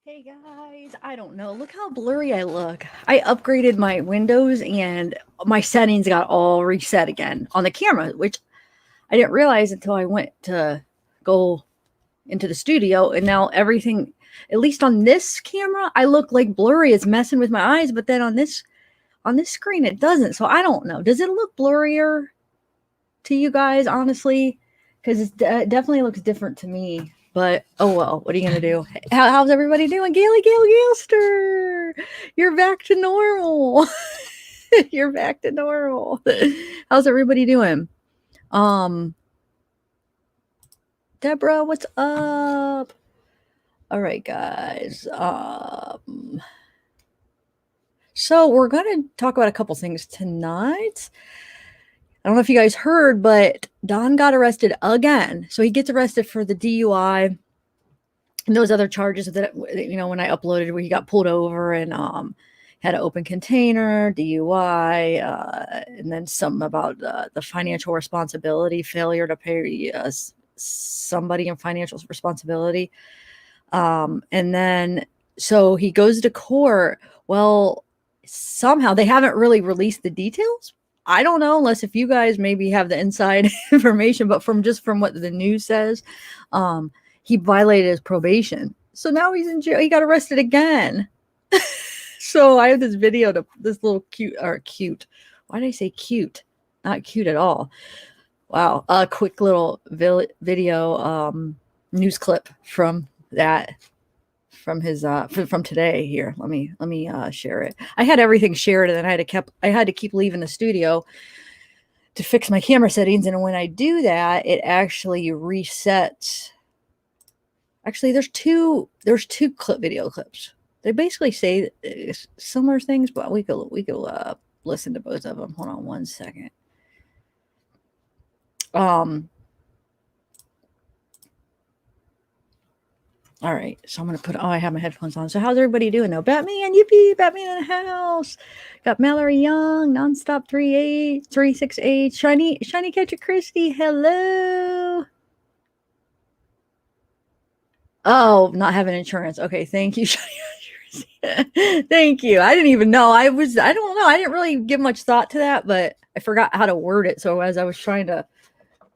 Hey guys, I don't know. Look how blurry I look. I upgraded my windows and my settings got all reset again on the camera, which I didn't realize until I went to go into the studio. And now everything, at least on this camera, I look like blurry. It's messing with my eyes, but then on this screen it doesn't. So I don't know. Does it look blurrier to you guys, honestly? Because it definitely looks different to me. But oh well, what are you gonna do? How's everybody doing? Gaily, Gailster, you're back to normal. You're back to normal. How's everybody doing? Um, Deborah, what's up? All right, guys. So we're gonna talk about a couple things tonight. I don't know if you guys heard, but Don got arrested again. So he gets arrested for the DUI and those other charges that, when I uploaded where he got pulled over and had an open container, DUI, and then something about the financial responsibility, failure to pay somebody in financial responsibility. And then so he goes to court. Well, somehow they haven't really released the details. I don't know, unless if you guys maybe have the inside information, but from what the news says, he violated his probation. So now he's in jail. He got arrested again. So I have this video this little cute. Why did I say cute? Not cute at all. Wow. A quick little video news clip from that. From his from today here. Let me share it. I had everything shared and then I had to keep leaving the studio to fix my camera settings, and when I do that, it actually resets. Actually, there's two video clips. They basically say similar things, but we could listen to both of them. Hold on one second. All right, so I'm going to I have my headphones on. So how's everybody doing though? Batman, yippee, Batman in the house. Got Mallory Young, Nonstop 368, Shiny Catcher Christie, hello. Oh, not having insurance. Okay, thank you, Shiny Catcher. Thank you. I didn't even know. I don't know. I didn't really give much thought to that, but I forgot how to word it. So as I was trying to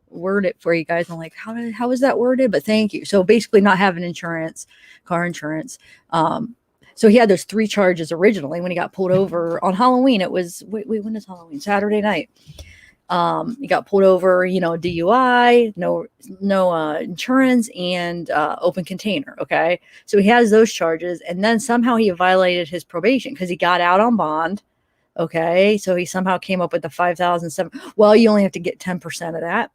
word it for you guys, I'm like, how is that worded? But thank you. So basically not having insurance, car insurance. So he had those 3 charges originally when he got pulled over on Halloween. It was when is Halloween? Saturday night. He got pulled over, DUI, no insurance, and open container. Okay, so he has those charges, and then somehow he violated his probation because he got out on bond. Okay, so he somehow came up with the 5,007. Well, you only have to get 10% of that.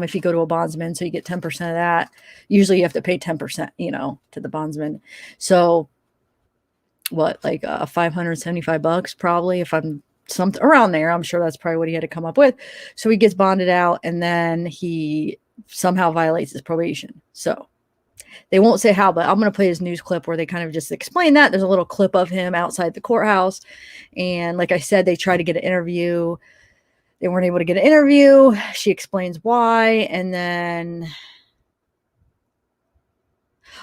If you go to a bondsman, so you get 10% of that. Usually you have to pay 10%, to the bondsman. So what, like $575 probably, if I'm something around there. I'm sure that's probably what he had to come up with. So he gets bonded out, and then he somehow violates his probation. So they won't say how, but I'm going to play this news clip where they kind of just explain that. There's a little clip of him outside the courthouse. And like I said, they tried to get an interview. They weren't able to get an interview. She explains why. And then,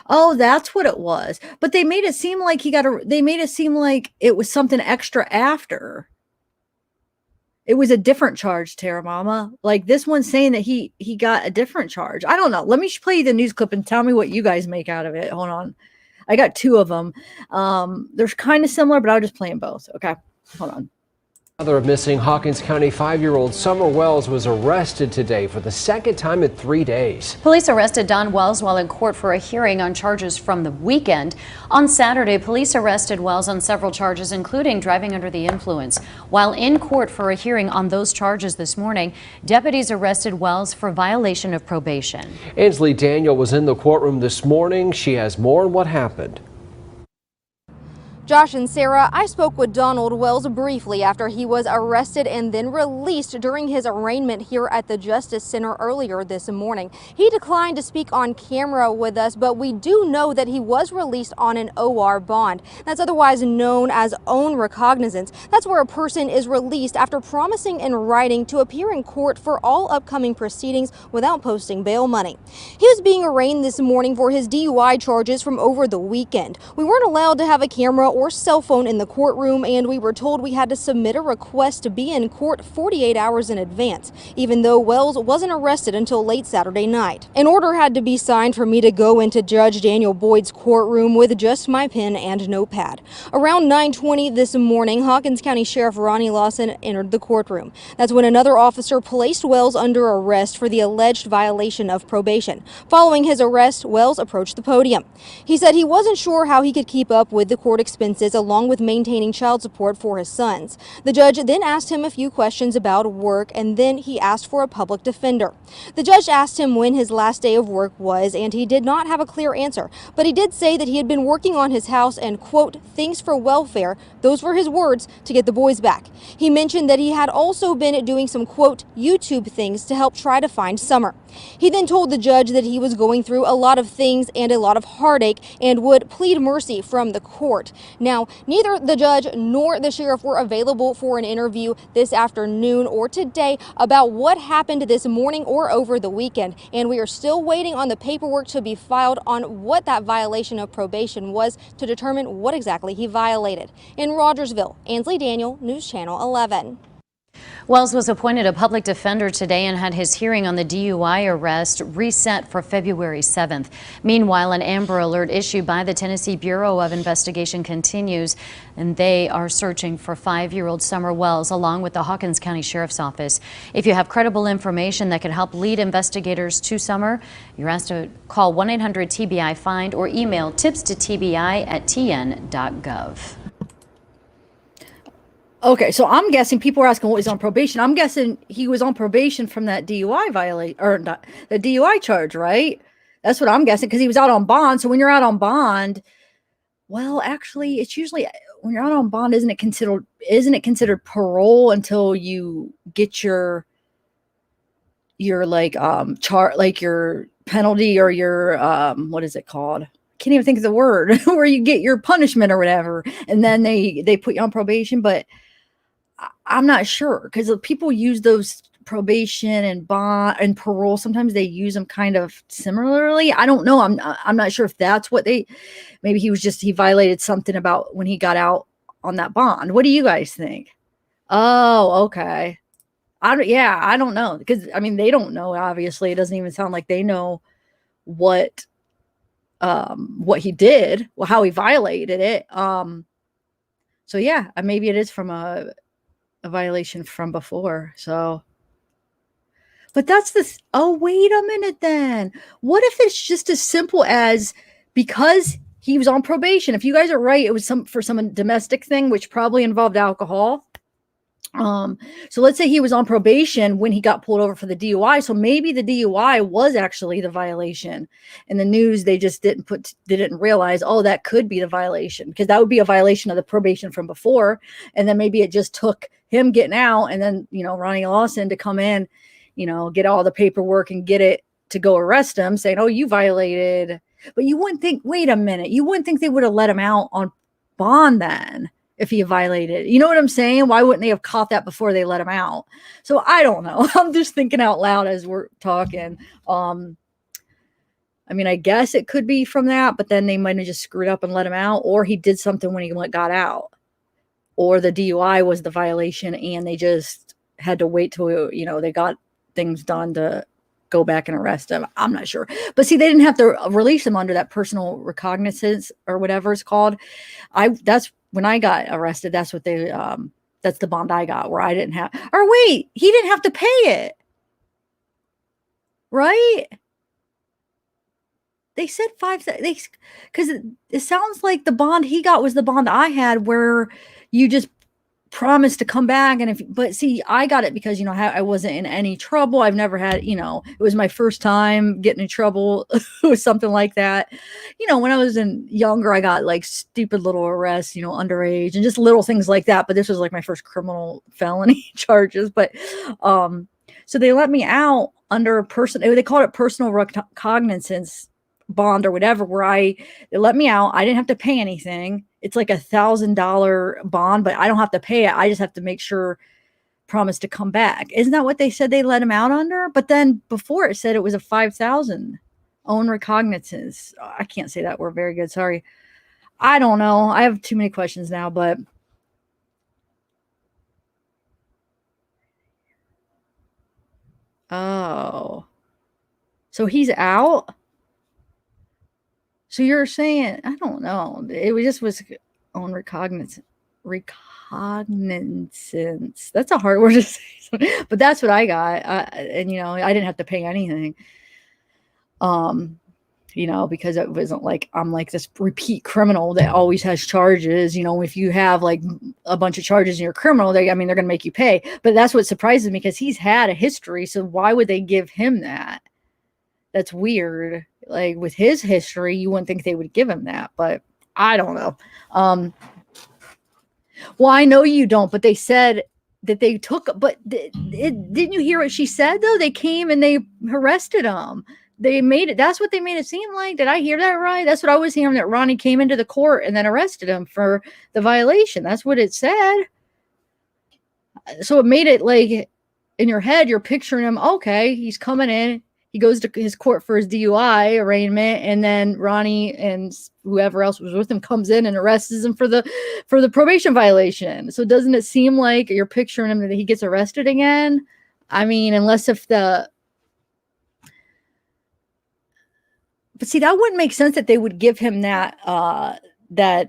oh, that's what it was. But they made it seem like they made it seem like it was something extra after. It was a different charge, Terra Mama. Like this one's saying that he got a different charge. I don't know. Let me play you the news clip and tell me what you guys make out of it. Hold on. I got 2 of them. They're kind of similar, but I'll just play them both. Okay. Hold on. Mother of missing Hawkins County 5-year-old Summer Wells was arrested today for the 2nd time in 3 days. Police arrested Don Wells while in court for a hearing on charges from the weekend. On Saturday, police arrested Wells on several charges, including driving under the influence. While in court for a hearing on those charges this morning, deputies arrested Wells for violation of probation. Ansley Daniel was in the courtroom this morning. She has more on what happened. Josh and Sarah, I spoke with Donald Wells briefly after he was arrested and then released during his arraignment here at the Justice Center earlier this morning. He declined to speak on camera with us, but we do know that he was released on an OR bond. That's otherwise known as own recognizance. That's where a person is released after promising in writing to appear in court for all upcoming proceedings without posting bail money. He was being arraigned this morning for his DUI charges from over the weekend. We weren't allowed to have a camera or cell phone in the courtroom, and we were told we had to submit a request to be in court 48 hours in advance, even though Wells wasn't arrested until late Saturday night. An order had to be signed for me to go into Judge Daniel Boyd's courtroom with just my pen and notepad. Around 9:20 this morning, Hawkins County Sheriff Ronnie Lawson entered the courtroom. That's when another officer placed Wells under arrest for the alleged violation of probation. Following his arrest, Wells approached the podium. He said he wasn't sure how he could keep up with the court expenses along with maintaining child support for his sons. The judge then asked him a few questions about work, and then he asked for a public defender. The judge asked him when his last day of work was, and he did not have a clear answer, but he did say that he had been working on his house and, quote, things for welfare, those were his words, to get the boys back. He mentioned that he had also been doing some, quote, YouTube things to help try to find Summer. He then told the judge that he was going through a lot of things and a lot of heartache and would plead mercy from the court. Now, neither the judge nor the sheriff were available for an interview this afternoon or today about what happened this morning or over the weekend, and we are still waiting on the paperwork to be filed on what that violation of probation was to determine what exactly he violated. In Rogersville, Ansley Daniel, News Channel 11. Wells was appointed a public defender today and had his hearing on the DUI arrest reset for February 7th. Meanwhile, an Amber Alert issued by the Tennessee Bureau of Investigation continues, and they are searching for 5-year-old Summer Wells along with the Hawkins County Sheriff's Office. If you have credible information that could help lead investigators to Summer, you're asked to call 1-800-TBI-FIND or email tips@tbi.tn.gov. Okay, so I'm guessing people are asking what he's on probation. I'm guessing he was on probation from that DUI or not, the DUI charge, right? That's what I'm guessing, because he was out on bond. So when you're out on bond, well, actually, it's usually when you're out on bond, isn't it considered parole until you get your like like your penalty or your what is it called? Can't even think of the word where you get your punishment or whatever, and then they put you on probation. But I'm not sure, because people use those probation and bond and parole. Sometimes they use them kind of similarly. I don't know. I'm not sure if that's what maybe he violated something about when he got out on that bond. What do you guys think? Oh, okay. I don't know, because I mean, they don't know. Obviously, it doesn't even sound like they know what he did, how he violated it. So yeah, maybe it is from a violation from before. So, but that's this. Oh, wait a minute then. What if it's just as simple as, because he was on probation? If you guys are right, it was for some domestic thing, which probably involved alcohol. So let's say he was on probation when he got pulled over for the DUI. So maybe the DUI was actually the violation. In the news, they just didn't realize, oh, that could be the violation, because that would be a violation of the probation from before. And then maybe it just took him getting out and then, Ronnie Lawson to come in, get all the paperwork and get it to go arrest him, saying, oh, you violated. But you wouldn't think, wait a minute, you wouldn't think they would have let him out on bond then if he violated. You know what I'm saying? Why wouldn't they have caught that before they let him out? So I don't know. I'm just thinking out loud as we're talking. I mean, I guess it could be from that, but then they might have just screwed up and let him out, or he did something when he got out, or the DUI was the violation and they just had to wait till, they got things done to go back and arrest him. I'm not sure. But see, they didn't have to release him under that personal recognizance or whatever it's called. That's when I got arrested. That's what that's the bond I got, where I didn't have, or wait, he didn't have to pay it. Right? They said because it sounds like the bond he got was the bond I had, where you just promise to come back. And but see, I got it because, I wasn't in any trouble. I've never had, it was my first time getting in trouble with something like that. When I was younger, I got like stupid little arrests, underage and just little things like that. But this was like my first criminal felony charges. But, so they let me out under they called it personal recognizance bond or whatever, they let me out. I didn't have to pay anything. It's like $1,000 bond, but I don't have to pay it. I just have to make sure, promise to come back. Isn't that what they said they let him out under? But then before it said it was a 5,000 own recognizance. I can't say that word very good. Sorry. I don't know. I have too many questions now, but oh, so he's out. So you're saying, I don't know. It just was own recognizance. Recognizance. That's a hard word to say, but that's what I got. And I didn't have to pay anything. Because it wasn't like I'm like this repeat criminal that always has charges. If you have like a bunch of charges and you're a criminal, they're going to make you pay. But that's what surprises me because he's had a history. So why would they give him that? That's weird. Like with his history, you wouldn't think they would give him that, but I don't know. Well, I know you don't, but they said that they took, but didn't you hear what she said though? They came and they arrested him. They made it. That's what they made it seem like. Did I hear that right? That's what I was hearing, that Ronnie came into the court and then arrested him for the violation. That's what it said. So it made it like in your head, you're picturing him. Okay, he's coming in. He goes to his court for his DUI arraignment, and then Ronnie and whoever else was with him comes in and arrests him for the probation violation. So doesn't it seem like you're picturing him that he gets arrested again? I mean, unless if but see, that wouldn't make sense that they would give him that that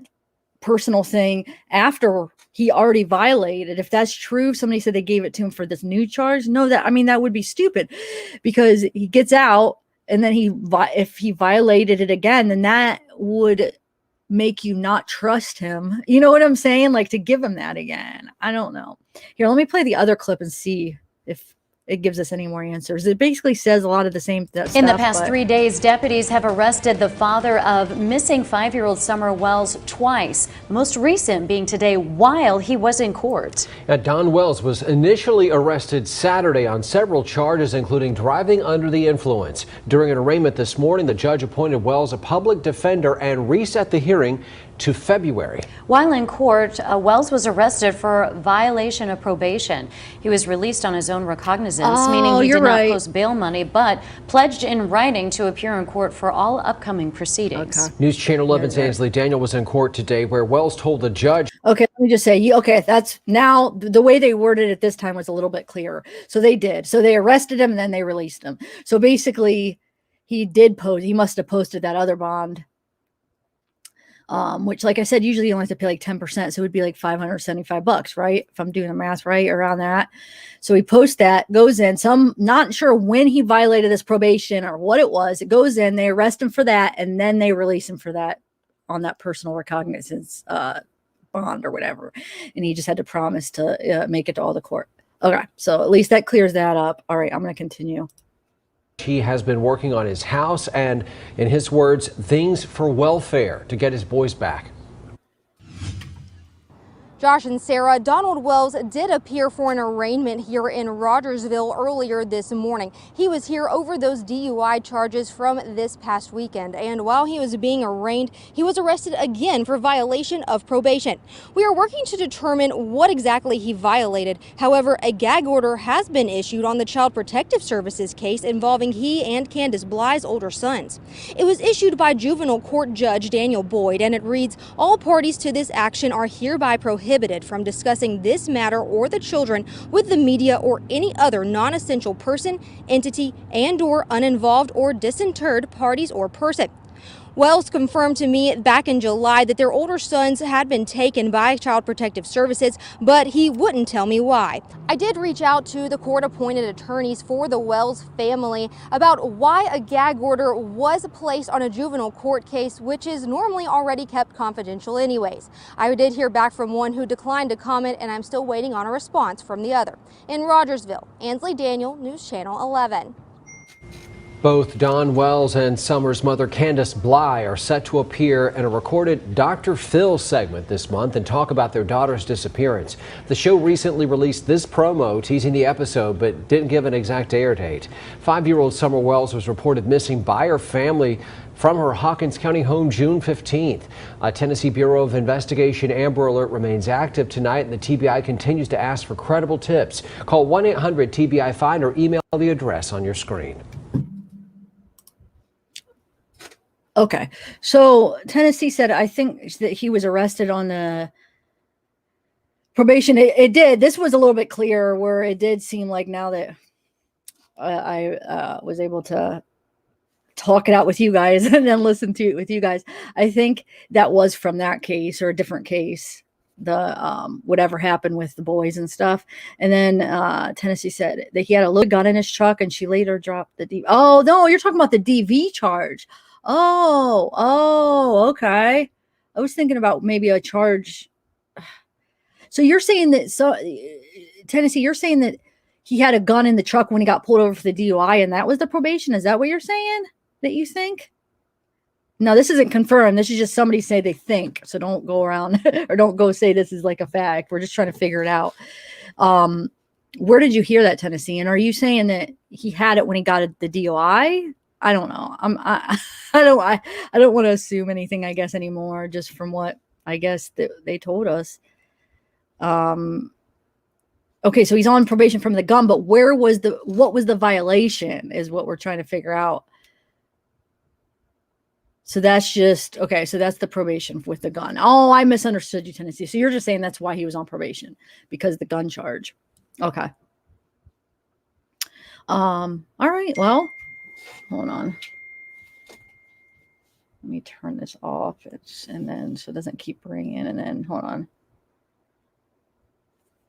personal thing after he already violated. If that's true, somebody said they gave it to him for this new charge. No, that would be stupid, because he gets out and then if he violated it again, then that would make you not trust him. You know what I'm saying? Like to give him that again. I don't know. Here, let me play the other clip and see if it gives us any more answers. It basically says a lot of the same stuff. In the past 3 days, deputies have arrested the father of missing 5-year-old Summer Wells twice, most recent being today while he was in court. Now, Don Wells was initially arrested Saturday on several charges, including driving under the influence. During an arraignment this morning, the judge appointed Wells a public defender and reset the hearing to February. While in court, Wells was arrested for violation of probation. He was released on his own recognizance, meaning he did not post bail money, but pledged in writing to appear in court for all upcoming proceedings. Okay. News Channel 11's Ainsley Daniel was in court today, where Wells told the judge. Okay, let me just say, okay, that's now the way they worded it this time was a little bit clearer. So they did. So they arrested him and then they released him. So basically, he must have posted that other bond. Which, like I said, usually you only have to pay like 10%. So it would be like $575, right? If I'm doing the math right around that. So he posts that, goes in. Not sure when he violated this probation or what it was. It goes in, they arrest him for that, and then they release him for that on that personal recognizance bond or whatever. And he just had to promise to make it to all the court. Okay, so at least that clears that up. All right, I'm going to continue. He has been working on his house and, in his words, things for welfare to get his boys back. Josh and Sarah, Donald Wells did appear for an arraignment here in Rogersville earlier this morning. He was here over those DUI charges from this past weekend, and while he was being arraigned, he was arrested again for violation of probation. We are working to determine what exactly he violated. However, a gag order has been issued on the Child Protective Services case involving he and Candace Bly's older sons. It was issued by juvenile court judge Daniel Boyd, and it reads, "All parties to this action are hereby prohibited from discussing this matter or the children with the media or any other non-essential person, entity, and/or uninvolved or disinterred parties or person." Wells confirmed to me back in July that their older sons had been taken by Child Protective Services, but he wouldn't tell me why. I did reach out to the court-appointed attorneys for the Wells family about why a gag order was placed on a juvenile court case, which is normally already kept confidential anyways. I did hear back from one who declined to comment, and I'm still waiting on a response from the other. In Rogersville, Ansley Daniel, News Channel 11. Both Don Wells and Summer's mother, Candace Bly, are set to appear in a recorded Dr. Phil segment this month and talk about their daughter's disappearance. The show recently released this promo teasing the episode, but didn't give an exact air date. 5-year-old Summer Wells was reported missing by her family from her Hawkins County home June 15th. A Tennessee Bureau of Investigation Amber Alert remains active tonight, and the TBI continues to ask for credible tips. Call 1-800-TBI-FIND or email the address on your screen. Okay, so Tennessee said, I think that he was arrested on the probation. It did. This was a little bit clearer, where it did seem like, now that I was able to talk it out with you guys and then listen to it with you guys, I think that was from that case or a different case, the whatever happened with the boys and stuff. And then Tennessee said that he had a little gun in his truck, and she later dropped the DV. Oh no, you're talking about the DV charge. Oh, okay. I was thinking about maybe a charge. So you're saying that, so Tennessee, you're saying that he had a gun in the truck when he got pulled over for the DUI, and that was the probation? Is that what you're saying that you think? No, this isn't confirmed. This is just somebody say they think. So don't go around or don't go say this is like a fact. We're just trying to figure it out. Where did you hear that, Tennessee? And are you saying that he had it when he got the DUI? I don't know. I don't want to assume anything, I guess, anymore, just from what I guess that they told us. Okay, so he's on probation from the gun, but what was the violation is what we're trying to figure out. So that's just, okay, so that's the probation with the gun. Oh, I misunderstood you, Tennessee. So you're just saying that's why he was on probation, because the gun charge. Okay. All right, well, hold on. Let me turn this off. And then so it doesn't keep ringing. And then hold on.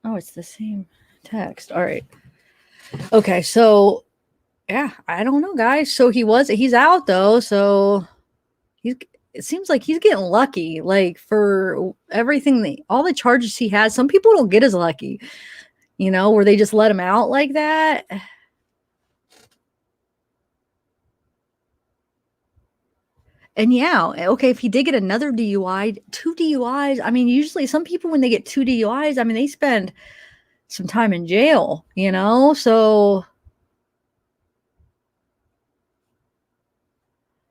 Oh, it's the same text. All right. Okay, so yeah, I don't know, guys. So he's out though. So it seems like he's getting lucky, like for everything, all the charges he has. Some people don't get as lucky, where they just let him out like that. And yeah, okay, if he did get another DUI, 2 DUIs, I mean, usually some people, when they get 2 DUIs, I mean, they spend some time in jail, so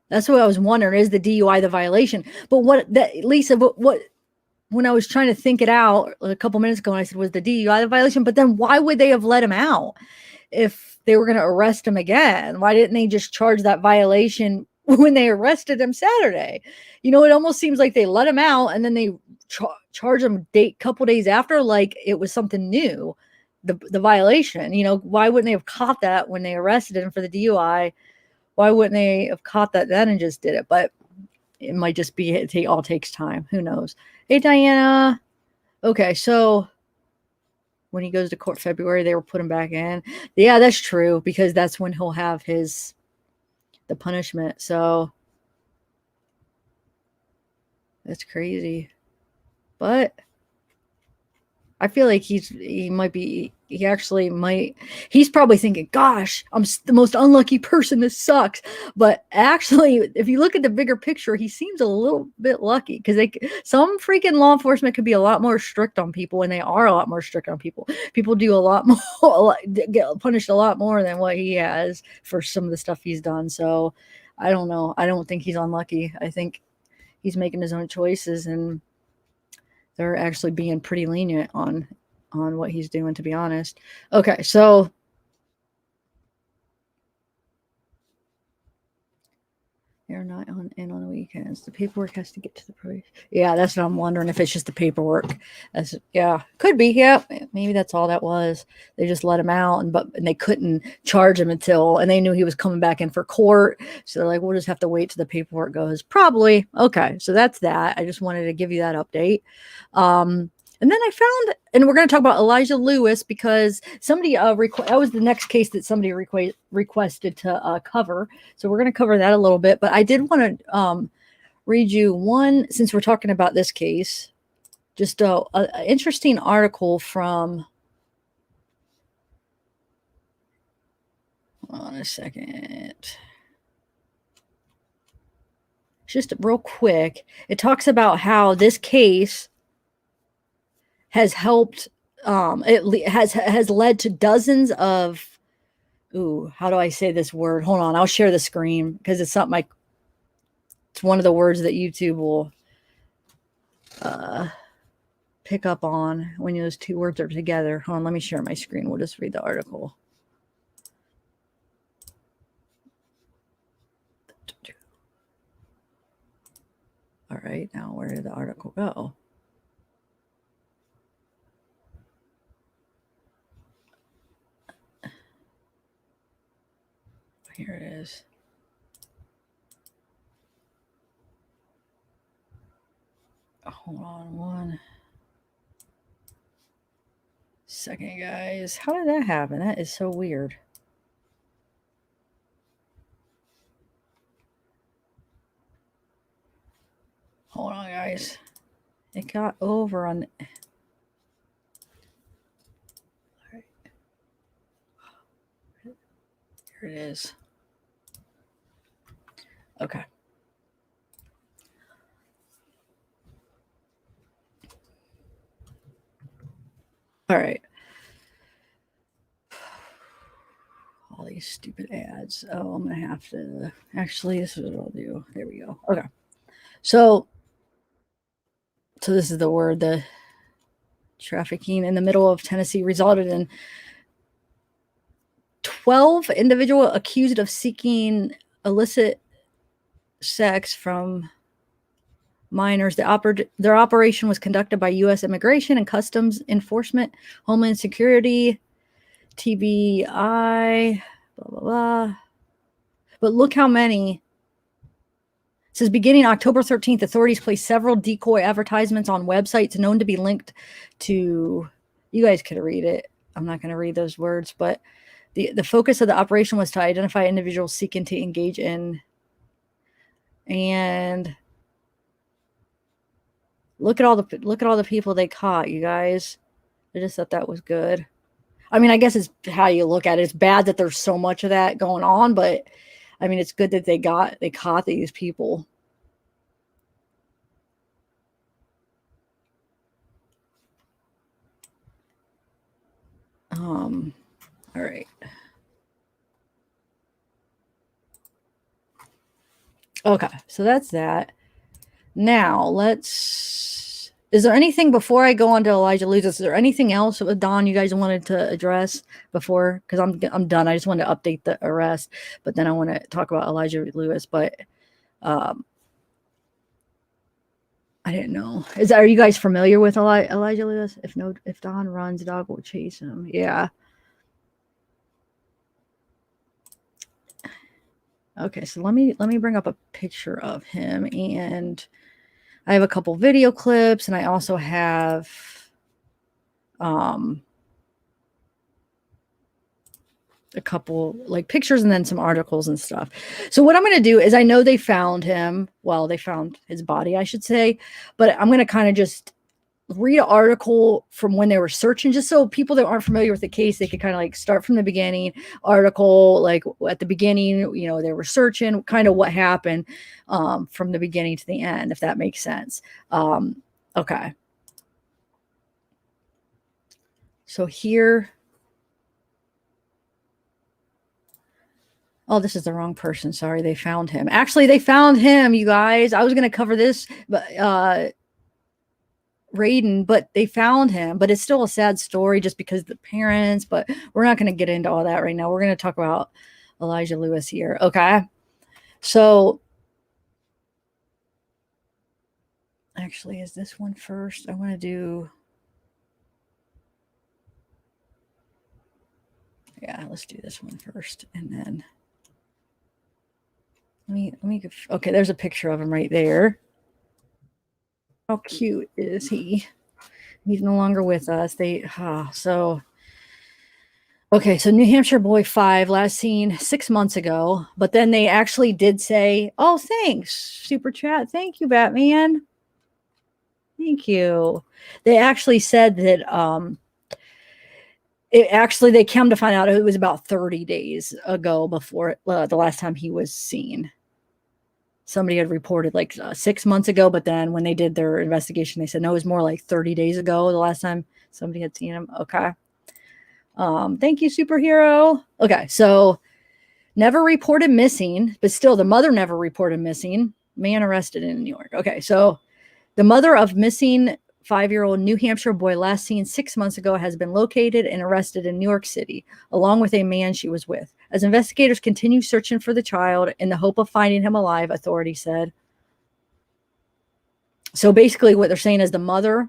that's what I was wondering, is the DUI the violation? But Lisa, when I was trying to think it out a couple minutes ago, and I said, was the DUI the violation? But then why would they have let him out if they were going to arrest him again? Why didn't they just charge that violation when they arrested him Saturday? It almost seems like they let him out and then they charge him couple days after, like it was something new, the violation. Why wouldn't they have caught that when they arrested him for the DUI? Why wouldn't they have caught that then and just did it? But it might just be it all takes time. Who knows? Hey, Diana. Okay, so when he goes to court February, they will put him back in. Yeah, that's true, because that's when he'll have the punishment. So that's crazy. But I feel like he's probably thinking, gosh, I'm the most unlucky person. This sucks. But actually, if you look at the bigger picture, he seems a little bit lucky, because some freaking law enforcement could be a lot more strict on people, and they are a lot more strict on people. People do a lot more, get punished a lot more than what he has for some of the stuff he's done. So I don't know. I don't think he's unlucky. I think he's making his own choices, and they're actually being pretty lenient on what he's doing, to be honest. Okay, so they're not on and on the weekends. The paperwork has to get to the probation. Yeah, that's what I'm wondering, if it's just the paperwork. Yeah, could be. Yeah, maybe that's all that was. They just let him out, and they couldn't charge him and they knew he was coming back in for court. So they're like, we'll just have to wait till the paperwork goes. Probably. Okay, so that's that. I just wanted to give you that update. And then I found, and we're going to talk about Elijah Lewis, because somebody that was the next case that somebody requested to cover. So we're going to cover that a little bit. But I did want to read you one, since we're talking about this case, just an interesting article from. Hold on a second. Just real quick. It talks about how this case has helped, it has led to dozens of, how do I say this word? Hold on, I'll share the screen, because it's something it's one of the words that YouTube will pick up on when those two words are together. Hold on, let me share my screen. We'll just read the article. All right, now where did the article go? Here it is. Hold on one second, guys. How did that happen? That is so weird. Hold on, guys. It got over on. All right. Here it is. Okay. All right. All these stupid ads. Oh, I'm going to have to. Actually, this is what I'll do. There we go. Okay. So this is the word. The trafficking in the middle of Tennessee resulted in 12 individuals accused of seeking illicit sex from minors. Their operation was conducted by U.S. Immigration and Customs Enforcement, Homeland Security, TBI, blah, blah, blah. But look how many. It says beginning October 13th, authorities placed several decoy advertisements on websites known to be linked to, you guys could read it. I'm not going to read those words, but the focus of the operation was to identify individuals seeking to engage in, and look at all the people they caught, you guys. I just thought that was good. I mean, I guess it's how you look at it. It's bad that there's so much of that going on, but I mean, it's good that they caught these people. All right. Okay, so that's that. Now is there anything before I go on to Elijah Lewis? Is there anything else with Don you guys wanted to address before? Because I'm done. I just wanted to update the arrest, but then I want to talk about Elijah Lewis. But I didn't know. Are you guys familiar with Elijah Lewis? If Don runs, dog will chase him. Yeah. Okay, so let me bring up a picture of him, and I have a couple video clips, and I also have a couple like pictures and then some articles and stuff. So what I'm going to do is, I know they found him. Well, they found his body, I should say, but I'm going to kind of just read an article from when they were searching, just so people that aren't familiar with the case, they could kind of like start from the beginning. Article, like at the beginning, they were searching, kind of what happened from the beginning to the end, if that makes sense. Okay. So here, oh, this is the wrong person. Sorry, they found him. Actually, they found him, you guys. I was going to cover this, but Raiden, but they found him. But it's still a sad story just because the parents, but we're not going to get into all that right now. We're going to talk about Elijah Lewis here. Okay. So Actually, is this one first? I want to do... Yeah, let's do this one first, and then let me okay, there's a picture of him right there. How cute is he? He's no longer with us. So okay, so New Hampshire boy 5, last seen 6 months ago, but then they actually did say, "Oh, thanks, super chat. Thank you, Batman. Thank you." They actually said that they come to find out it was about 30 days ago before the last time he was seen. Somebody had reported like 6 months ago, but then when they did their investigation, they said no, it was more like 30 days ago the last time somebody had seen him. Okay. Thank you, superhero. Okay, so never reported missing, but still the mother never reported missing. Man arrested in New York. Okay, so the mother of missing 5-year-old New Hampshire boy last seen 6 months ago has been located and arrested in New York City, along with a man she was with. As investigators continue searching for the child in the hope of finding him alive, authorities said. So basically what they're saying is the mother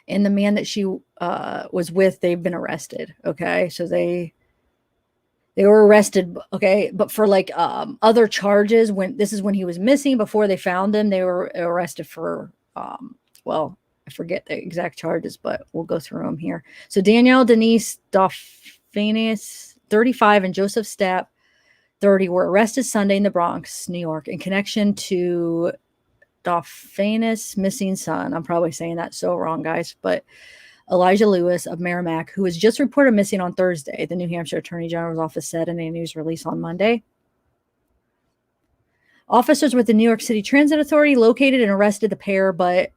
and the man that she was with, they've been arrested. Okay, so they were arrested, okay, but for like other charges. When this is when he was missing, before they found him, they were arrested for well, I forget the exact charges, but we'll go through them here. So Danielle Denise Dolphinus, 35, and Joseph Stapp, 30, were arrested Sunday in the Bronx, New York, in connection to Dolphinus' missing son. I'm probably saying that so wrong, guys, but Elijah Lewis of Merrimack, who was just reported missing on Thursday, the New Hampshire Attorney General's office said in a news release on Monday. Officers with the New York City Transit Authority located and arrested the pair, but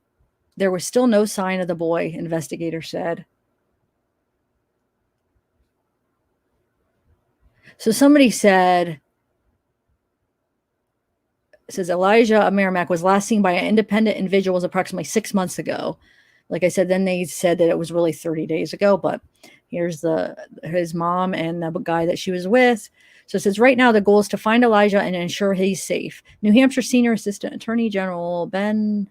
there was still no sign of the boy, investigators said. So somebody said, it says Elijah of Merrimack was last seen by an independent individuals approximately 6 months ago. Like I said, then they said that it was really 30 days ago, but here's his mom and the guy that she was with. So it says, right now the goal is to find Elijah and ensure he's safe. New Hampshire Senior Assistant Attorney General Ben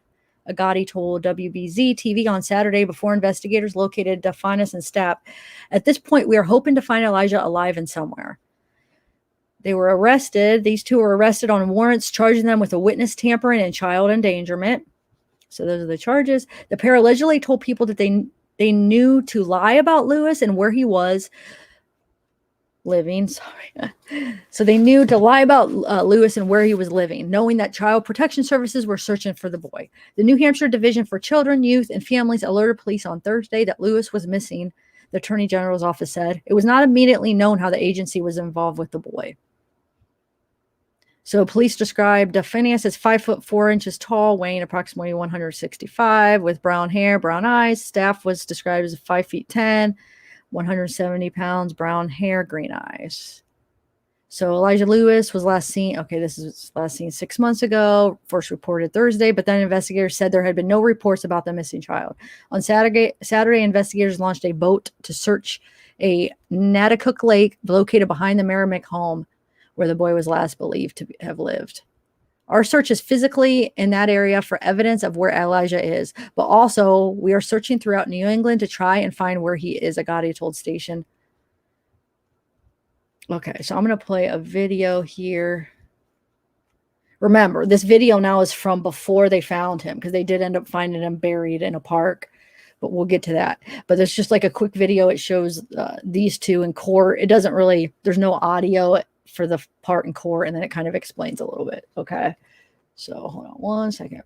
Agati told WBZ TV on Saturday before investigators located Dolphinus and Stapp. At this point, we are hoping to find Elijah alive and somewhere. They were arrested. These two were arrested on warrants charging them with a witness tampering and child endangerment. So those are the charges. The pair allegedly told people that they knew to lie about Lewis and where he was living. Sorry. So they knew to lie about Lewis and where he was living, knowing that Child Protection Services were searching for the boy. The New Hampshire Division for Children, Youth, and Families alerted police on Thursday that Lewis was missing, the Attorney General's office said. It was not immediately known how the agency was involved with the boy. So police described Phineas as 5'4" tall, weighing approximately 165, with brown hair, brown eyes. Staff was described as 5'10", 170 pounds, brown hair, green eyes. So Elijah Lewis was last seen. Okay, this is last seen 6 months ago. First reported Thursday, but then investigators said there had been no reports about the missing child. On Saturday, investigators launched a boat to search a Natticook Lake located behind the Merrimack home, where the boy was last believed to have lived. Our search is physically in that area for evidence of where Elijah is, but also we are searching throughout New England to try and find where he is, Agati told station. Okay, so I'm going to play a video here. Remember, this video now is from before they found him, because they did end up finding him buried in a park, but we'll get to that. But there's just like a quick video. It shows these two in court. It doesn't really, there's no audio for the part in court, and then it kind of explains a little bit. Okay, so hold on 1 second.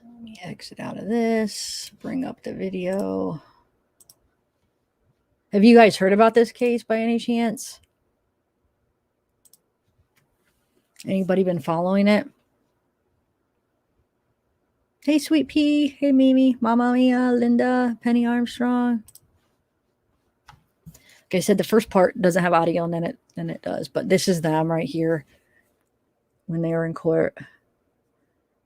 Let me exit out of this, bring up the video. Have you guys heard about this case by any chance? Anybody been following it? Hey, Sweet Pea. Hey, Mimi, Mama Mia, Linda, Penny Armstrong. Like I said, the first part doesn't have audio, and then it does. But this is them right here when they were in court.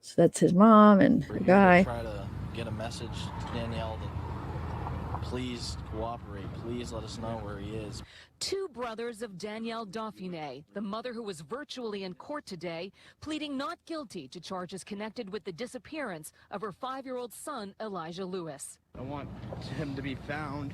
So that's his mom and the guy. Try to get a message to Danielle that please cooperate. Please let us know where he is. Two brothers of Danielle Dauphiné, the mother who was virtually in court today, pleading not guilty to charges connected with the disappearance of her 5-year-old son, Elijah Lewis. I want him to be found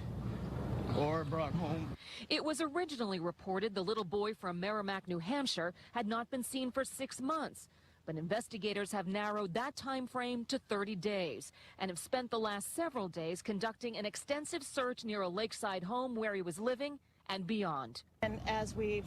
or brought home. It was originally reported the little boy from Merrimack, New Hampshire, had not been seen for 6 months. But investigators have narrowed that time frame to 30 days and have spent the last several days conducting an extensive search near a lakeside home where he was living and beyond. And as we've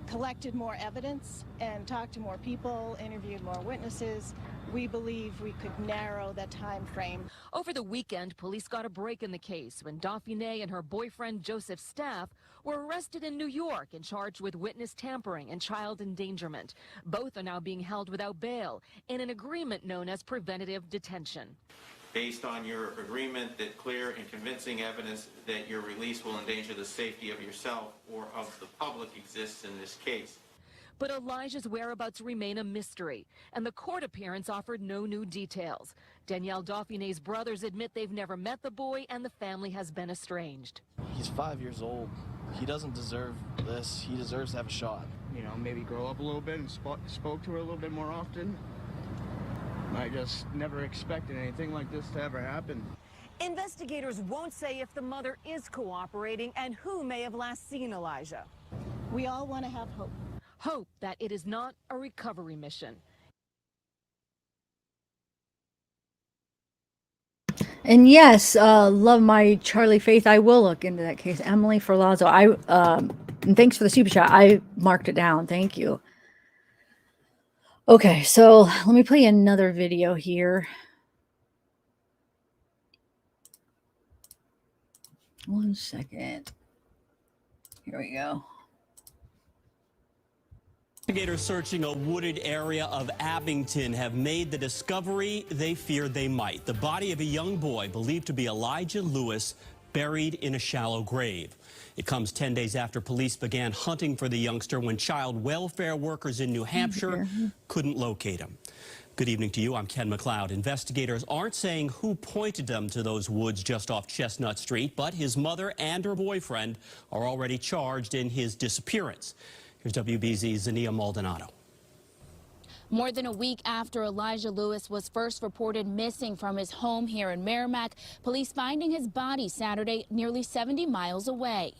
collected more evidence and talked to more people, interviewed more witnesses, we believe we could narrow that time frame. Over the weekend, police got a break in the case when Dauphiné and her boyfriend Joseph Staff were arrested in New York and charged with witness tampering and child endangerment. Both are now being held without bail in an agreement known as preventative detention. Based on your agreement that clear and convincing evidence that your release will endanger the safety of yourself or of the public exists in this case. But Elijah's whereabouts remain a mystery, and the court appearance offered no new details. Danielle Dauphiné's brothers admit they've never met the boy, and the family has been estranged. He's 5 years old. He doesn't deserve this. He deserves to have a shot. You know, maybe grow up a little bit and spoke to her a little bit more often. I just never expected anything like this to ever happen. Investigators won't say if the mother is cooperating and who may have last seen Elijah. We all want to have hope. Hope that it is not a recovery mission. And yes, love my Charlie Faith. I will look into that case. Emily Ferlazzo. And thanks for the super chat. I marked it down. Thank you. Okay, so let me play another video here. One second. Here we go. Investigators searching a wooded area of Abington have made the discovery they feared they might. The body of a young boy believed to be Elijah Lewis buried in a shallow grave. It comes 10 days after police began hunting for the youngster when child welfare workers in New Hampshire couldn't locate him. Good evening to you. I'm Ken McLeod. Investigators aren't saying who pointed them to those woods just off Chestnut Street, but his mother and her boyfriend are already charged in his disappearance. Here's WBZ's Zania Maldonado. More than a week after Elijah Lewis was first reported missing from his home here in Merrimack, police finding his body Saturday nearly 70 miles away.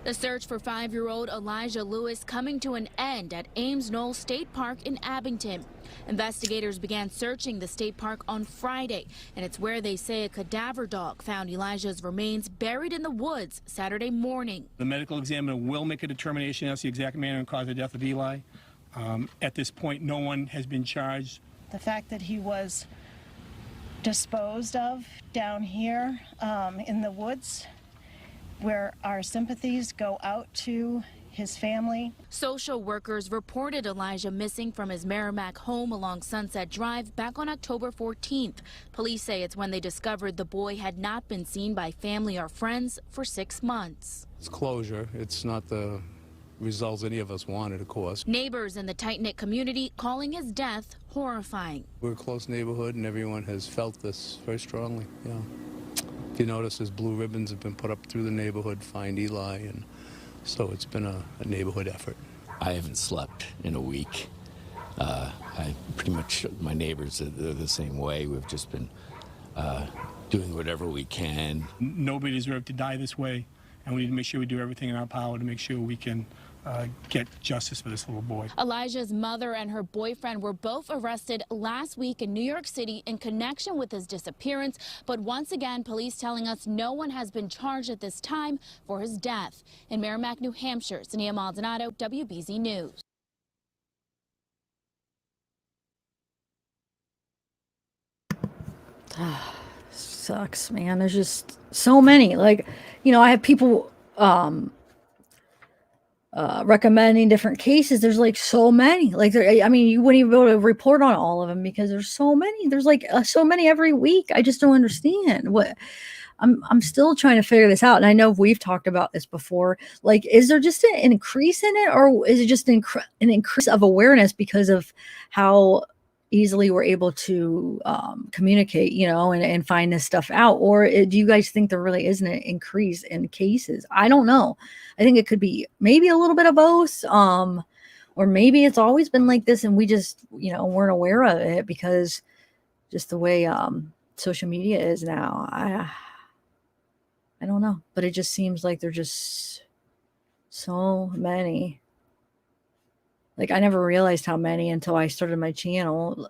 The search for 5-year-old Elijah Lewis coming to an end at Ames Knoll State Park in Abington. Investigators began searching the state park on Friday, and it's where they say a cadaver dog found Elijah's remains buried in the woods Saturday morning. The medical examiner will make a determination as to the exact manner and cause of death of Eli. At this point, no one has been charged. The fact that he was disposed of down here in the woods, where our sympathies go out to his family. Social workers reported Elijah missing from his Merrimack home along Sunset Drive back on October 14th. Police say it's when they discovered the boy had not been seen by family or friends for 6 months. It's closure. It's not the results any of us wanted, of course. Neighbors in the tight-knit community calling his death horrifying. We're a close neighborhood and everyone has felt this very strongly. Yeah. If you notice, there's blue ribbons have been put up through the neighborhood, Find Eli, and so it's been a neighborhood effort. I haven't slept in a week. I pretty much, my neighbors are the same way. We've just been doing whatever we can. Nobody deserved to die this way, and we need to make sure we do everything in our power to make sure we can get justice for this little boy. Elijah's mother and her boyfriend were both arrested last week in New York City in connection with his disappearance. But once again, police telling us no one has been charged at this time for his death. In Merrimack, New Hampshire, Zania Maldonado, WBZ News. Sucks, man. There's just so many. Like, you know, I have people recommending different cases. There's like so many. Like, I mean, you wouldn't even be able to report on all of them because there's so many. There's like so many every week. I just don't understand what. I'm still trying to figure this out. And I know we've talked about this before. Like, is there just an increase in it, or is it just an increase of awareness because of how easily were able to communicate, and find this stuff out? Or do you guys think there really isn't an increase in cases? I don't know. I think it could be maybe a little bit of both. Or maybe it's always been like this and we just, weren't aware of it because just the way social media is now. I don't know, but it just seems like there's just so many. Like, I never realized how many until I started my channel.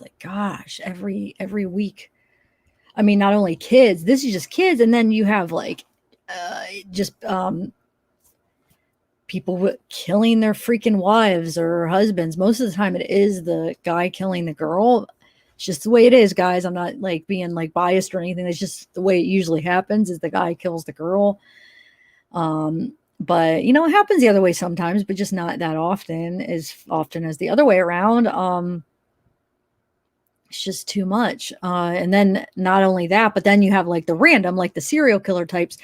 Like, gosh, every week. I mean, not only kids, this is just kids, and then you have like just people killing their freaking wives or husbands. Most of the time it is the guy killing the girl. It's just the way it is, guys. I'm not like being like biased or anything. It's just the way it usually happens is the guy kills the girl. But it happens the other way sometimes, but just not that often as the other way around. It's just too much. And then not only that, but then you have like the random, like the serial killer types.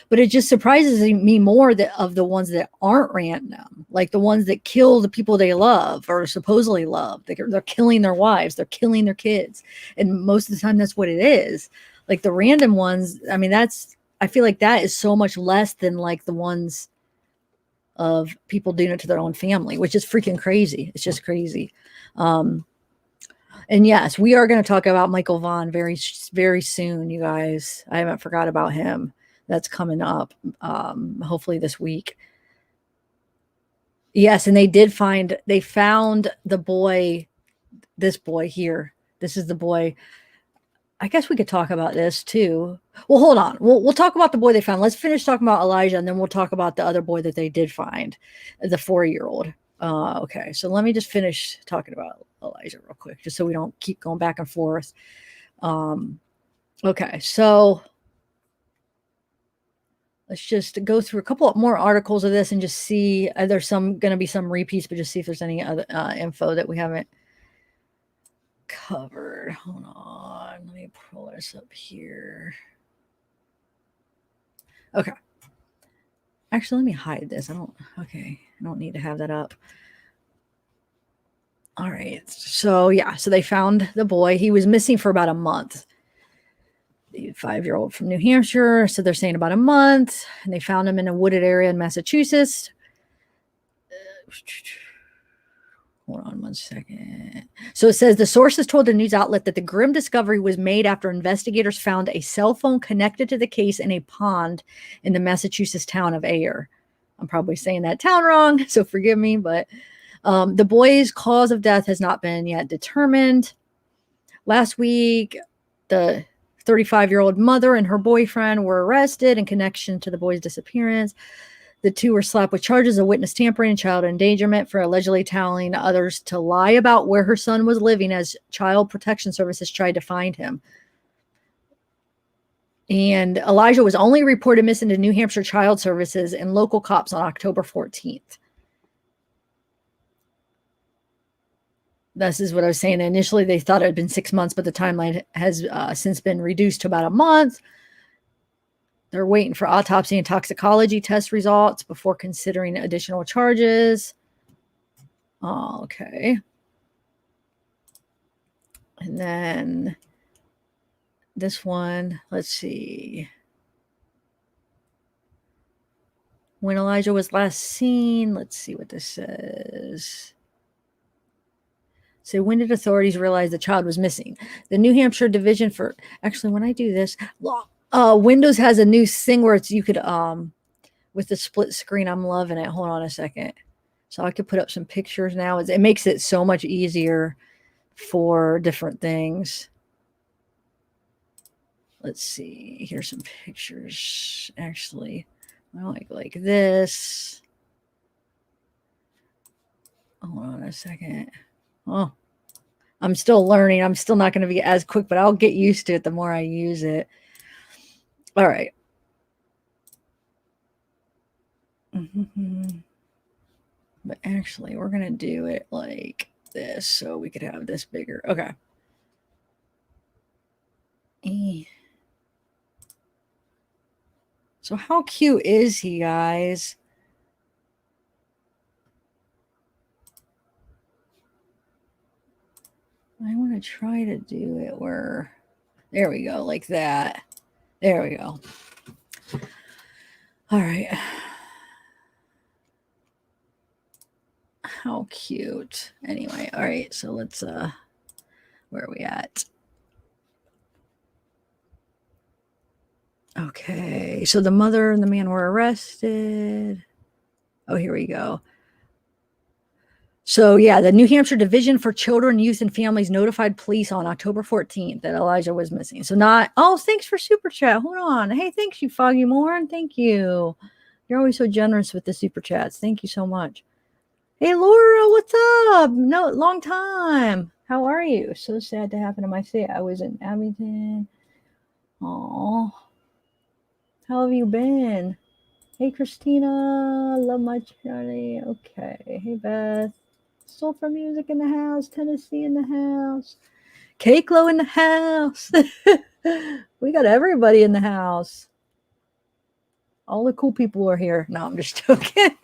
But it just surprises me more of the ones that aren't random, like the ones that kill the people they love or supposedly love. They're killing their wives, they're killing their kids. And most of the time that's what it is. Like the random ones, I mean, I feel like that is so much less than like the ones of people doing it to their own family, which is freaking crazy. It's just crazy. And yes, we are going to talk about Michael Vaughn very, very soon, you guys. I haven't forgot about him. That's coming up, hopefully this week. Yes, and they found the boy, this boy here. This is the boy. I guess we could talk about this too. Well, hold on. We'll talk about the boy they found. Let's finish talking about Elijah, and then we'll talk about the other boy that they did find, the 4-year-old. Okay, so let me just finish talking about Elijah real quick, just so we don't keep going back and forth. Okay, so let's just go through a couple more articles of this and just see. There's going to be some repeats, but just see if there's any other info that we haven't covered. Hold on, let me pull this up here. Okay. Actually, let me hide this. I don't need to have that up. All right. So yeah, so they found the boy. He was missing for about a month. The 5-year-old from New Hampshire. So they're saying about a month, and they found him in a wooded area in Massachusetts. Hold on one second. So it says the sources told the news outlet that the grim discovery was made after investigators found a cell phone connected to the case in a pond in the Massachusetts town of Ayer. I'm probably saying that town wrong, so forgive me, but the boy's cause of death has not been yet determined. Last week, the 35-year-old mother and her boyfriend were arrested in connection to the boy's disappearance. The two were slapped with charges of witness tampering and child endangerment for allegedly telling others to lie about where her son was living as Child Protection Services tried to find him. And Elijah was only reported missing to New Hampshire Child Services and local cops on October 14th. This is what I was saying. Initially, they thought it had been 6 months, but the timeline has since been reduced to about a month. They're waiting for autopsy and toxicology test results before considering additional charges. Okay. And then this one, let's see. When Elijah was last seen, let's see what this says. So when did authorities realize the child was missing? The New Hampshire Division for, actually, when I do this, Windows has a new thing where it's, you could, with the split screen, I'm loving it. Hold on a second. So I could put up some pictures now. It makes it so much easier for different things. Let's see. Here's some pictures. Actually, I like this. Hold on a second. Oh, I'm still learning. I'm still not going to be as quick, but I'll get used to it the more I use it. All right. But actually, we're going to do it like this so we could have this bigger. Okay. So how cute is he, guys? I want to try to do it where, there we go, like that. There we go. All right. How cute. Anyway, all right, so let's, where are we at? Okay, so the mother and the man were arrested. Oh, here we go. So, yeah, the New Hampshire Division for Children, Youth, and Families notified police on October 14th that Elijah was missing. So, not, oh, thanks for Super Chat. Hold on. Hey, thanks you, Foggy Morn. Thank you. You're always so generous with the Super Chats. Thank you so much. Hey, Laura, what's up? No, long time. How are you? So sad to happen to my state. I was in Abington. Oh, how have you been? Hey, Christina. Love my Charlie. Okay. Hey, Beth. Soul for Music in the house. Tennessee in the house. Cakelo in the house. We got everybody in the house. All the cool people are here. No, I'm just joking.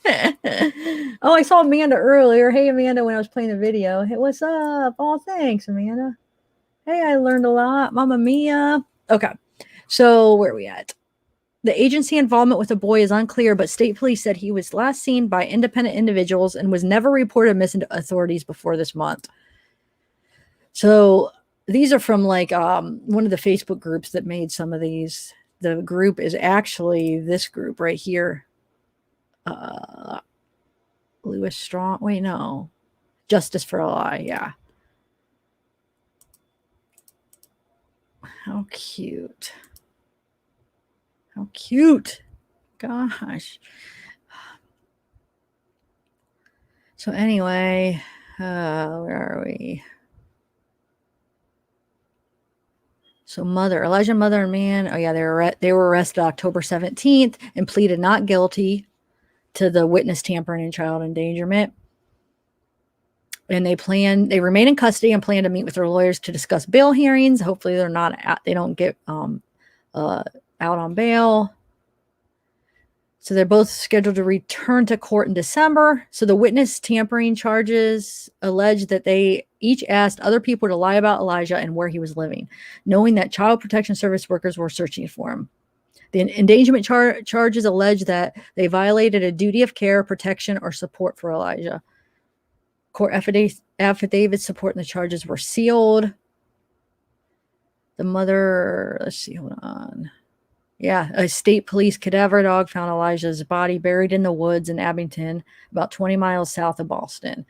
Oh, I saw Amanda earlier. Hey, Amanda, when I was playing the video. Hey, what's up? Oh, thanks, Amanda. Hey, I learned a lot. Mama Mia. Okay. So, where are we at? The agency involvement with the boy is unclear, but state police said he was last seen by independent individuals and was never reported missing to authorities before this month. So these are from like one of the Facebook groups that made some of these. The group is actually this group right here. Lewis Strong. Wait, no. Justice for a Lie. Yeah. How cute. How cute. Gosh. So anyway, where are we? So Elijah, mother, and man. Oh yeah, they were arrested October 17th and pleaded not guilty to the witness tampering and child endangerment. And they remain in custody and plan to meet with their lawyers to discuss bail hearings. Hopefully they don't get out on bail. So they're both scheduled to return to court in December. So the witness tampering charges allege that they each asked other people to lie about Elijah and where he was living, knowing that Child Protection Service workers were searching for him. The endangerment charges allege that they violated a duty of care, protection, or support for Elijah. Court affidavits supporting the charges were sealed. The mother, let's see, hold on. Yeah, a state police cadaver dog found Elijah's body buried in the woods in Abington, about 20 miles south of Boston.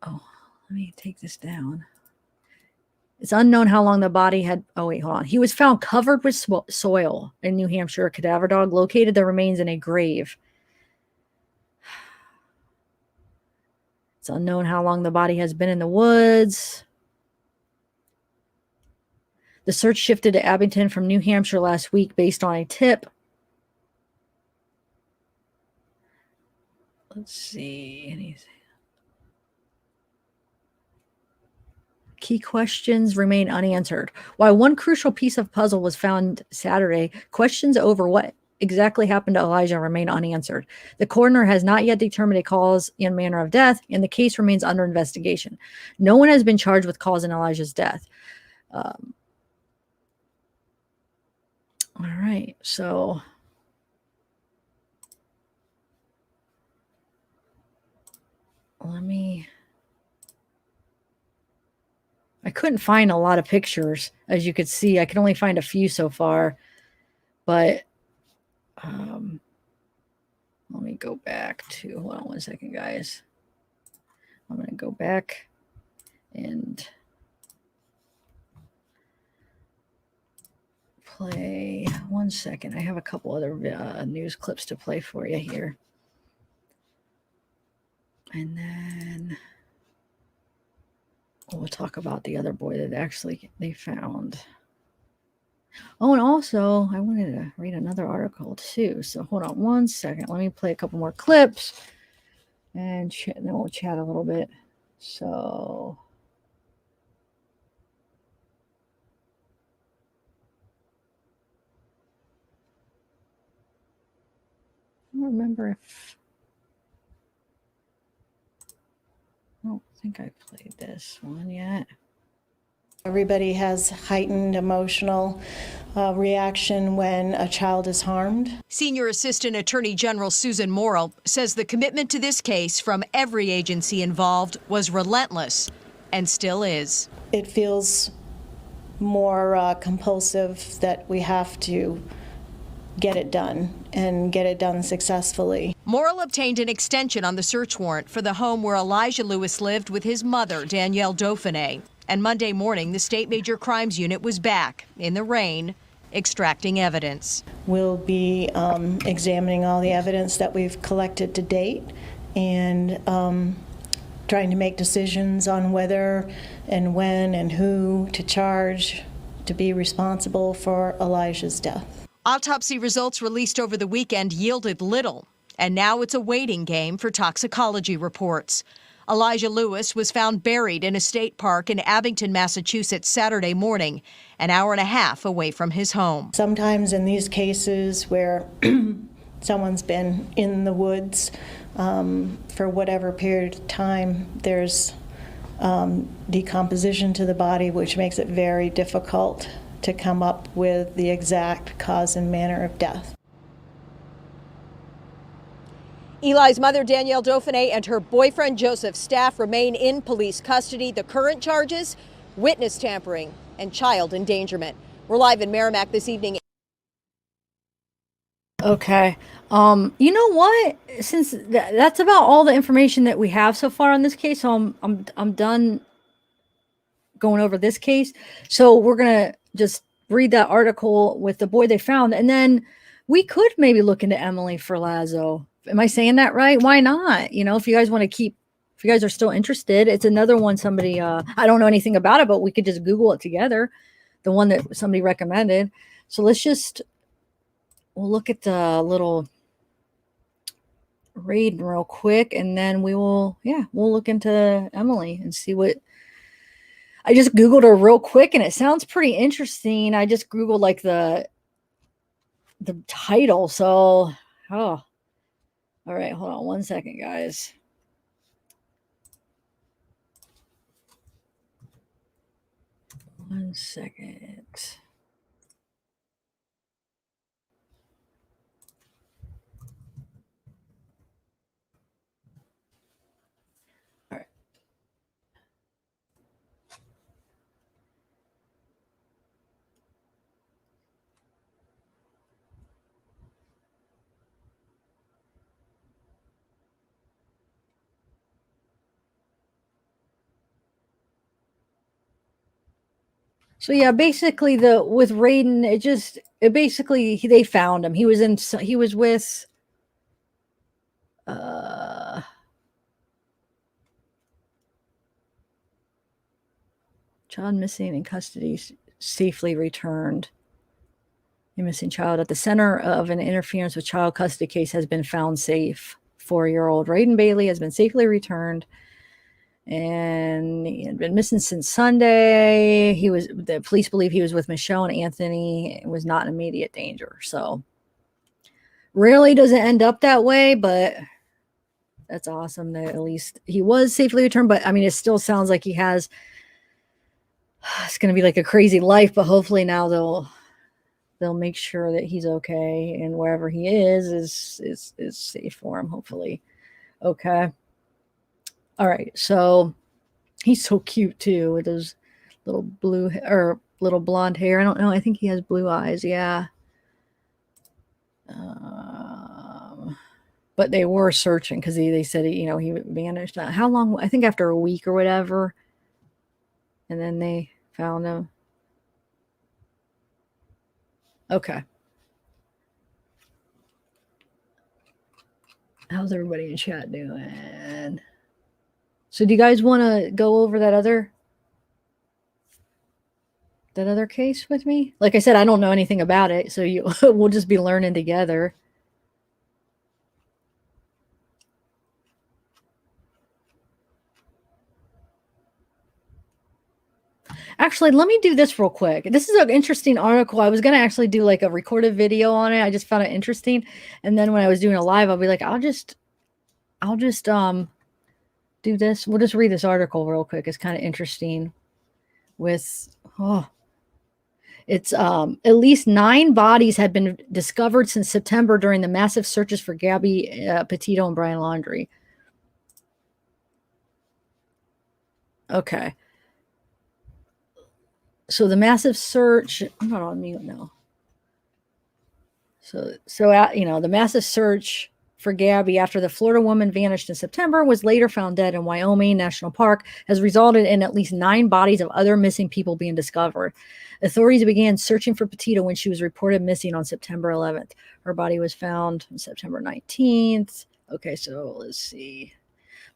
Oh, let me take this down. It's unknown how long the body had. Oh, wait, hold on. He was found covered with soil in New Hampshire. A cadaver dog located the remains in a grave. It's unknown how long the body has been in the woods. The search shifted to Abington from New Hampshire last week based on a tip. Let's see. Anything. Key questions remain unanswered. While one crucial piece of puzzle was found Saturday, questions over what exactly happened to Elijah remain unanswered. The coroner has not yet determined a cause and manner of death, and the case remains under investigation. No one has been charged with causing Elijah's death. All right, so I couldn't find a lot of pictures, as you could see. I could only find a few so far, but let me go back to, hold on one second, guys. I'm going to go back and play. 1 second. I have a couple other news clips to play for you here. And then we'll talk about the other boy that actually they found. Oh, and also I wanted to read another article too. So hold on 1 second. Let me play a couple more clips and then we'll chat a little bit. So I don't remember if I don't think I played this one yet. Everybody has heightened emotional reaction when a child is harmed. Senior Assistant Attorney General Susan Morrill says the commitment to this case from every agency involved was relentless and still is. It feels more compulsive that we have to get it done and get it done successfully. Morrill obtained an extension on the search warrant for the home where Elijah Lewis lived with his mother, Danielle Dauphiné. And Monday morning, the State Major Crimes Unit was back in the rain, extracting evidence. We'll be examining all the evidence that we've collected to date and trying to make decisions on whether and when and who to charge to be responsible for Elijah's death. Autopsy results released over the weekend yielded little, and now it's a waiting game for toxicology reports. Elijah Lewis was found buried in a state park in Abington, Massachusetts, Saturday morning, an hour and a half away from his home. Sometimes in these cases where someone's been in the woods for whatever period of time, there's decomposition to the body, which makes it very difficult to come up with the exact cause and manner of death. Eli's mother, Danielle Dauphiné, and her boyfriend, Joseph Staff, remain in police custody. The current charges, witness tampering and child endangerment. We're live in Merrimack this evening. Okay. You know what? Since that's about all the information that we have so far on this case, so I'm done going over this case. So we're gonna just read that article with the boy they found, and then we could maybe look into Emily for Lazo. Am I saying that right? Why not? You know, if you guys want to keep, if you guys are still interested, it's another one somebody, I don't know anything about it, but we could just Google it together. The one that somebody recommended. So we'll look at the little read real quick, and then we'll look into Emily and see what. I just Googled her real quick, and it sounds pretty interesting. I just Googled like the title. So, all right, hold on 1 second, guys. One second. All right. So yeah, basically with Raiden, they found him. He was with child missing in custody, safely returned. A missing child at the center of an interference with child custody case has been found safe. 4-year-old Raiden Bailey has been safely returned, and he had been missing since Sunday. The police believe he was with Michelle and Anthony and was not in immediate danger. So rarely does it end up that way, but that's awesome that at least he was safely returned. But I mean, it still sounds like it's going to be like a crazy life, but hopefully now they'll make sure that he's okay, and wherever he is safe for him, hopefully. Okay. All right. So he's so cute too, with those little little blonde hair. I don't know. I think he has blue eyes. Yeah. But they were searching because they said, he vanished. How long? I think after a week or whatever. And then they found him. Okay. How's everybody in chat doing? So do you guys want to go over that other case with me? Like I said, I don't know anything about it, so we'll just be learning together. Actually, let me do this real quick. This is an interesting article. I was going to actually do like a recorded video on it. I just found it interesting. And then when I was doing a live, I'll be like, I'll just do this. We'll just read this article real quick. It's kind of interesting. It's at least 9 bodies had been discovered since September during the massive searches for Gabby Petito and Brian Laundrie. Okay. So the massive search, I'm not on mute now. So the massive search for Gabby after the Florida woman vanished in September was later found dead in Wyoming National Park has resulted in at least 9 bodies of other missing people being discovered. Authorities began searching for Petito when she was reported missing on September 11th. Her body was found on September 19th. Okay, so let's see.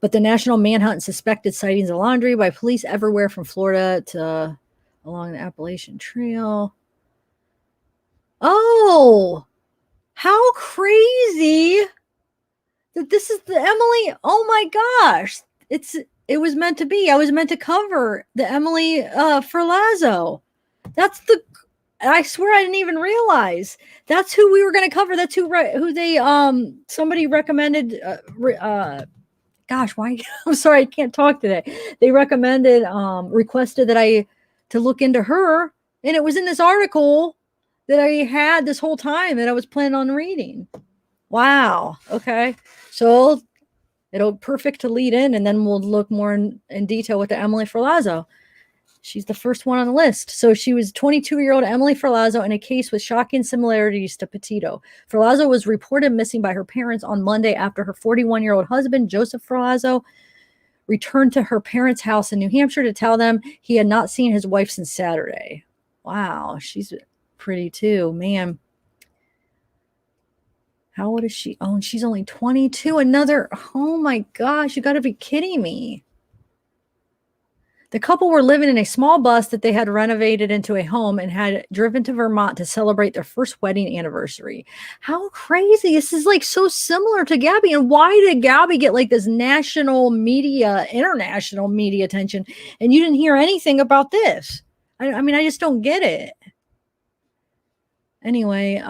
But the national manhunt suspected sightings of Laundrie by police everywhere from Florida to along the Appalachian Trail. Oh, how crazy that this is the Emily. Oh my gosh. It was meant to be. I was meant to cover the Emily Ferlazzo. That's I swear I didn't even realize that's who we were going to cover. That's who they somebody recommended gosh, why I'm sorry I can't talk today. They recommended requested that to look into her, and it was in this article that I had this whole time that I was planning on reading. Wow. Okay. So it'll perfect to lead in, and then we'll look more in detail with the Emily Ferlazzo. She's the first one on the list. So she was 22-year-old Emily Ferlazzo in a case with shocking similarities to Petito. Ferlazzo was reported missing by her parents on Monday after her 41-year-old husband, Joseph Ferlazzo, returned to her parents' house in New Hampshire to tell them he had not seen his wife since Saturday. Wow, she's pretty too, man. How old is she? Oh, and she's only 22. Oh my gosh, you got to be kidding me. The couple were living in a small bus that they had renovated into a home and had driven to Vermont to celebrate their first wedding anniversary. How crazy. This is like so similar to Gabby. And why did Gabby get like this international media attention, and you didn't hear anything about this? I mean, I just don't get it. Anyway,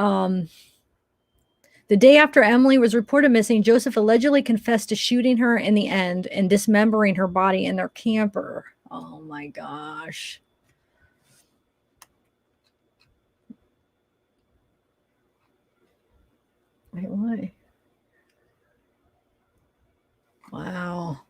the day after Emily was reported missing, Joseph allegedly confessed to shooting her in the end and dismembering her body in their camper. Oh my gosh. Wait, why? Wow.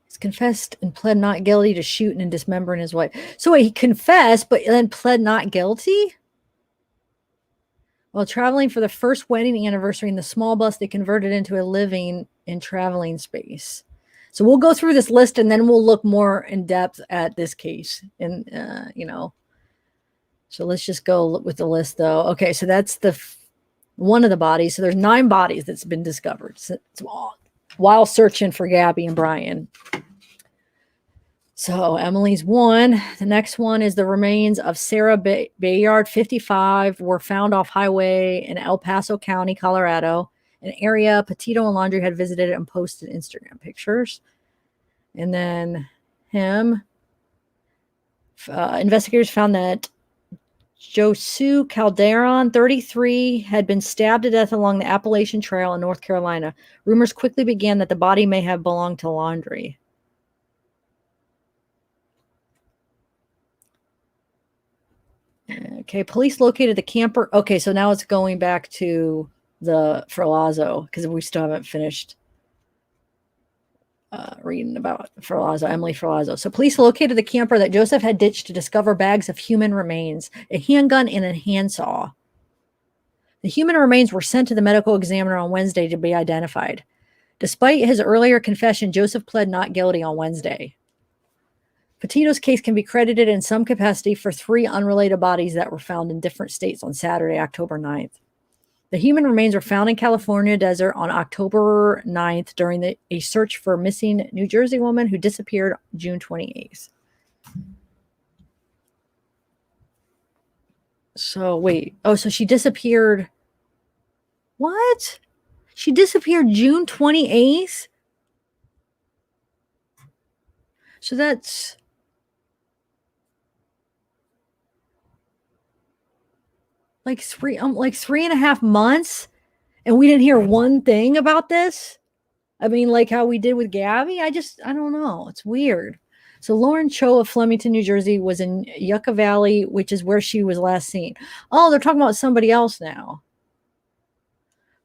He's confessed and pled not guilty to shooting and dismembering his wife. So wait, he confessed, but then pled not guilty? While traveling for the first wedding anniversary in the small bus, they converted into a living and traveling space. So we'll go through this list and then we'll look more in depth at this case. And, so let's just go with the list though. Okay. So that's one of the bodies. So there's 9 bodies that's been discovered while searching for Gabby and Brian. So Emily's one. The next one is the remains of Sarah Bayard, 55, were found off highway in El Paso County, Colorado, an area Petito and Laundrie had visited and posted Instagram pictures. And then investigators found that Josu Calderon, 33, had been stabbed to death along the Appalachian Trail in North Carolina. Rumors quickly began that the body may have belonged to Laundrie. Okay, police located the camper. Okay, so now it's going back to the Ferlazzo because we still haven't finished reading about Emily Ferlazzo. So police located the camper that Joseph had ditched to discover bags of human remains, a handgun, and a handsaw. The human remains were sent to the medical examiner on Wednesday to be identified. Despite his earlier confession, Joseph pled not guilty on Wednesday. Petito's case can be credited in some capacity for 3 unrelated bodies that were found in different states on Saturday, October 9th. The human remains were found in California desert on October 9th during a search for a missing New Jersey woman who disappeared June 28th. So wait. Oh, so she disappeared. What? She disappeared June 28th? So that's... like 3.5 months, And we didn't hear one thing about this. I mean, like how we did with Gabby. I don't know. It's weird. So Lauren Cho of Flemington, New Jersey was in Yucca Valley, which is where she was last seen. Oh, they're talking about somebody else now.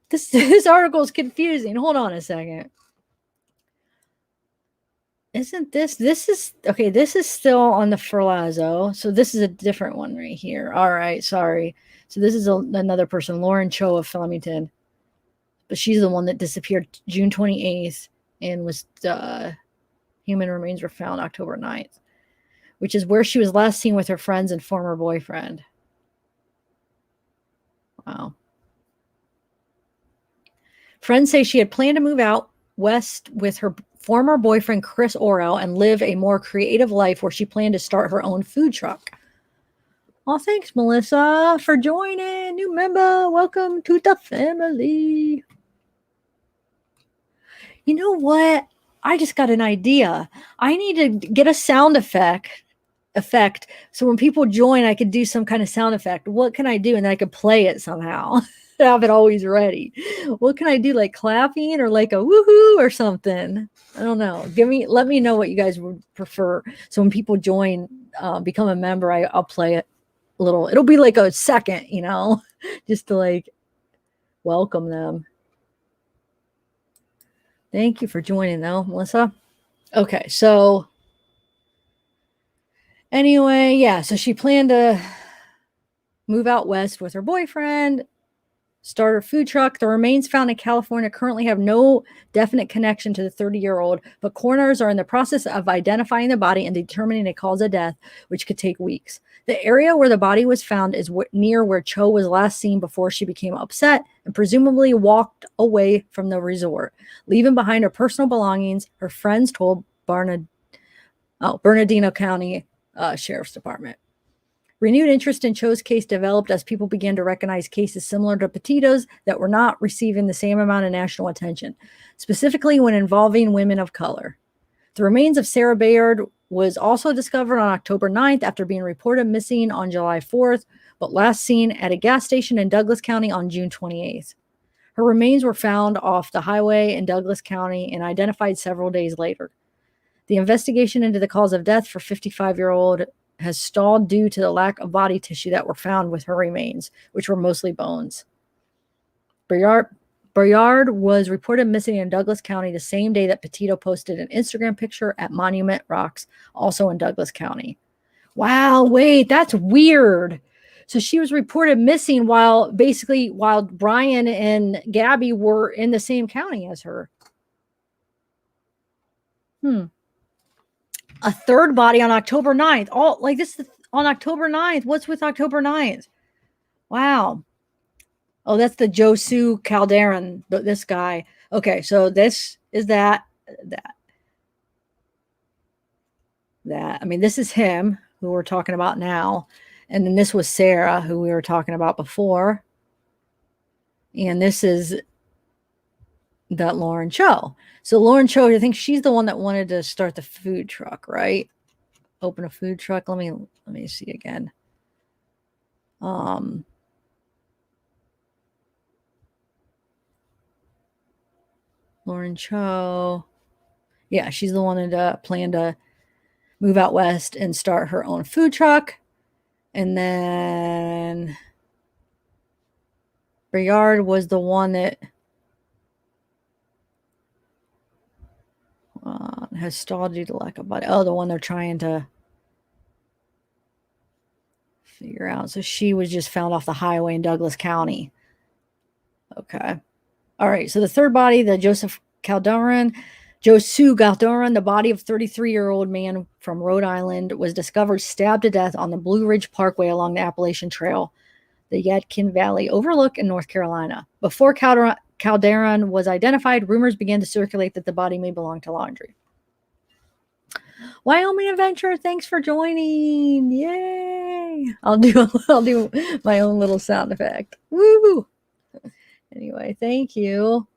This article is confusing. Hold on a second. Isn't this is okay, this is still on the Ferlazzo. So this is a different one right here. All right, sorry. So this is another person, Lauren Cho of Flemington. But she's the one that disappeared June 28th and was human remains were found October 9th, which is where she was last seen with her friends and former boyfriend. Wow. Friends say she had planned to move out west with her former boyfriend, Chris Orell, and live a more creative life where she planned to start her own food truck. Oh, thanks, Melissa, for joining. New member. Welcome to the family. You know what? I just got an idea. I need to get a sound effect so when people join I could do some kind of sound effect. What can I do? And then I could play it somehow. Have it always ready. What can I do, like clapping or like a woohoo or something? I don't know. Let me know what you guys would prefer. So when people join, become a member, I'll play it a little. It'll be like a second, just to like welcome them. Thank you for joining though, Melissa. Okay, so anyway, yeah, so she planned to move out west with her boyfriend, start her food truck. The remains found in California currently have no definite connection to the 30-year-old, but coroners are in the process of identifying the body and determining a cause of death, which could take weeks. The area where the body was found is near where Cho was last seen before she became upset and presumably walked away from the resort, leaving behind her personal belongings, her friends told Bernardino County Sheriff's Department. Renewed interest in Cho's case developed as people began to recognize cases similar to Petito's that were not receiving the same amount of national attention, specifically when involving women of color. The remains of Sarah Bayard was also discovered on October 9th after being reported missing on July 4th, but last seen at a gas station in Douglas County on June 28th. Her remains were found off the highway in Douglas County and identified several days later. The investigation into the cause of death for 55-year-old has stalled due to the lack of body tissue that were found with her remains, which were mostly bones. Bayard was reported missing in Douglas County the same day that Petito posted an Instagram picture at Monument Rocks, also in Douglas County. Wow, wait, that's weird. So she was reported missing while Brian and Gabby were in the same county as her. A third body on October 9th. Oh, like this on October 9th. What's with October 9th? Wow. Oh, that's the Josu Calderon, this guy. Okay, so this is that. I mean, this is him who we're talking about now. And then this was Sarah, who we were talking about before. And this is that Lauren Cho. So Lauren Cho, I think she's the one that wanted to start the food truck, right? Open a food truck. Let me see again. Lauren Cho. Yeah, she's the one that planned to move out west and start her own food truck. And then Bayard was the one that has stalled due to lack of body. Oh, the one they're trying to figure out. So she was just found off the highway in Douglas County. Okay. All right. So the third body, the Josu Calderon, the body of 33-year-old man from Rhode Island, was discovered stabbed to death on the Blue Ridge Parkway along the Appalachian Trail, the Yadkin Valley Overlook in North Carolina. Before Calderon was identified, rumors began to circulate that the body may belong to Laundrie. Wyoming Adventure, thanks for joining. Yay. I'll do my own little sound effect. Woo! Anyway, thank you.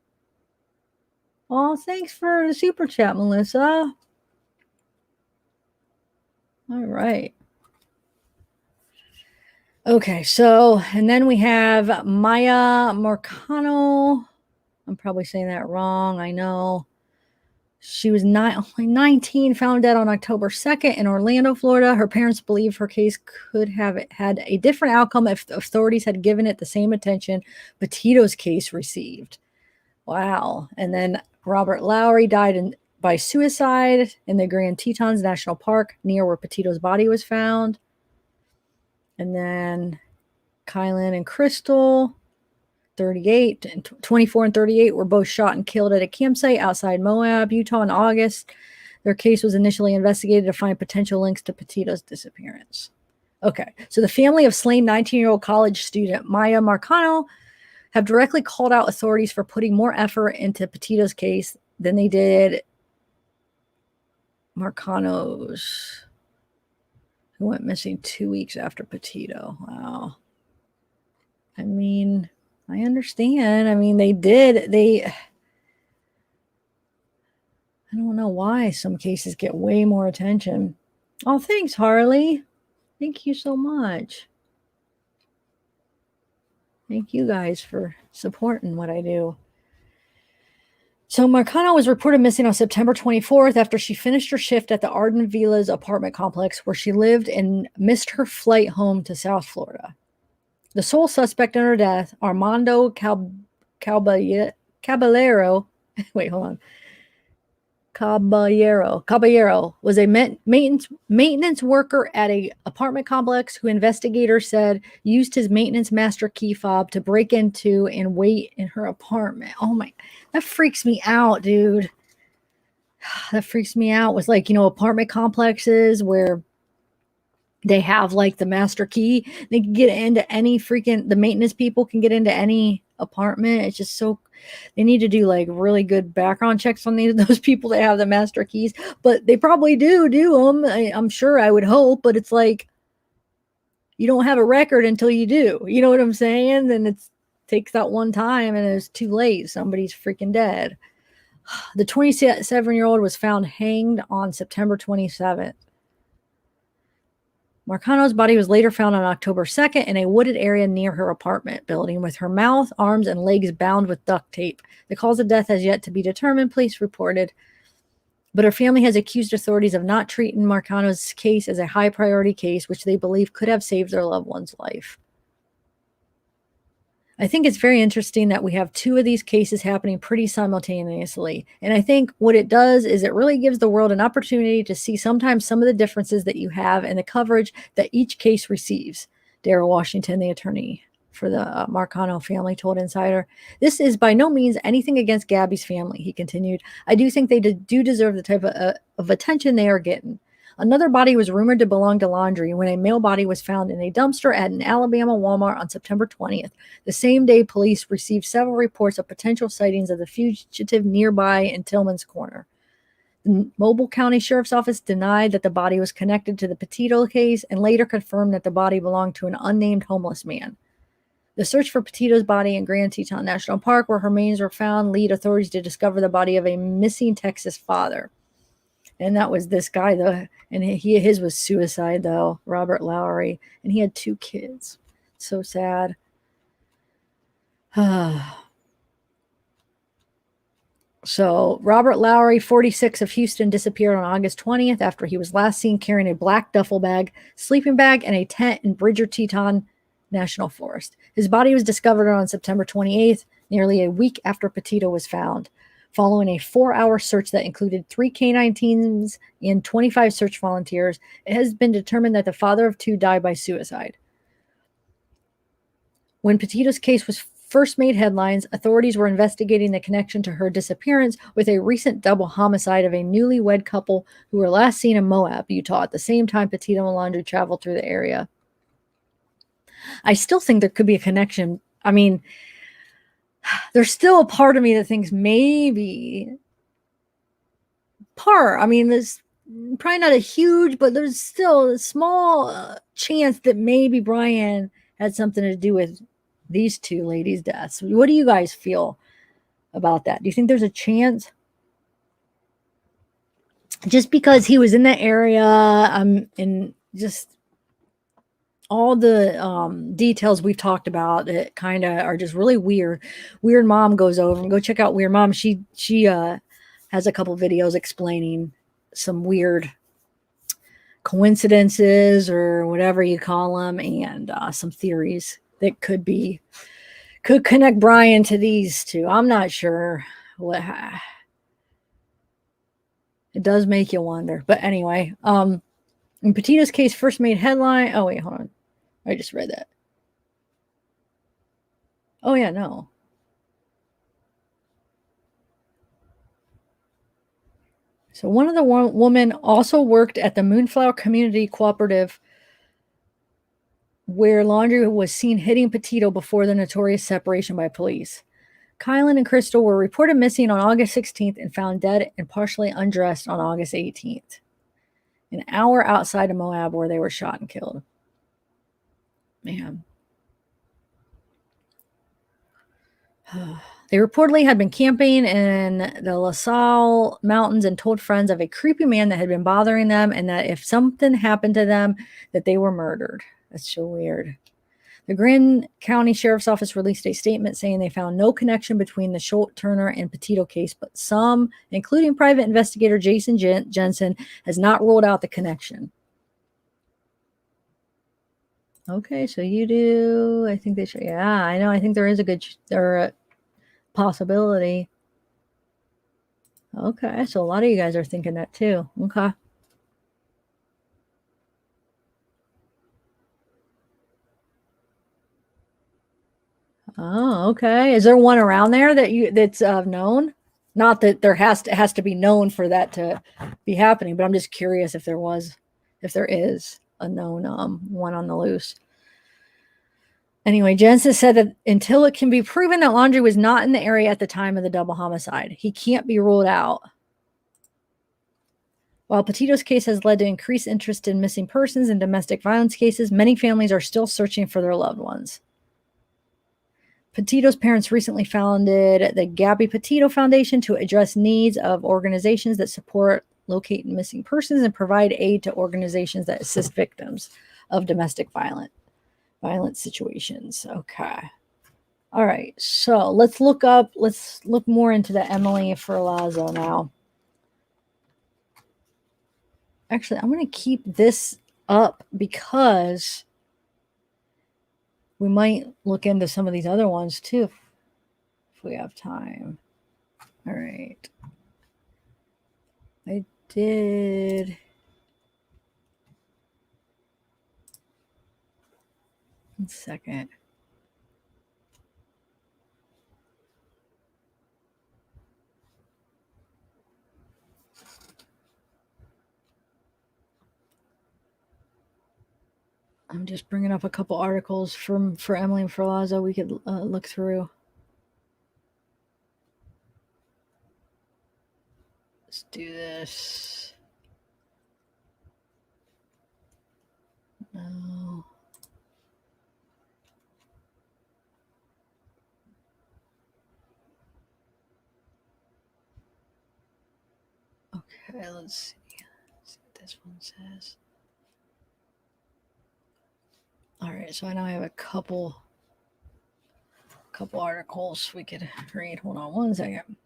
Oh, thanks for the super chat, Melissa. All right. Okay, so, and then we have Maya Marcano. I'm probably saying that wrong, I know. She was only 19, found dead on October 2nd in Orlando, Florida. Her parents believe her case could have had a different outcome if the authorities had given it the same attention Petito's case received. Wow. And then Robert Lowry died by suicide in the Grand Tetons National Park near where Petito's body was found. And then Kylan and Crystal, 38 and 24 and 38, were both shot and killed at a campsite outside Moab, Utah in August. Their case was initially investigated to find potential links to Petito's disappearance. Okay, so the family of slain 19-year-old college student Maya Marcano have directly called out authorities for putting more effort into Petito's case than they did Marcano's, who went missing 2 weeks after Petito. Wow. I mean, I understand. I mean, I don't know why some cases get way more attention. Oh, thanks, Harley. Thank you so much. Thank you guys for supporting what I do. So Marcano was reported missing on September 24th after she finished her shift at the Arden Villas apartment complex where she lived and missed her flight home to South Florida. The sole suspect in her death, Armando Caballero, wait, hold on. Caballero was a maintenance worker at a apartment complex who investigators said used his maintenance master key fob to break into and wait in her apartment. Oh my, that freaks me out, dude. That freaks me out. It was like, apartment complexes where they have like the master key. They can get into the maintenance people can get into any apartment. It's just so, they need to do like really good background checks on those people that have the master keys, but they probably do them. I'm sure, I would hope, but it's like, you don't have a record until you do. You know what I'm saying? Then it takes that one time and it's too late. Somebody's freaking dead. The 27-year-old was found hanged on September 27th. Marcano's body was later found on October 2nd in a wooded area near her apartment building with her mouth, arms, and legs bound with duct tape. The cause of death has yet to be determined, police reported. But her family has accused authorities of not treating Marcano's case as a high priority case, which they believe could have saved their loved one's life. I think it's very interesting that we have two of these cases happening pretty simultaneously. And I think what it does is it really gives the world an opportunity to see sometimes some of the differences that you have in the coverage that each case receives. Darrell Washington, the attorney for the Marcano family, told Insider. This is by no means anything against Gabby's family, he continued. I do think they do deserve the type of attention they are getting. Another body was rumored to belong to Laundrie when a male body was found in a dumpster at an Alabama Walmart on September 20th. The same day, police received several reports of potential sightings of the fugitive nearby in Tillman's Corner. The Mobile County Sheriff's Office denied that the body was connected to the Petito case and later confirmed that the body belonged to an unnamed homeless man. The search for Petito's body in Grand Teton National Park, where her remains were found, lead authorities to discover the body of a missing Texas father. And that was this guy, though. And his was suicide, though, Robert Lowry. And he had 2 kids. So sad. So Robert Lowry, 46, of Houston, disappeared on August 20th after he was last seen carrying a black duffel bag, sleeping bag, and a tent in Bridger Teton National Forest. His body was discovered on September 28th, nearly a week after Petito was found. Following a 4-hour search that included 3 canine teams and 25 search volunteers, it has been determined that the father of 2 died by suicide. When Petito's case was first made headlines, authorities were investigating the connection to her disappearance with a recent double homicide of a newlywed couple who were last seen in Moab, Utah, at the same time Petito and Laundrie traveled through the area. I still think there could be a connection. I mean, there's still a part of me that thinks maybe there's probably not a huge, but there's still a small chance that maybe Brian had something to do with these 2 ladies' deaths. What do you guys feel about that? Do you think there's a chance? Just because he was in that area, and just, all the details we've talked about that kind of are just really weird. Weird Mom goes over and go check out Weird Mom. She has a couple videos explaining some weird coincidences or whatever you call them, and some theories that could connect Brian to these two. I'm not sure what. It does make you wonder, but anyway, in Petito's case, first made headline. Oh wait, hold on, I just read that. Oh yeah, no. So one of the woman also worked at the Moonflower Community Cooperative, where Laundrie was seen hitting Petito before the notorious separation by police. Kylan and Crystal were reported missing on August 16th and found dead and partially undressed on August 18th, an hour outside of Moab where they were shot and killed. Man. They reportedly had been camping in the La Salle Mountains and told friends of a creepy man that had been bothering them and that if something happened to them, that they were murdered. That's so weird. The Grand County Sheriff's Office released a statement saying they found no connection between the Schultz, Turner, and Petito case, but some, including private investigator Jason Jensen, has not ruled out the connection. Okay, so you do. I think they should. Yeah, I know. I think there is a possibility. Okay, so a lot of you guys are thinking that too. Okay. Oh, okay. Is there one around there that's known? Not that there has to be known for that to be happening, but I'm just curious if there is a known one on the loose. Anyway, Jensen said that until it can be proven that Laundrie was not in the area at the time of the double homicide, he can't be ruled out. While Petito's case has led to increased interest in missing persons and domestic violence cases, many families are still searching for their loved ones. Petito's parents recently founded the Gabby Petito Foundation to address needs of organizations that support locating missing persons and provide aid to organizations that assist victims of domestic violence situations. Okay. All right. So let's look more into the Emily Ferlazzo now. Actually, I'm going to keep this up because we might look into some of these other ones too if we have time. All right. I did. One second. I'm just bringing up a couple articles for Emily and Ferlazzo we could look through. Let's do this. No. Okay, let's see. Let's see what this one says. All right, so I now have a couple articles we could read. Hold on one second.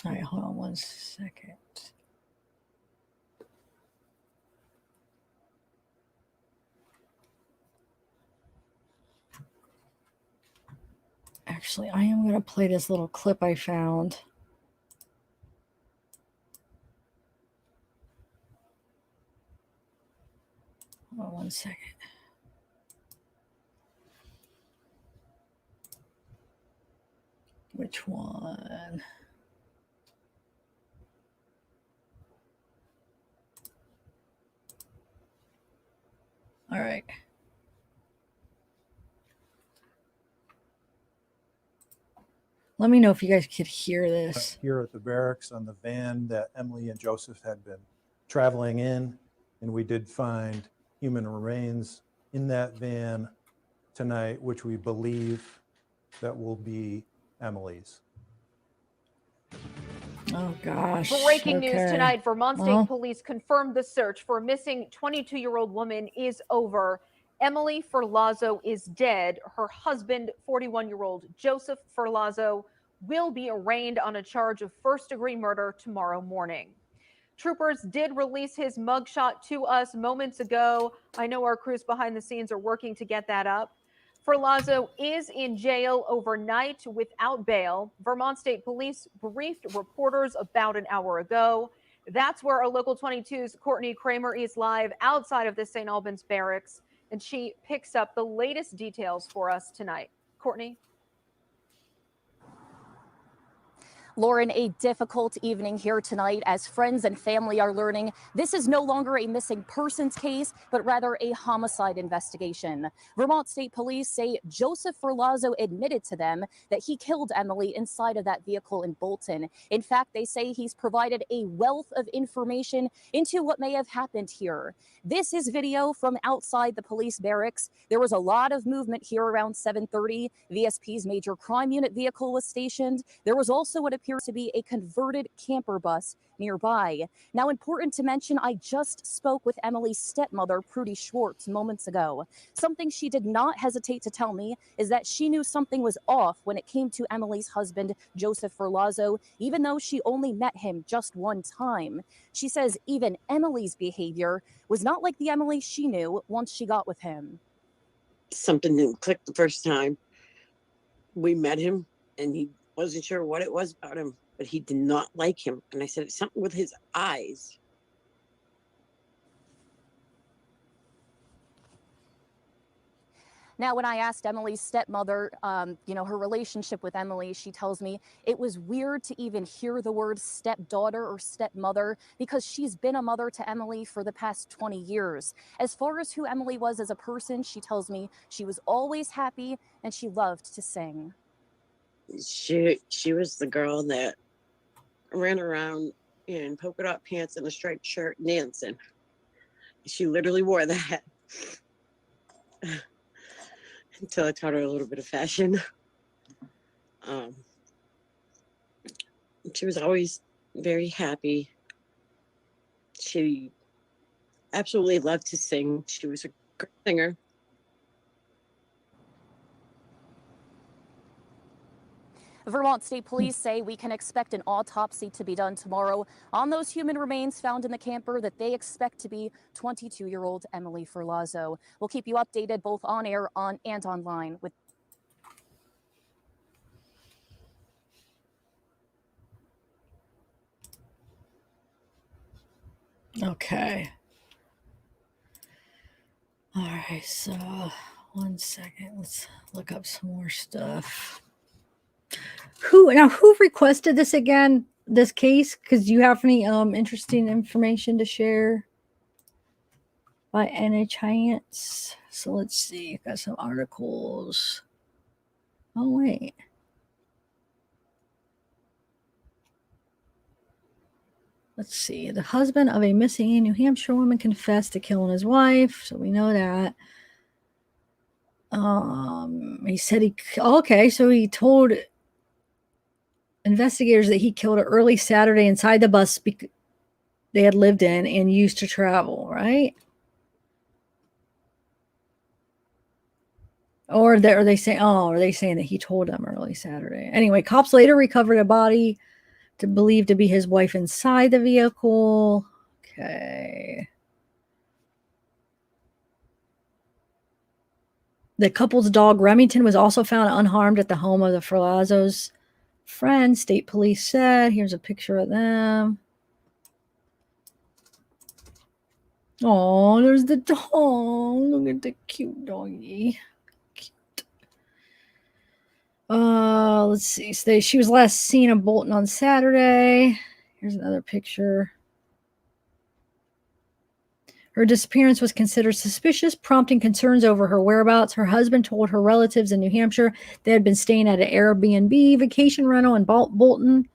All right, hold on one second. Actually, I am going to play this little clip I found. Hold on one second. Which one? All right. Let me know if you guys could hear this. Here at the barracks on the van that Emily and Joseph had been traveling in, and we did find human remains in that van. tonight, which we believe that will be Emily's. Oh, gosh. Breaking news Okay. tonight. Vermont State Well, Police confirmed the search for a missing 22-year-old woman is over. Emily Ferlazzo is dead. Her husband, 41-year-old Joseph Ferlazzo, will be arraigned on a charge of first-degree murder tomorrow morning. Troopers did release his mugshot to us moments ago. I know our crews behind the scenes are working to get that up. Ferlazzo is in jail overnight without bail. Vermont State Police briefed reporters about an hour ago. That's where our Local 22's Courtney Kramer is live outside of the St. Albans barracks, and she picks up the latest details for us tonight. Courtney? Lauren, a difficult evening here tonight as friends and family are learning this is no longer a missing persons case, but rather a homicide investigation. Vermont State Police say Joseph Ferlazzo admitted to them that he killed Emily inside of that vehicle in Bolton. In fact, they say he's provided a wealth of information into what may have happened here. This is video from outside the police barracks. There was a lot of movement here around 7:30. VSP's major crime unit vehicle was stationed. There was also what appears to be a converted camper bus nearby. Now, important to mention, I just spoke with Emily's stepmother, Prudy Schwartz, moments ago. Something she did not hesitate to tell me is that she knew something was off when it came to Emily's husband, Joseph Ferlazzo, even though she only met him just one time. She says even Emily's behavior was not like the Emily she knew once she got with him. Something didn't click the first time we met him, and he wasn't sure what it was about him, but he did not like him. And I said, it's something with his eyes. Now, when I asked Emily's stepmother, her relationship with Emily, she tells me it was weird to even hear the word stepdaughter or stepmother because she's been a mother to Emily for the past 20 years. As far as who Emily was as a person, she tells me she was always happy and she loved to sing. She was the girl that ran around in polka dot pants and a striped shirt dancing. She literally wore that until I taught her a little bit of fashion. She was always very happy. She absolutely loved to sing. She was a great singer. Vermont State Police say we can expect an autopsy to be done tomorrow on those human remains found in the camper that they expect to be 22-year-old Emily Ferlazzo. We'll keep you updated both on air and online with. okay. All right, so 1 second. Let's look up some more stuff. Who requested this again? This case? Because you have any interesting information to share by any chance? So let's see. Got some articles. Oh wait. Let's see. The husband of a missing New Hampshire woman confessed to killing his wife, so we know that. He said so he told investigators that he killed her early Saturday inside the bus they had lived in and used to travel, right? Or are they saying that he told them early Saturday? Anyway, cops later recovered a body believed to be his wife inside the vehicle. Okay. The couple's dog, Remington, was also found unharmed at the home of the Ferlazzo's friend, state police said. Here's a picture of them. Oh, there's the dog. Look at the cute doggy. Cute. Let's see. So she was last seen in Bolton on Saturday. Here's another picture. Her disappearance was considered suspicious, prompting concerns over her whereabouts. Her husband told her relatives in New Hampshire they had been staying at an Airbnb vacation rental in Bolton,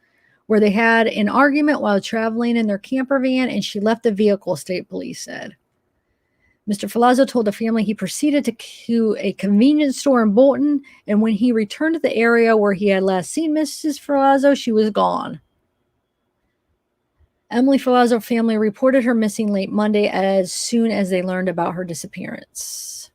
where they had an argument while traveling in their camper van, and she left the vehicle, state police said. Mr. Filazzo told the family he proceeded to a convenience store in Bolton, and when he returned to the area where he had last seen Mrs. Filazzo, she was gone. Emily Filazzo family reported her missing late Monday as soon as they learned about her disappearance.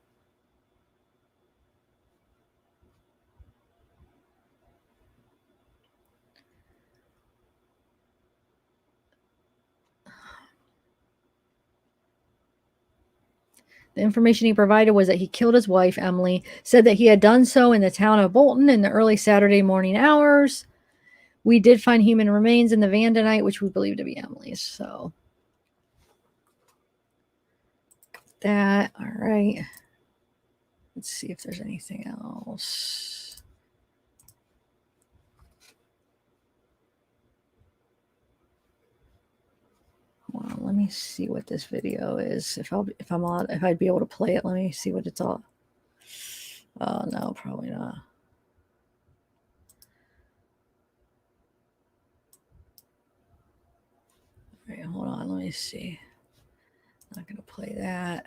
The information he provided was that he killed his wife, Emily, said that he had done so in the town of Bolton in the early Saturday morning hours. We did find human remains in the van tonight, which we believe to be Emily's. So that, all right. Let's see if there's anything else. Hold on, let me see what this video is. If I'd be able to play it, let me see what it's all. Oh no, probably not. All right, hold on, let me see. Not gonna play that.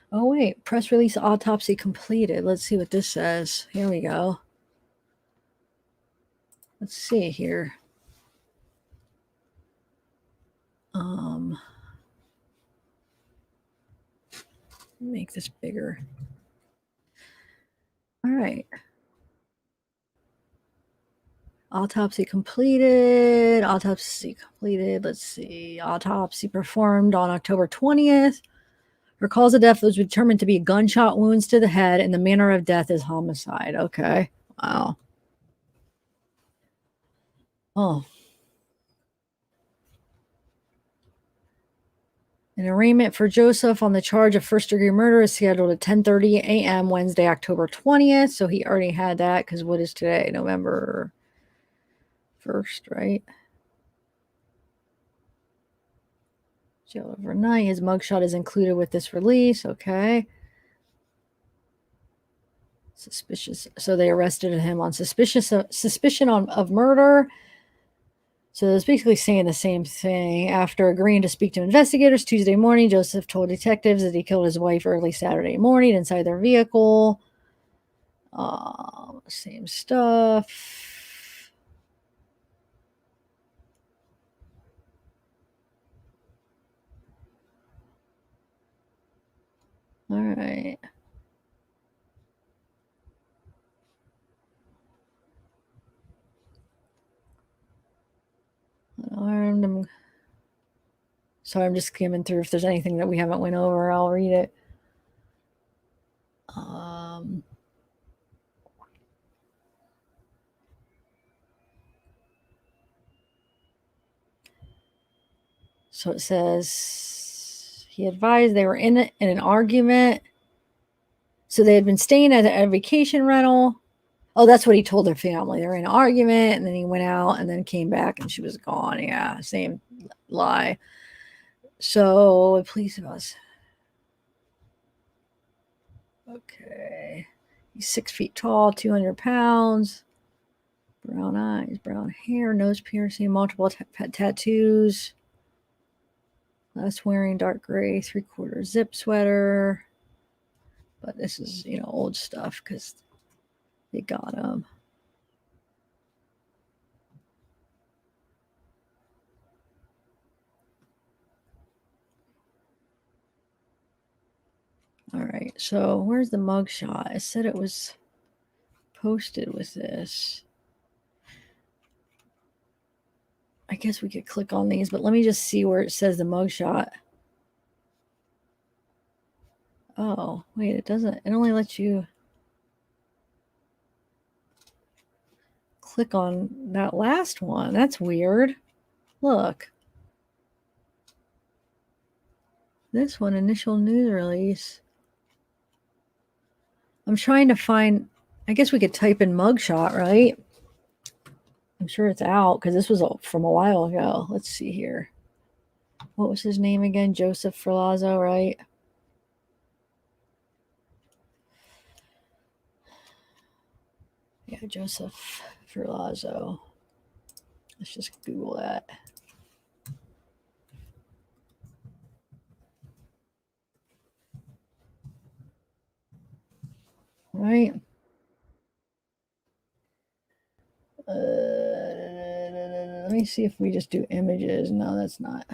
Oh wait, press release autopsy completed. Let's see what this says. Here we go. Let's see here. Make this bigger. All right. Autopsy completed. Autopsy completed. Let's see. Autopsy performed on October 20th. Her cause of death was determined to be gunshot wounds to the head, and the manner of death is homicide. Okay. Wow. Oh. An arraignment for Joseph on the charge of first-degree murder is scheduled at 10:30 a.m. Wednesday, October 20th. So he already had that because what is today? November 1st, right? Jail overnight. His mugshot is included with this release. Okay. Suspicious. So they arrested him on suspicion of murder. So it's basically saying the same thing. After agreeing to speak to investigators Tuesday morning, Joseph told detectives that he killed his wife early Saturday morning inside their vehicle. Same stuff. All right. Unarmed. So I'm just skimming through. If there's anything that we haven't went over, I'll read it. So it says he advised they were in an argument. So they had been staying at a vacation rental. Oh, that's what he told their family. They were in an argument, and then he went out and then came back and she was gone. Yeah, same lie. So police was. Okay. He's 6 feet tall, 200 pounds. Brown eyes, brown hair, nose piercing, multiple tattoos. Last wearing dark gray 3/4 zip sweater. But this is, old stuff because they got him. All right, so where's the mugshot? I said it was posted with this. I guess we could click on these, but let me just see where it says the mugshot. Oh, wait, it doesn't. It only lets you click on that last one. That's weird. Look. This one, initial news release. I'm trying to find, I guess we could type in mugshot, right? I'm sure it's out because this was from a while ago. Let's see here. What was his name again? Joseph Filazzo, right? Yeah, Joseph Ferlazzo. Let's just Google that. Right. Let me see if we just do images. No, that's not.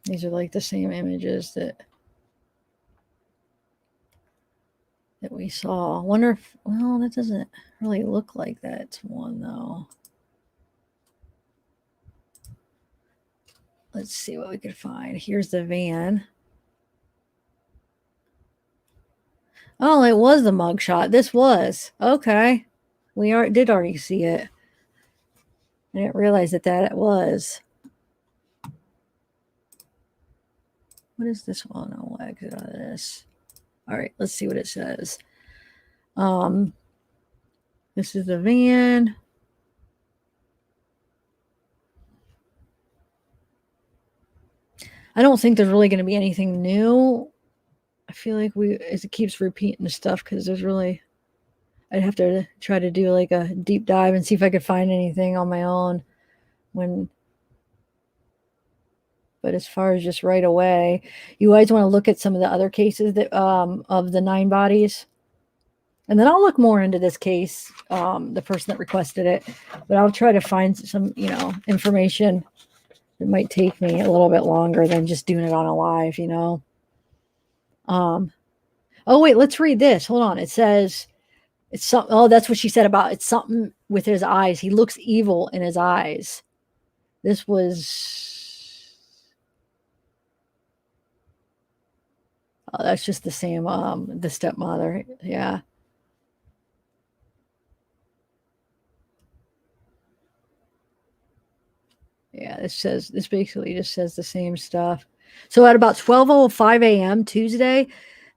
These are like the same images that we saw. I wonder if, well, that doesn't really look like that's one though. Let's see what we could find. Here's the van. Oh, it was the mugshot. This was. Okay. We did already see it. I didn't realize that it was. What is this one? I'll exit out of this. All right, let's see what it says. This is the van. I don't think there's really going to be anything new. I feel like as it keeps repeating the stuff, because there's really, I'd have to try to do like a deep dive and see if I could find anything on my own but as far as just right away, you guys want to look at some of the other cases that of the 9 bodies. And then I'll look more into this case, the person that requested it, but I'll try to find some, information. It might take me a little bit longer than just doing it on a live, Oh, wait, let's read this. Hold on. It says, it's something. Oh, that's what she said about it's something with his eyes. He looks evil in his eyes. This was. Oh, that's just the same. The stepmother. Yeah. Yeah, this basically just says the same stuff. So at about 12:05 a.m. Tuesday,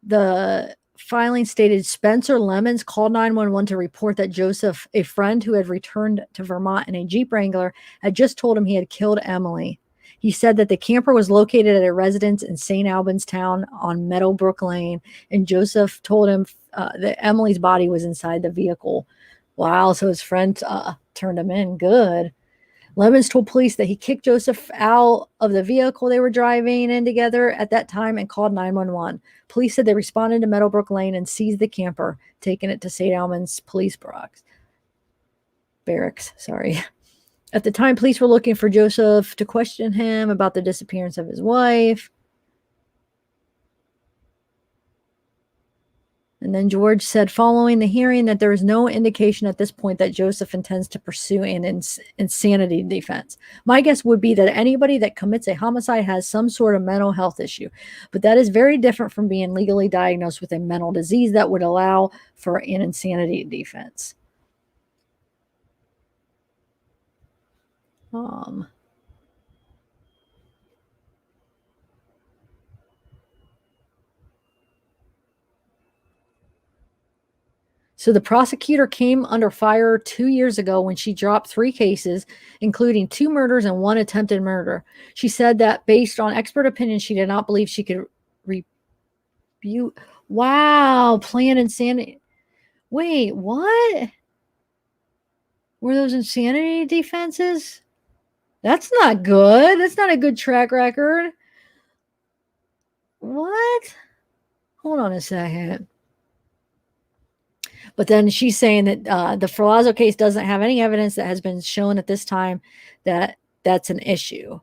the filing stated Spencer Lemons called 911 to report that Joseph, a friend who had returned to Vermont in a Jeep Wrangler, had just told him he had killed Emily. He said that the camper was located at a residence in St. Albans Town on Meadowbrook Lane, and Joseph told him that Emily's body was inside the vehicle. Wow, so his friend turned him in. Good. Lemons told police that he kicked Joseph out of the vehicle they were driving in together at that time and called 911. Police said they responded to Meadowbrook Lane and seized the camper, taking it to St. Albans Police Barracks. Sorry. At the time, police were looking for Joseph to question him about the disappearance of his wife. And then George said following the hearing that there is no indication at this point that Joseph intends to pursue an insanity defense. My guess would be that anybody that commits a homicide has some sort of mental health issue, but that is very different from being legally diagnosed with a mental disease that would allow for an insanity defense. So the prosecutor came under fire 2 years ago when she dropped 3 cases, including 2 murders and 1 attempted murder. She said that based on expert opinion, she did not believe she could refute. Wow, planned insanity. Wait, what? Were those insanity defenses? That's not good. That's not a good track record. What? Hold on a second. But then she's saying that the Ferlazzo case doesn't have any evidence that has been shown at this time that that's an issue.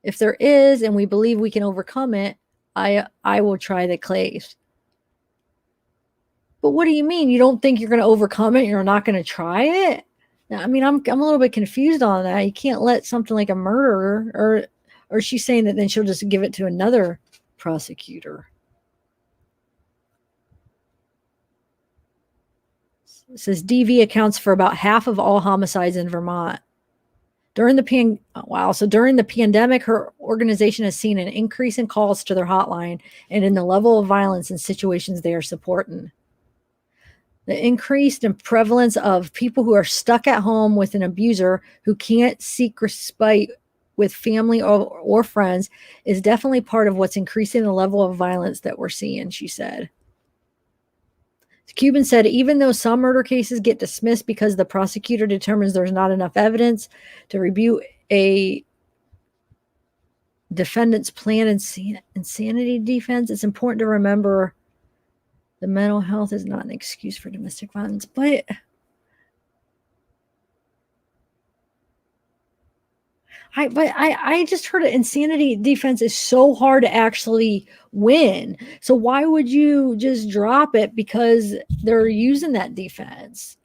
If there is, and we believe we can overcome it, I will try the case. But what do you mean? You don't think you're going to overcome it? You're not going to try it? I mean, I'm a little bit confused on that. You can't let something like a murderer, or she's saying that then she'll just give it to another prosecutor. It says DV accounts for about half of all homicides in Vermont. During the pandemic, her organization has seen an increase in calls to their hotline and in the level of violence in situations they are supporting. The increased and prevalence of people who are stuck at home with an abuser who can't seek respite with family or friends is definitely part of what's increasing the level of violence that we're seeing, she said. Cuban said even though some murder cases get dismissed because the prosecutor determines there's not enough evidence to rebut a defendant's planned insanity defense, it's important to remember the mental health is not an excuse for domestic violence. But I just heard an insanity defense is so hard to actually win. So why would you just drop it because they're using that defense?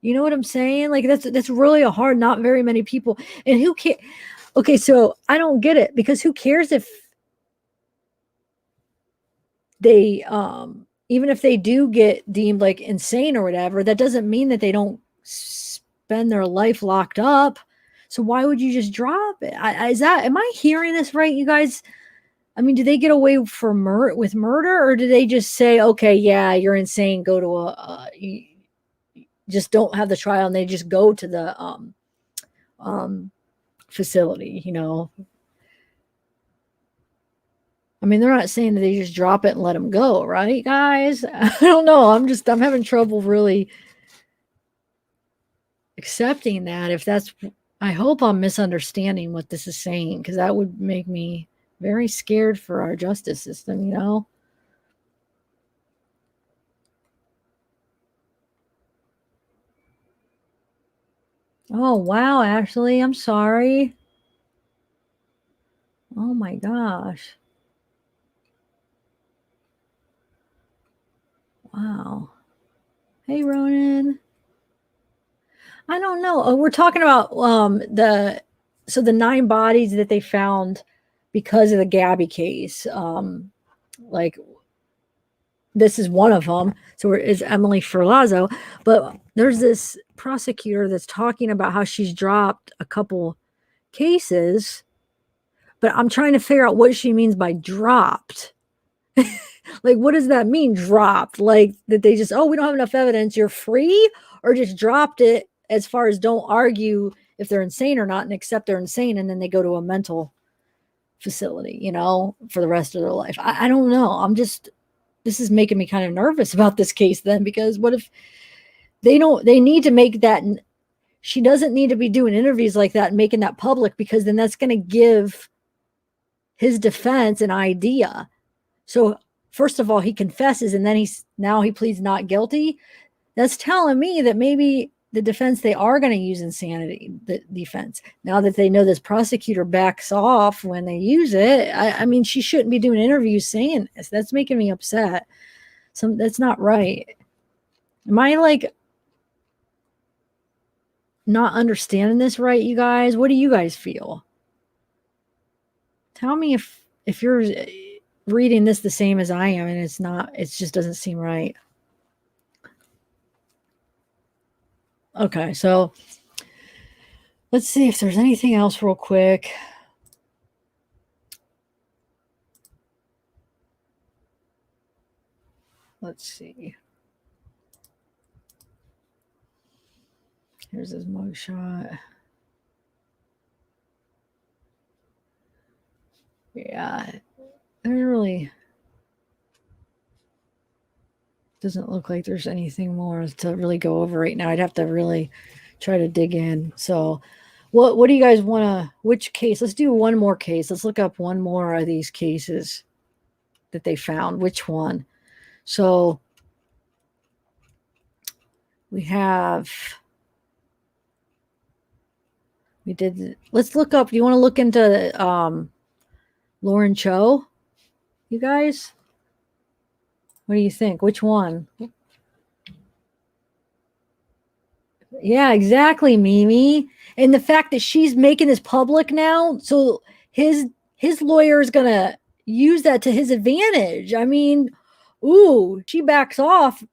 You know what I'm saying? Like that's really a hard, not very many people. And who cares? Okay, so I don't get it because who cares if they even if they do get deemed like insane or whatever, that doesn't mean that they don't spend their life locked up. So why would you just drop it? Am I hearing this right, you guys? I mean, do they get away with murder, or do they just say, okay, yeah, you're insane, go to you just don't have the trial, and they just go to the facility, you know? I mean, they're not saying that they just drop it and let them go, right, guys? I don't know. I'm having trouble really accepting that. If that's, I hope I'm misunderstanding what this is saying, because that would make me very scared for our justice system, you know? Oh, wow, Ashley, I'm sorry. Oh my gosh. Wow. Hey, Ronan. I don't know. We're talking about the 9 bodies that they found because of the Gabby case. Like this is one of them. So is Emily Ferlazzo, but there's this prosecutor that's talking about how she's dropped a couple cases, but I'm trying to figure out what she means by dropped. Like, what does that mean, dropped? Like, that they just, oh, we don't have enough evidence, you're free? Or just dropped it as far as don't argue if they're insane or not and accept they're insane, and then they go to a mental facility, you know, for the rest of their life. I don't know. This is making me kind of nervous about this case then, because what if they need to make that, she doesn't need to be doing interviews like that and making that public, because then that's going to give his defense an idea. So first of all, he confesses, and then he pleads not guilty. That's telling me that maybe the defense, they are going to use insanity, the defense. Now that they know this prosecutor backs off when they use it, I mean, she shouldn't be doing interviews saying this. That's making me upset. That's not right. Am I like not understanding this right, you guys? What do you guys feel? Tell me if you're reading this the same as I am and it's not, it just doesn't seem right. Okay, so let's see if there's anything else real quick. Let's see. Here's his mugshot. Yeah, there's really doesn't look like there's anything more to really go over right now. I'd have to really try to dig in. So what do you guys want to, which case? Let's do one more case. Let's look up one more of these cases that they found. Which one? So we did, let's look up, do you want to look into Lauren Cho? You guys? What do you think? Which one? Yeah, exactly, Mimi. And the fact that she's making this public now, so his lawyer is gonna use that to his advantage. I mean, ooh, she backs off.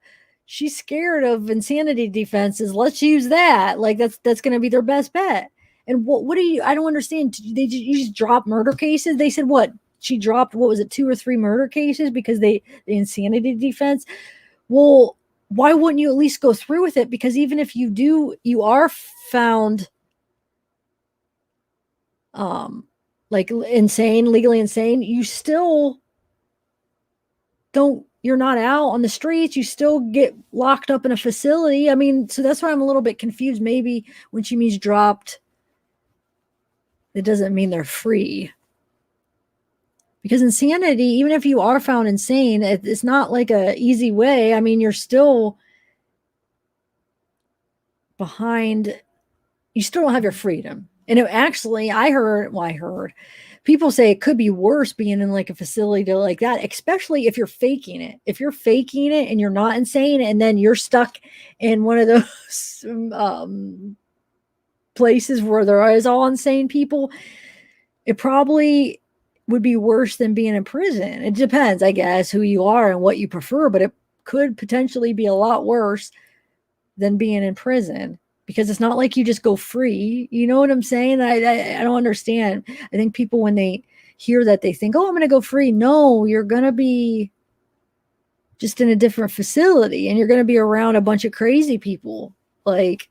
She's scared of insanity defenses. Let's use that. Like that's gonna be their best bet. And what do you? I don't understand. You just drop murder cases? They said what? She dropped, what was it, 2 or 3 murder cases because the insanity defense. Well, why wouldn't you at least go through with it? Because even if you are found like insane, legally insane, you still don't you're not out on the streets. You still get locked up in a facility. I mean, so that's why I'm a little bit confused. Maybe when she means dropped, it doesn't mean they're free. Because insanity, even if you are found insane, it's not like a easy way. I mean, you're still behind. You still don't have your freedom. And it actually, I heard people say it could be worse being in like a facility like that, especially if you're faking it. If you're faking it and you're not insane, and then you're stuck in one of those places where there is all insane people, it probably would be worse than being in prison. It depends, I guess, who you are and what you prefer, but it could potentially be a lot worse than being in prison, because it's not like you just go free. You know what I'm saying? I don't understand. I think people, when they hear that, they think, oh, I'm going to go free. No, you're going to be just in a different facility, and you're going to be around a bunch of crazy people. Like,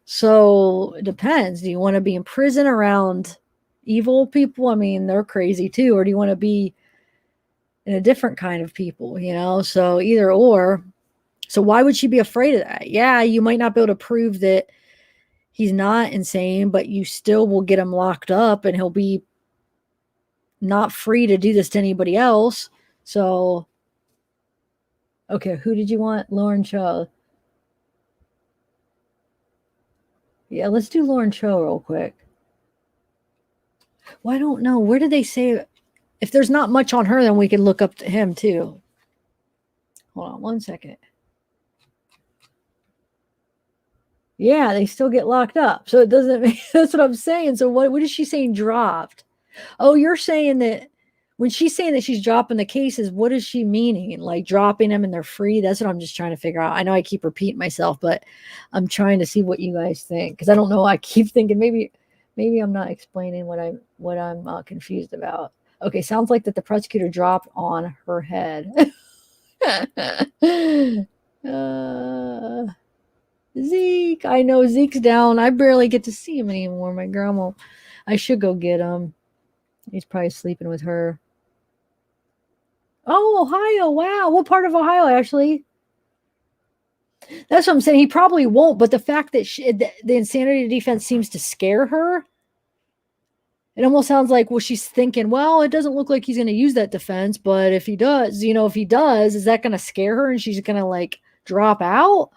so it depends. Do you want to be in prison around evil people? I mean, they're crazy too. Or do you want to be in a different kind of people, you know? So either or. So why would she be afraid of that? Yeah, you might not be able to prove that he's not insane, but you still will get him locked up, and he'll be not free to do this to anybody else. So, okay, who did you want? Lauren Cho. Yeah, let's do Lauren Cho real quick. Well, I don't know. Where did they say? If there's not much on her, then we can look up to him too. Hold on one second. Yeah, they still get locked up. So it doesn't make, that's what I'm saying. So what is she saying dropped? Oh, you're saying that when she's saying that she's dropping the cases, what is she meaning? Like dropping them and they're free? That's what I'm just trying to figure out. I know I keep repeating myself, but I'm trying to see what you guys think, because I don't know. I keep thinking maybe I'm not explaining what I'm confused about. Okay, sounds like that the prosecutor dropped on her head. Zeke, I know Zeke's down. I barely get to see him anymore. My grandma, I should go get him. He's probably sleeping with her. Oh, Ohio. Wow. What part of Ohio, actually? That's what I'm saying. He probably won't, but the fact that the insanity defense seems to scare her, it almost sounds like, well, she's thinking, well, it doesn't look like he's going to use that defense, but if he does, is that going to scare her and she's going to like drop out?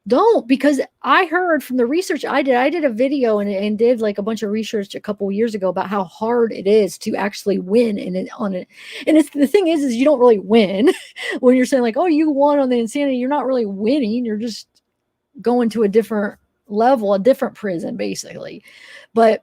Don't, because I heard from the research I did a video and did like a bunch of research a couple years ago about how hard it is to actually win on it. And it's the thing is you don't really win when you're saying like, oh, you won on the insanity. You're not really winning. You're just going to a different level, a different prison, basically. But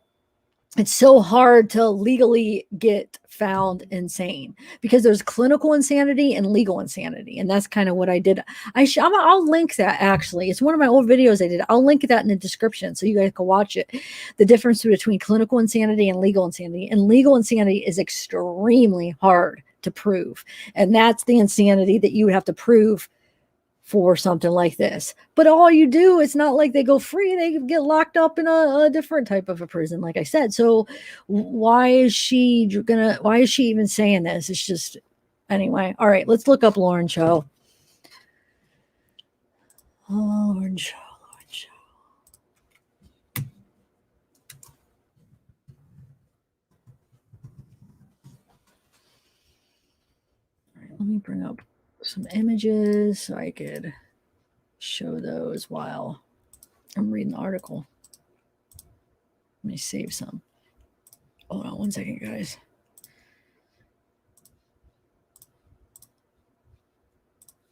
it's so hard to legally get found insane, because there's clinical insanity and legal insanity. And that's kind of what I did. I'll link that, actually. It's one of my old videos I did. I'll link that in the description so you guys can watch it. The difference between clinical insanity and legal insanity. And legal insanity is extremely hard to prove. And that's the insanity that you would have to prove for something like this. But all you do, it's not like they go free. They get locked up in a different type of a prison, like I said. So why is she even saying this? It's just, anyway. All right, let's look up Lauren Cho. Lauren Cho. All right, let me bring up some images so I could show those while I'm reading the article. Let me save some. Hold on one second, guys.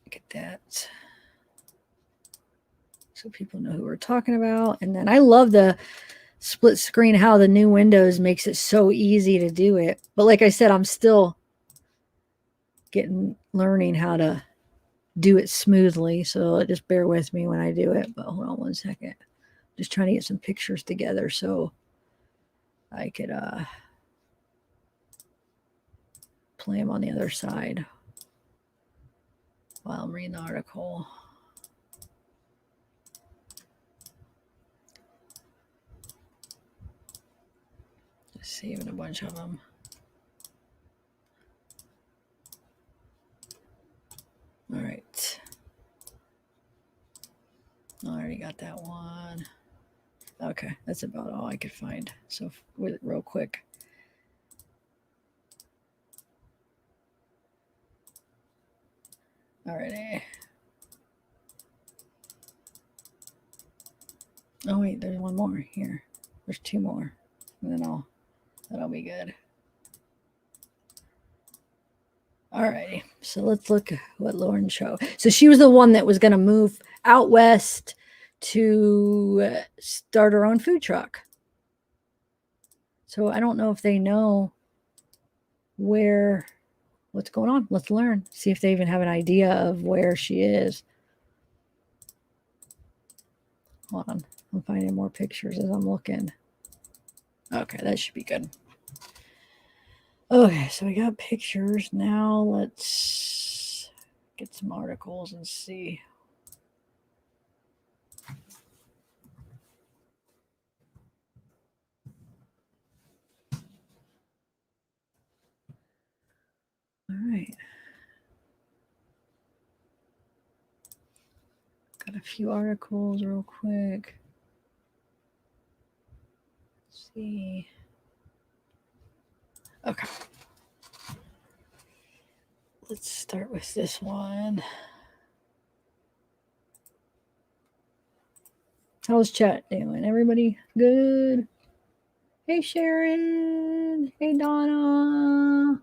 Get that so people know who we're talking about. And then I love the split screen, how the new Windows makes it so easy to do it. But like I said, I'm still learning how to do it smoothly. So just bear with me when I do it. But hold on one second. Just trying to get some pictures together so I could play them on the other side while I'm reading the article. Just saving a bunch of them. got that one. Okay, that's about all I could find. So with it real quick. Alrighty. Oh wait, there's one more here. There's two more, and then that'll be good. Alrighty, so let's look at what Lauren Cho. So she was the one that was going to move out west to start her own food truck. So I don't know if they know what's going on. Let's learn. See if they even have an idea of where she is. Hold on. I'm finding more pictures as I'm looking. Okay, that should be good. Okay, so we got pictures. Now let's get some articles and see. All right. Got a few articles real quick. Let's see. Okay. Let's start with this one. How's chat doing? Everybody good? Hey, Sharon. Hey, Donna.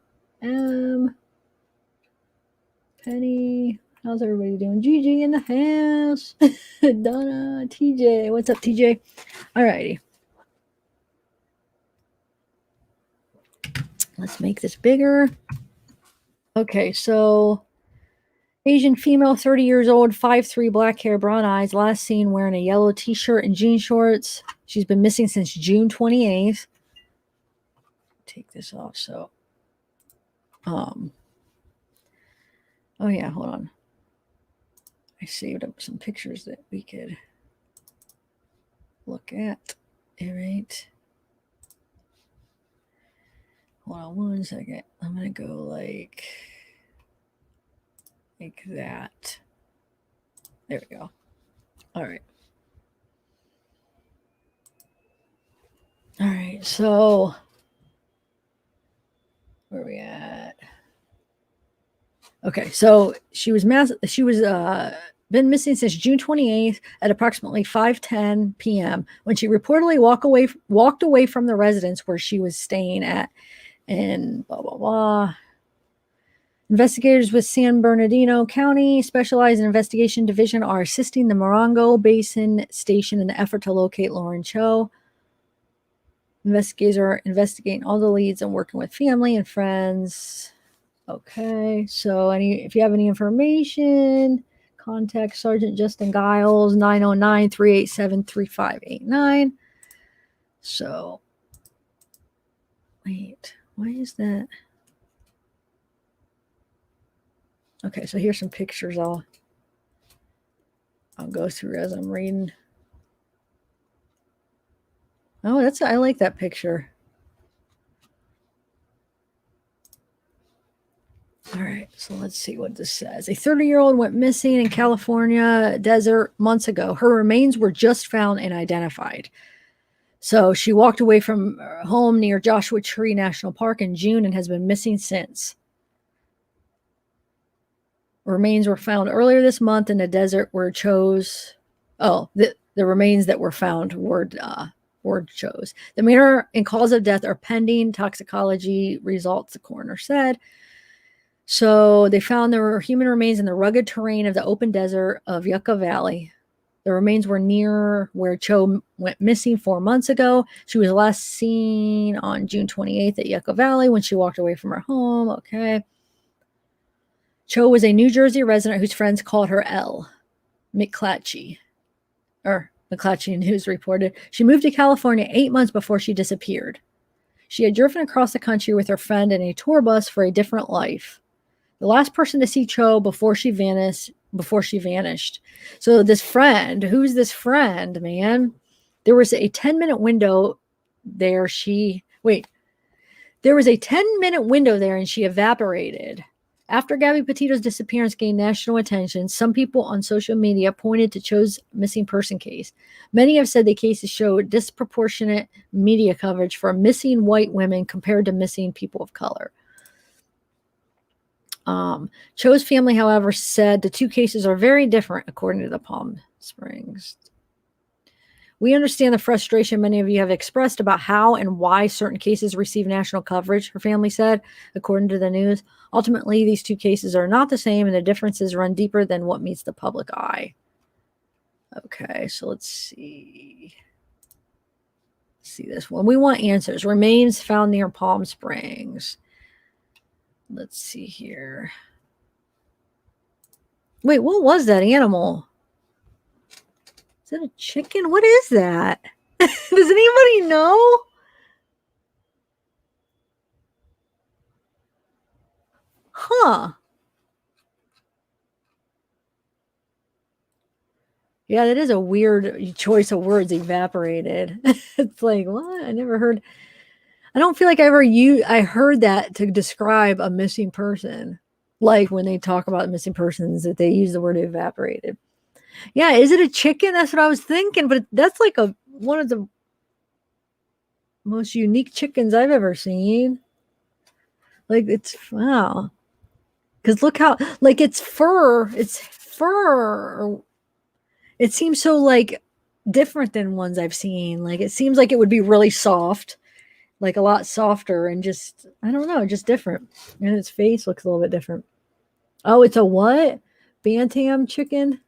Penny. How's everybody doing? Gigi in the house. Donna, TJ. What's up, TJ? Alrighty. Let's make this bigger. Okay, so Asian female, 30 years old, 5'3", black hair, brown eyes, last seen wearing a yellow t-shirt and jean shorts. She's been missing since June 28th. Take this off. So, oh yeah, hold on. I saved up some pictures that we could look at. All right. Hold on one second. I'm going to go like that. There we go. All right. All right. So where are we at? Okay. So she was been missing since June 28th at approximately 5:10 p.m. when she reportedly walked away from the residence where she was staying at, and blah blah blah. Investigators with San Bernardino County Specialized Investigation Division are assisting the Morongo Basin Station in the effort to locate Lauren Cho. Investigators are investigating all the leads and working with family and friends. Okay, so if you have any information, contact Sergeant Justin Giles, 909-387-3589. So, wait, why is that? Okay, so here's some pictures I'll go through as I'm reading. Oh, I like that picture. All right, so let's see what this says. A 30-year-old went missing in California desert months ago. Her remains were just found and identified. So she walked away from home near Joshua Tree National Park in June and has been missing since. Remains were found earlier this month in the desert where Cho's. Oh, the remains that were found were Cho's. The manner and cause of death are pending toxicology results, the coroner said. So they found there were human remains in the rugged terrain of the open desert of Yucca Valley. The remains were near where Cho went missing 4 months ago. She was last seen on June 28th at Yucca Valley when she walked away from her home. Okay. Cho was a New Jersey resident whose friends called her Elle McClatchy. McClatchy News reported. She moved to California 8 months before she disappeared. She had driven across the country with her friend in a tour bus for a different life. The last person to see Cho before she vanished. So this friend, who's this friend, man? There was a 10-minute window there. There was a 10-minute window there and she evaporated. After Gabby Petito's disappearance gained national attention, some people on social media pointed to Cho's missing person case. Many have said the cases show disproportionate media coverage for missing white women compared to missing people of color. Cho's family, however, said the two cases are very different, according to the Palm Springs. We understand the frustration many of you have expressed about how and why certain cases receive national coverage, her family said, according to the news. Ultimately, these two cases are not the same, and the differences run deeper than what meets the public eye. Okay, so let's see. Let's see this one. We want answers. Remains found near Palm Springs. Let's see here. Wait, what was that animal? Is that a chicken? What is that? Does anybody know? Huh. Yeah, that is a weird choice of words, evaporated. It's like, what? I never heard. I don't feel like I heard that to describe a missing person. Like when they talk about missing persons, that they use the word evaporated. Yeah, is it a chicken? That's what I was thinking, but that's like one of the most unique chickens I've ever seen. Like it's wow. Because look how like it's fur. It seems so like different than ones I've seen. Like it seems like it would be really soft, like a lot softer, and just I don't know, just different. And its face looks a little bit different. Oh, it's a what? Bantam chicken?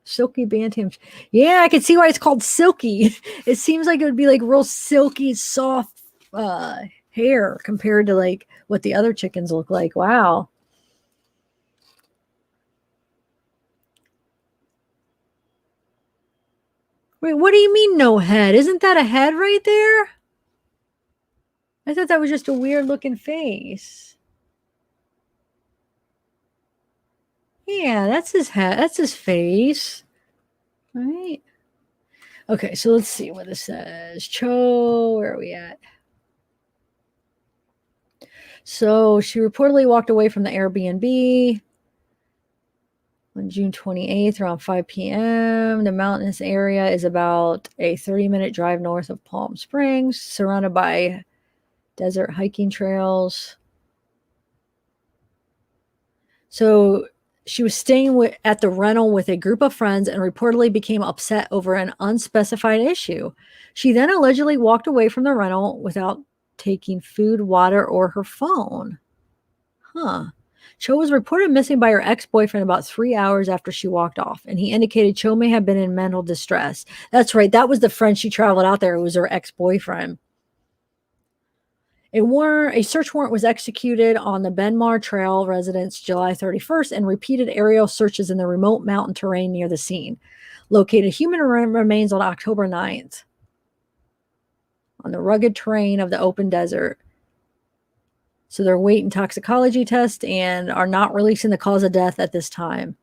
Silky bantam. Yeah, I can see why it's called silky. It seems like it would be like real silky, soft hair compared to like what the other chickens look like. Wow. Wait, what do you mean no head? Isn't that a head right there? I thought that was just a weird looking face. Yeah, that's his head. That's his face. Right? Okay, so let's see what this says. Cho, where are we at? So she reportedly walked away from the Airbnb on June 28th around 5 p.m. The mountainous area is about a 30-minute drive north of Palm Springs, surrounded by desert hiking trails. So she was staying at the rental with a group of friends and reportedly became upset over an unspecified issue. She then allegedly walked away from the rental without taking food, water, or her phone. Huh. Cho was reported missing by her ex-boyfriend about 3 hours after she walked off, and he indicated Cho may have been in mental distress. That's right. That was the friend she traveled out there. It was her ex-boyfriend. A search warrant was executed on the Benmar Trail residence July 31st, and repeated aerial searches in the remote mountain terrain near the scene located human remains on October 9th on the rugged terrain of the open desert. So they're waiting toxicology test and are not releasing the cause of death at this time.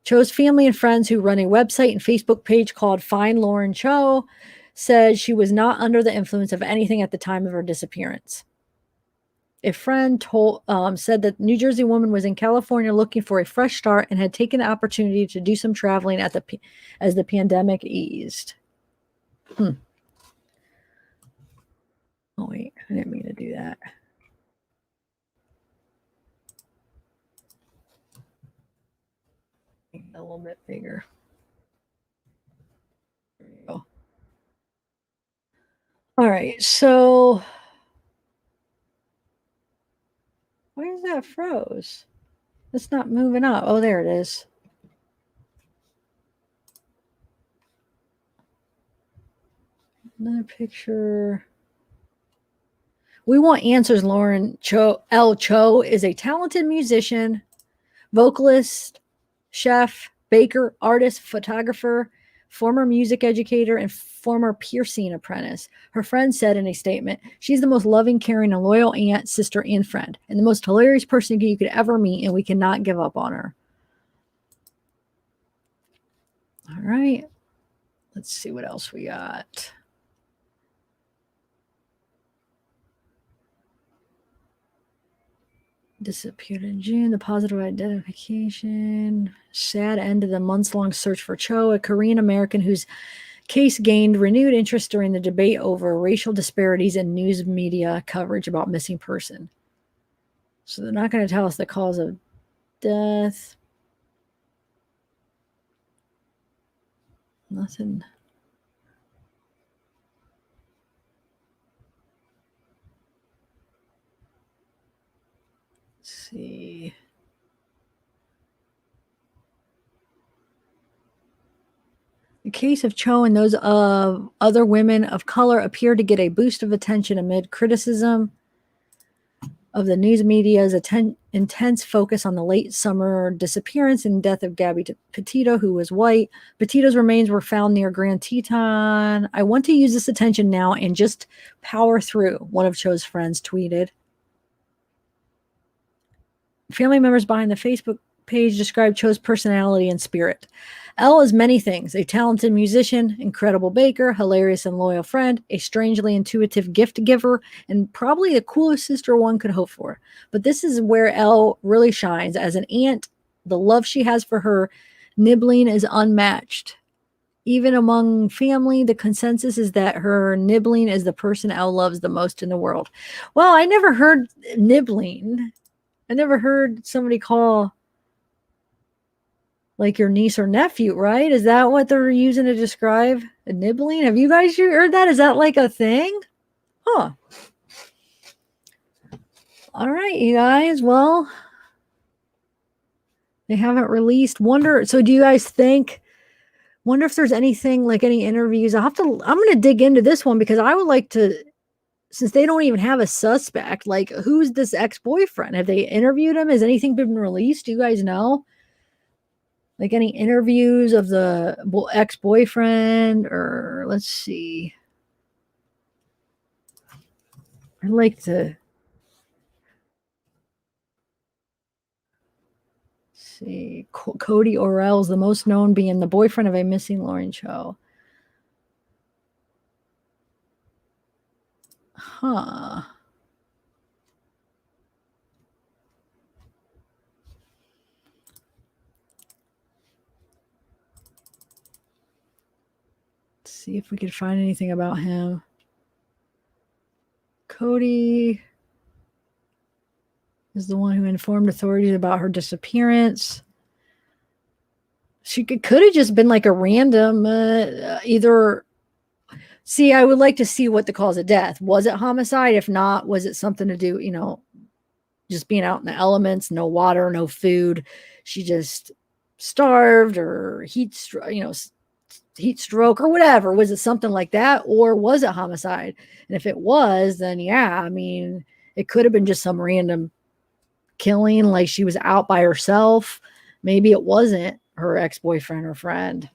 Cho's family and friends, who run a website and Facebook page called Find Lauren Cho, said she was not under the influence of anything at the time of her disappearance. A friend said that the New Jersey woman was in California looking for a fresh start and had taken the opportunity to do some traveling as the pandemic eased. Oh, wait, I didn't mean to do that. A little bit bigger. There we go. All right, so why is that froze? It's not moving up. Oh, there it is. Another picture. We want answers, Lauren Cho. Cho is a talented musician, vocalist, chef, baker, artist, photographer, former music educator, and former piercing apprentice. Her friend said in a statement, she's the most loving, caring, and loyal aunt, sister, and friend, and the most hilarious person you could ever meet, and we cannot give up on her. All right. Let's see what else we got. disappeared in June. The positive identification. Sad end of the months-long search for Cho, a Korean American whose case gained renewed interest during the debate over racial disparities in news media coverage about missing person. So they're not going to tell us the cause of death. Nothing. Let's see. The case of Cho and those of other women of color appear to get a boost of attention amid criticism of the news media's intense focus on the late summer disappearance and death of Gabby Petito, who was white. Petito's remains were found near Grand Teton. I want to use this attention now and just power through, one of Cho's friends tweeted. Family members behind the Facebook page described Cho's personality and spirit. Elle is many things: a talented musician, incredible baker, hilarious and loyal friend, a strangely intuitive gift giver, and probably the coolest sister one could hope for. But this is where Elle really shines. As an aunt, the love she has for her nibbling is unmatched. Even among family, the consensus is that her nibbling is the person Elle loves the most in the world. Well, I never heard nibbling. I never heard somebody call like your niece or nephew, right? Is that what they're using to describe a nibbling? Have you guys heard that? Is that like a thing? Huh. All right, you guys. Well, they haven't released. So do you guys wonder if there's anything, like any interviews? I'm going to dig into this one because I would like to, since they don't even have a suspect, like who's this ex-boyfriend? Have they interviewed him? Has anything been released? Do you guys know? Like any interviews of the ex-boyfriend, or let's see. I'd like to see. Cody Orell's the most known, being the boyfriend of a missing Lauren Cho. Huh. Let's see if we could find anything about him. Cody is the one who informed authorities about her disappearance. She could have just been like a random either. See, I would like to see what the cause of death. Was it homicide? If not, was it something to do, just being out in the elements, no water, no food? She just starved, or heat stroke or whatever. Was it something like that, or was it homicide? And if it was, then yeah, I mean, it could have been just some random killing, like she was out by herself. Maybe it wasn't her ex-boyfriend or friend.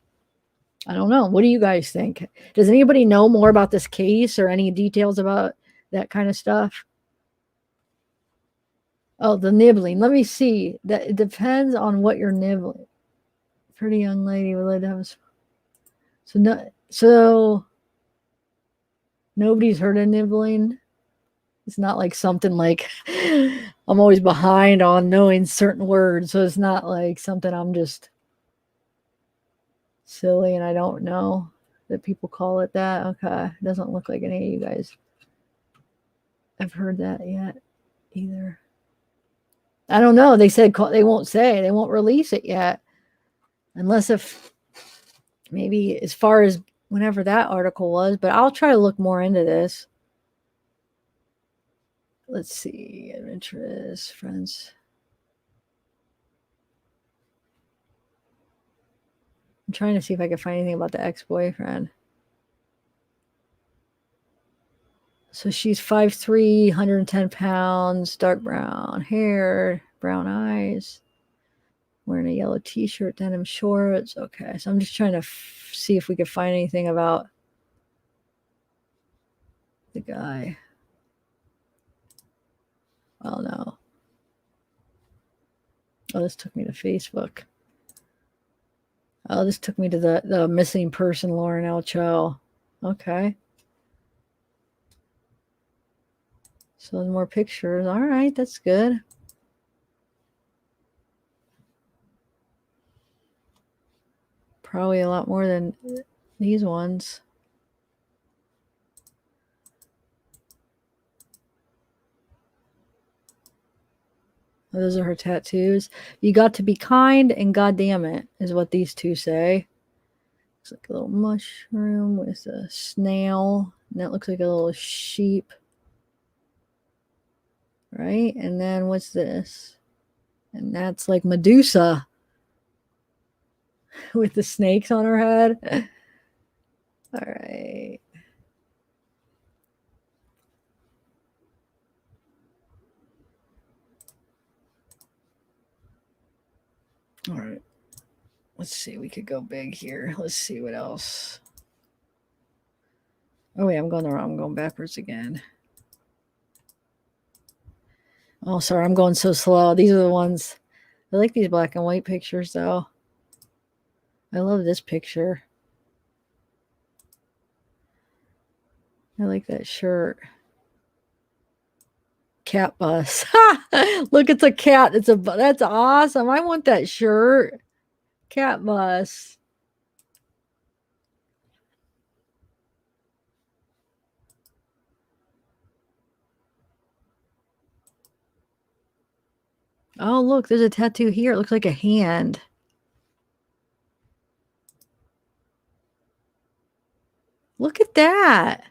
I don't know. What do you guys think? Does anybody know more about this case or any details about that kind of stuff? Oh, the nibbling. Let me see. That it depends on what you're nibbling. Pretty young lady would like to have so nobody's heard of nibbling. It's not like something like I'm always behind on knowing certain words, so it's not like something I'm just silly and I don't know that people call it that. Okay, it doesn't look like any of you guys have heard that yet either. I don't know. They said they won't release it yet, unless if maybe as far as whenever that article was. But I'll try to look more into this. Let's see. Adventurous friends. I'm trying to see if I can find anything about the ex-boyfriend. So she's 5'3", 110 pounds, dark brown hair, brown eyes, wearing a yellow t-shirt, denim shorts. Okay, so I'm just trying to see if we can find anything about the guy. Oh, no. Oh, this took me to Facebook. Oh, this took me to the missing person, Lauren L. Cho. Okay. So more pictures. All right, that's good. Probably a lot more than these ones. Those are her tattoos. You got to be kind and goddamn it is what these two say. Looks like a little mushroom with a snail. And that looks like a little sheep. Right? And then what's this? And that's like Medusa with the snakes on her head. All right. All right. Let's see. We could go big here. Let's see what else. Oh, wait. I'm going backwards again. Oh, sorry. I'm going so slow. These are the ones. I like these black and white pictures, though. I love this picture. I like that shirt. Cat bus. Look, it's a cat. That's awesome. I want that shirt. Cat bus. Oh, look, there's a tattoo here. It looks like a hand. Look at that.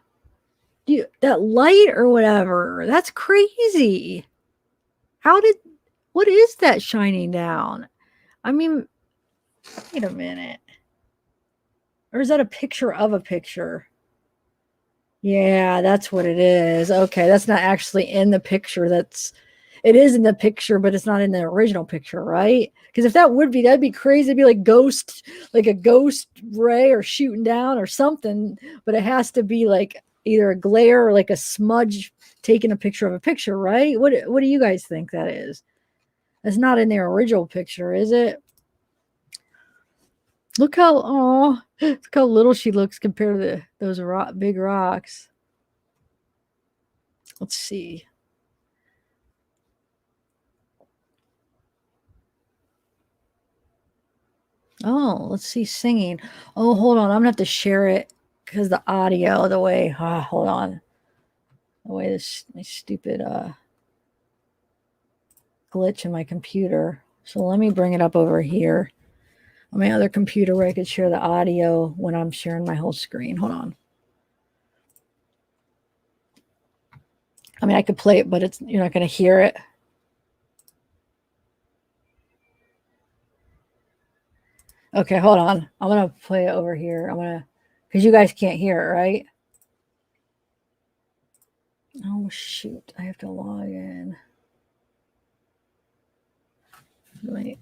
That light or whatever. That's crazy. What is that shining down? I mean, wait a minute. Or is that a picture of a picture? Yeah, that's what it is. Okay, that's not actually in the picture. It is in the picture, but it's not in the original picture, right? Because if that'd be crazy. It'd be like a ghost ray or shooting down or something. But it has to be like either a glare or like a smudge taking a picture of a picture, right? What do you guys think that is? That's not in their original picture, is it? Look how little she looks compared to those big rocks. Let's see. Oh, let's see singing. Oh, hold on. I'm gonna have to share it because the audio, hold on. The way this my stupid glitch in my computer. So let me bring it up over here on my other computer where I could share the audio when I'm sharing my whole screen. Hold on. I mean, I could play it, but you're not gonna hear it. Okay, hold on. I'm gonna play it over here. Because you guys can't hear it, right? Oh shoot! I have to log in. Wait.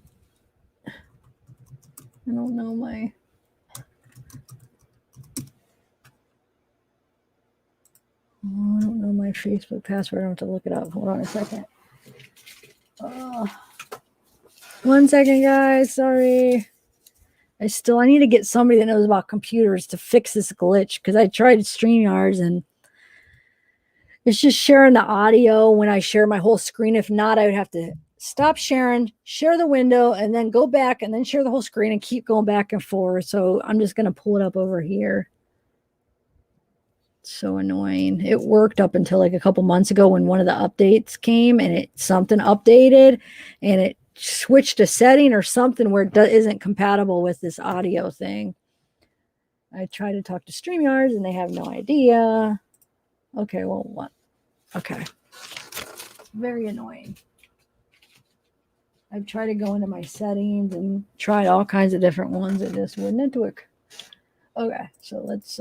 I don't know my. Oh, I don't know my Facebook password. I have to look it up. Hold on a second. 1 second, guys. Sorry. I need to get somebody that knows about computers to fix this glitch because I tried StreamYards and it's just sharing the audio when I share my whole screen. If not, I would have to stop sharing, share the window, and then go back and then share the whole screen and keep going back and forth. So I'm just going to pull it up over here. It's so annoying. It worked up until like a couple months ago when one of the updates came and something updated and it switched a setting or something where it isn't compatible with this audio thing. I try to talk to StreamYards and they have no idea. Okay, well, what? Okay. Very annoying. I've tried to go into my settings and tried all kinds of different ones. It just wouldn't work. Okay, so let's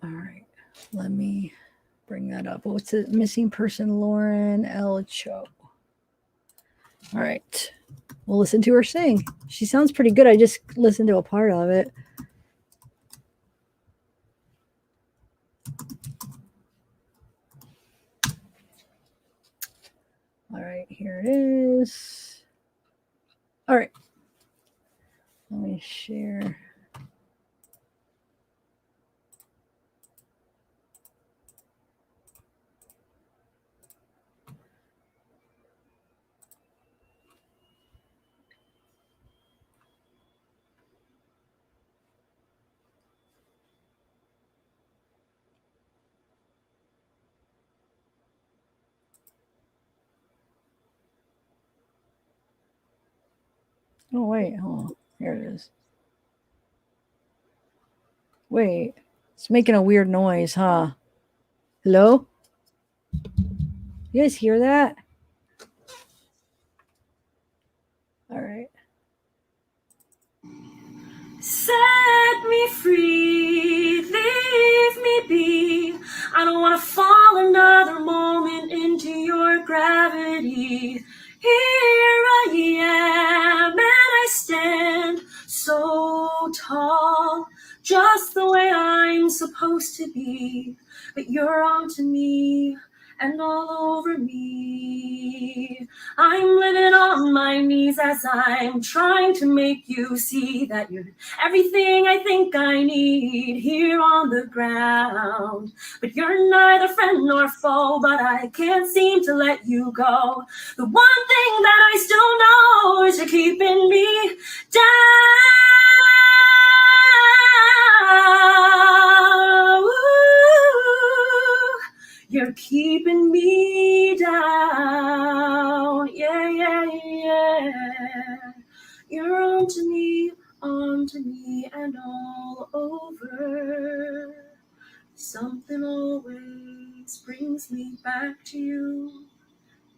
all right, let me bring that up. What's the missing person? Lauren L. Cho. All right, we'll listen to her sing. She sounds pretty good. I just listened to a part of it. All right, here it is. All right, let me share. Oh, wait. Oh, here it is. Wait. It's making a weird noise, huh? Hello? You guys hear that? All right. Set me free, leave me be. I don't want to fall another moment into your gravity. Here I am, and I stand so tall, just the way I'm supposed to be. But you're onto me and all over me. I'm living on my knees as I'm trying to make you see that you're everything I think I need here on the ground. But you're neither friend nor foe, but I can't seem to let you go. The one thing that I still know is you're keeping me down. Ooh, you're keeping me down. Yeah, yeah, yeah. You're onto me, and all over. Something always brings me back to you.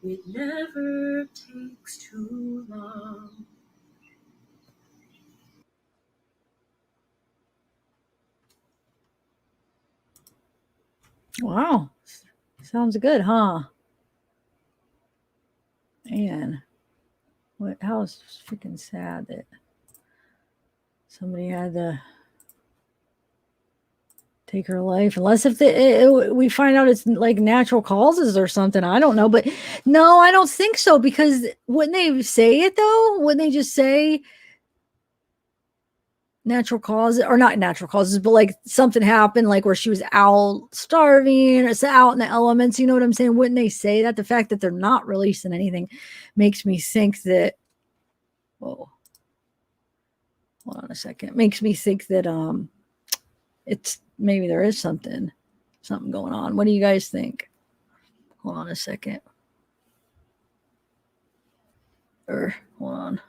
It never takes too long. Wow. Sounds good, huh? Man. How freaking sad that somebody had to take her life, unless if we find out it's like natural causes or something. I don't know, but no, I don't think so, because wouldn't they say it though? Wouldn't they just say natural causes, or not natural causes, but like something happened, like where she was out starving or it's out in the elements, you know what I'm saying? Wouldn't they say that? The fact that they're not releasing anything makes me think that, whoa, hold on a second, makes me think that it's maybe there is something going on. What do you guys think? Hold on a second. Or hold on, I'm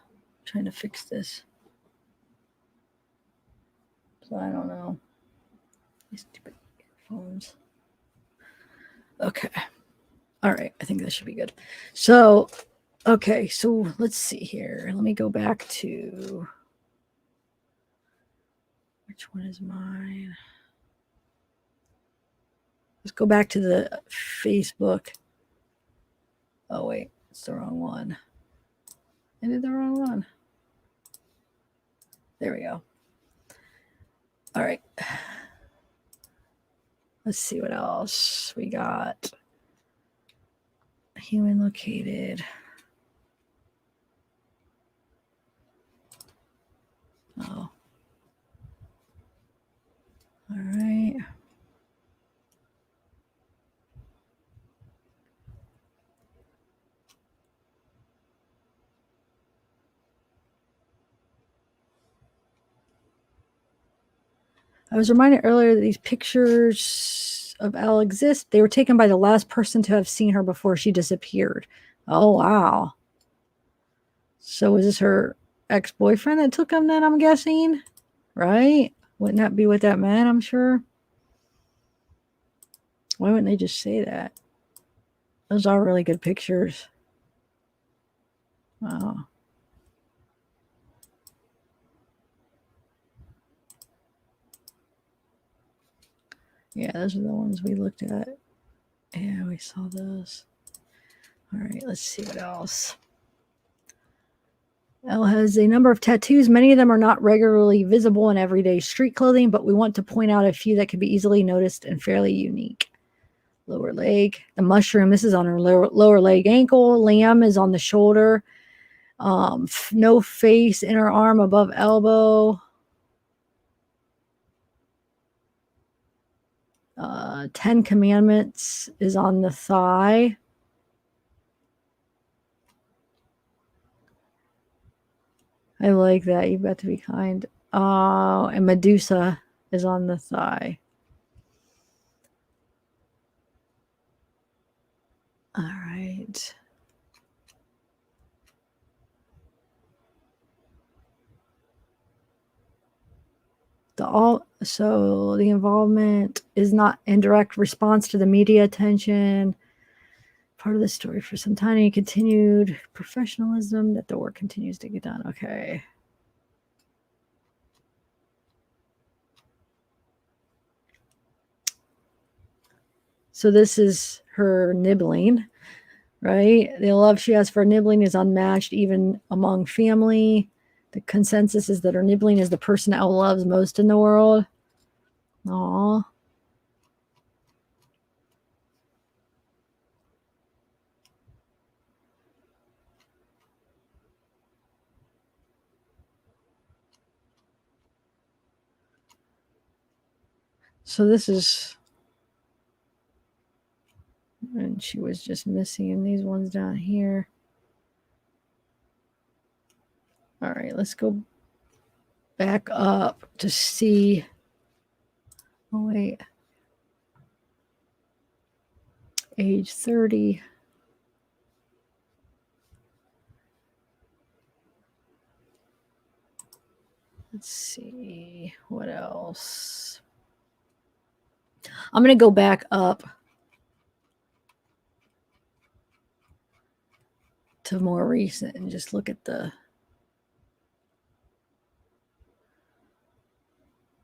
trying to fix this. So I don't know. These stupid phones. Okay. All right. I think that should be good. So, okay. So let's see here. Let me go back to, which one is mine? Let's go back to the Facebook. Oh, wait. It's the wrong one. I did the wrong one. There we go. All right. Let's see what else we got. Human located. Oh. All right. I was reminded earlier that these pictures of Elle exist. They were taken by the last person to have seen her before she disappeared. Oh, wow. So was this her ex-boyfriend that took them then, I'm guessing? Right? Wouldn't that be what that meant, I'm sure? Why wouldn't they just say that? Those are really good pictures. Wow. Yeah, those are the ones we looked at. Yeah, we saw those. All right, let's see what else. Elle has a number of tattoos. Many of them are not regularly visible in everyday street clothing, but we want to point out a few that can be easily noticed and fairly unique. Lower leg, the mushroom, this is on her lower leg ankle. Lamb is on the shoulder. No face, inner arm above elbow. 10 Commandments is on the thigh. I like that. You've got to be kind. And Medusa is on the thigh. All right. So the involvement is not in direct response to the media attention. Part of the story for some time, and continued professionalism that the work continues to get done. Okay. So this is her nibbling, right? The love she has for nibbling is unmatched even among family. The consensus is that her nibbling is the person Elle loves most in the world. Aww. So this is, and she was just missing these ones down here. All right, let's go back up to see. Oh, wait. Age 30. Let's see what else. I'm going to go back up to more recent and just look at the.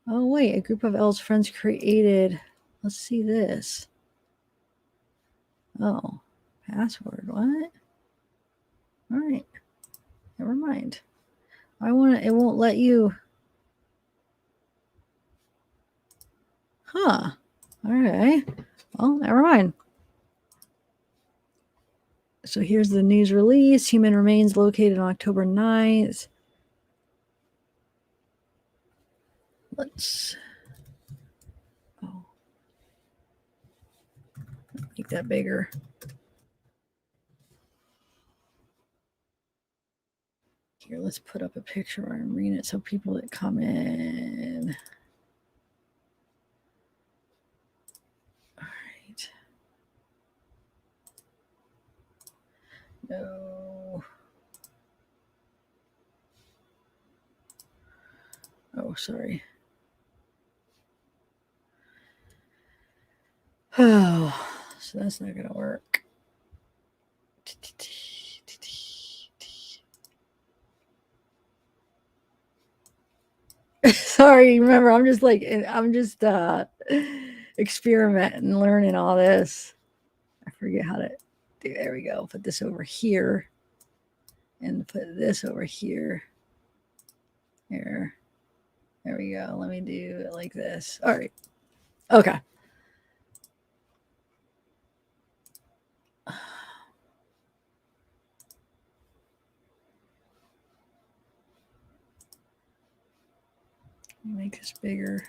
Oh, wait. A group of Elle's friends created. Let's see this. Oh, password. What? All right. Never mind. It won't let you. Huh. All right. Well, never mind. So here's the news release. Human remains located on October 9th. Let's make that bigger. Here, let's put up a picture where I'm reading it so people that come in. All right. No. Oh, sorry. Oh, so that's not going to work. Sorry, remember, I'm just experimenting and learning all this. I forget how to do. There we go. Put this over here and put this over here. Here. There we go. Let me do it like this. All right. Okay. Make this bigger.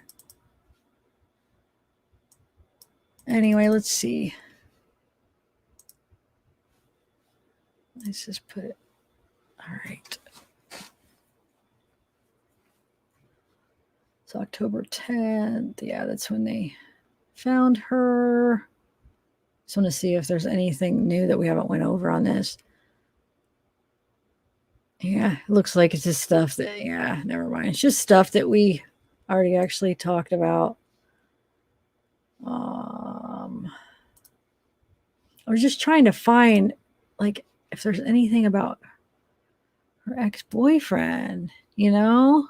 Anyway, let's see. Let's just put it. All right. So October 10th. Yeah, that's when they found her. Just want to see if there's anything new that we haven't went over on this. Yeah, it looks like it's just stuff that, yeah, never mind. It's just stuff that we already actually talked about. I was just trying to find, like, if there's anything about her ex-boyfriend, you know?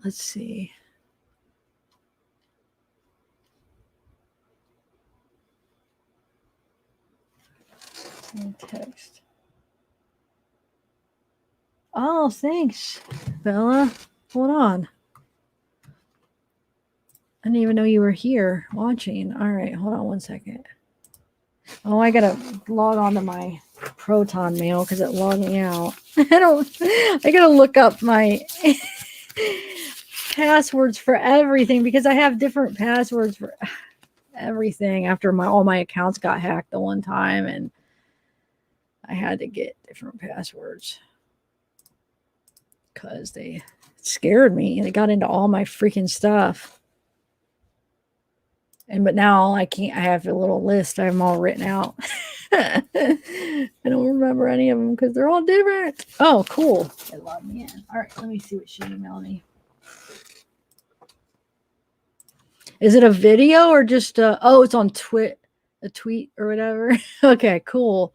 Let's see. Text. Oh, thanks, Bella. Hold on. I didn't even know you were here watching. All right, hold on one second. Oh, I gotta log on to my Proton Mail because it logged me out. I gotta look up my passwords for everything because I have different passwords for everything after all my accounts got hacked the one time, and I had to get different passwords because they scared me. They got into all my freaking stuff. But now I can't. I have a little list. I have them all written out. I don't remember any of them because they're all different. Oh, cool. It logged me in. All right, let me see what she emailed me. Is it a video or just it's on a tweet or whatever? Okay, cool.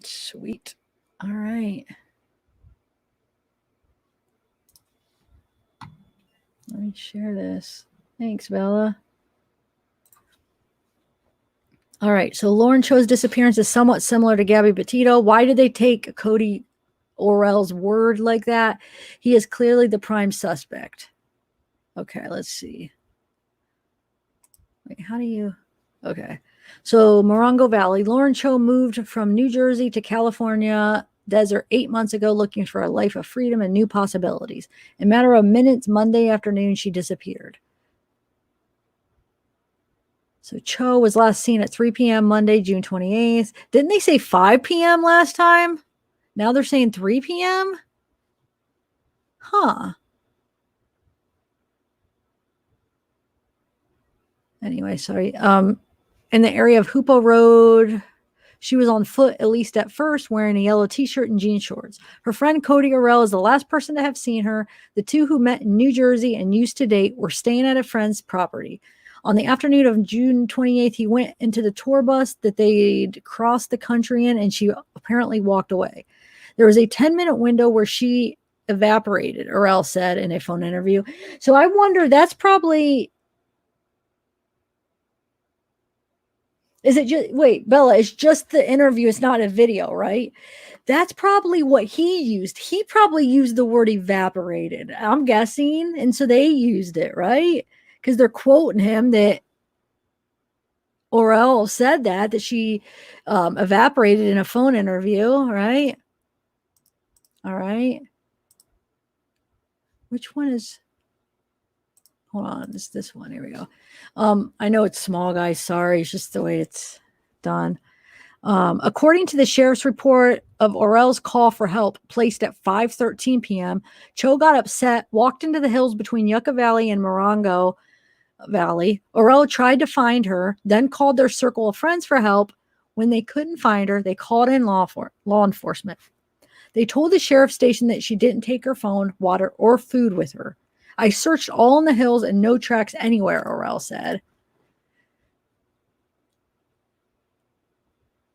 Sweet. All right. Let me share this. Thanks, Bella. All right. So Lauren Cho's disappearance is somewhat similar to Gabby Petito. Why did they take Cody Orell's word like that? He is clearly the prime suspect. Okay, let's see. Wait, how do you? Okay. So Morongo Valley. Lauren Cho moved from New Jersey to California desert 8 months ago looking for a life of freedom and new possibilities. In a matter of minutes, Monday afternoon, she disappeared. So Cho was last seen at 3 p.m. Monday, June 28th. Didn't they say 5 p.m. last time? Now they're saying 3 p.m.? Huh. Anyway, sorry. In the area of Hoopo Road, she was on foot, at least at first, wearing a yellow t-shirt and jean shorts. Her friend Cody Orell is the last person to have seen her. The two who met in New Jersey and used to date were staying at a friend's property. On the afternoon of June 28th, he went into the tour bus that they'd crossed the country in, and she apparently walked away. There was a 10-minute window where she evaporated, Orell said in a phone interview. So I wonder, that's probably... Is it just, wait, Bella, it's just the interview. It's not a video, right? That's probably what he used. He probably used the word evaporated, I'm guessing. And so they used it, right? Because they're quoting him that Orell said that she evaporated in a phone interview, right? All right. Which one is... Hold on, it's this one. Here we go. I know it's small, guys. Sorry, it's just the way it's done. According to the sheriff's report of Orell's call for help placed at 5:13 p.m., Cho got upset, walked into the hills between Yucca Valley and Morongo Valley. Orell tried to find her, then called their circle of friends for help. When they couldn't find her, they called in law enforcement. They told the sheriff's station that she didn't take her phone, water, or food with her. I searched all in the hills and no tracks anywhere, Orell said.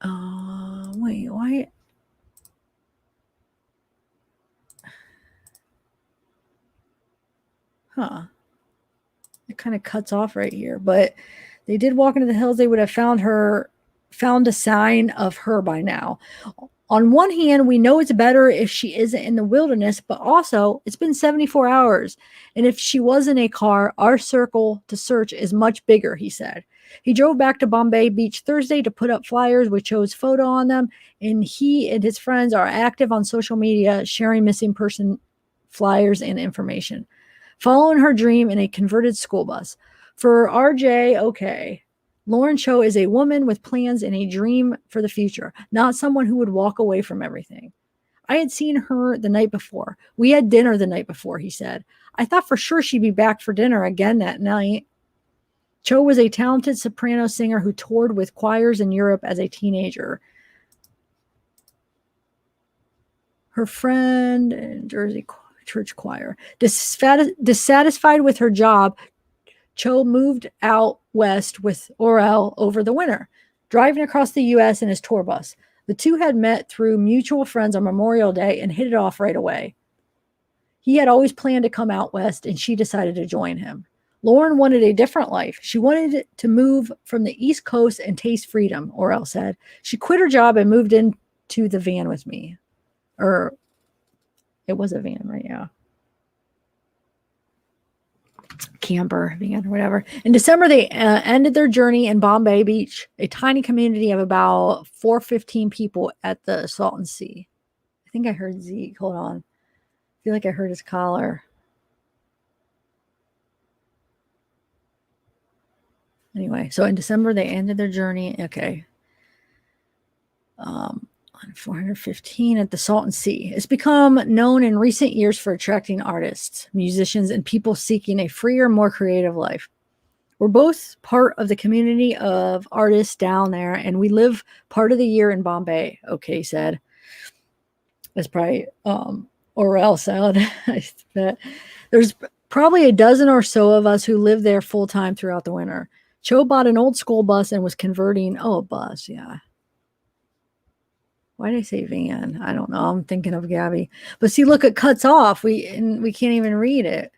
Wait, why? Huh. It kind of cuts off right here, but they did walk into the hills. They would have found a sign of her by now. On one hand, we know it's better if she isn't in the wilderness, but also it's been 74 hours. And if she was in a car, our circle to search is much bigger, he said. He drove back to Bombay Beach Thursday to put up flyers with Cho's photo on them, and he and his friends are active on social media, sharing missing person flyers and information. Following her dream in a converted school bus. For RJ, okay. Lauren Cho is a woman with plans and a dream for the future, not someone who would walk away from everything. I had seen her the night before. We had dinner the night before, he said. I thought for sure she'd be back for dinner again that night. Cho was a talented soprano singer who toured with choirs in Europe as a teenager. Her friend in Jersey church choir. Dissatisfied with her job, Cho moved out west with Orell over the winter, driving across the U.S. in his tour bus. The two had met through mutual friends on Memorial Day and hit it off right away. He had always planned to come out west, and she decided to join him. Lauren wanted a different life. She wanted to move from the East Coast and taste freedom, Orell said. She quit her job and moved into the van with me. Or it was a van, right? Yeah. Camper, van, or whatever. In December, they ended their journey in Bombay Beach, a tiny community of about 415 people at the Salton Sea. I think I heard Zeke. Hold on. I feel like I heard his collar. Anyway, so in December, they ended their journey. Okay. On 415 at the Salton Sea. It's become known in recent years for attracting artists, musicians, and people seeking a freer, more creative life. We're both part of the community of artists down there, and we live part of the year in Bombay, okay said. That's probably Orel sound. I bet. There's probably a dozen or so of us who live there full time throughout the winter. Cho bought an old school bus and was converting. Oh, a bus, yeah. Why did I say van? I don't know. I'm thinking of Gabby. But see, look, it cuts off. We can't even read it.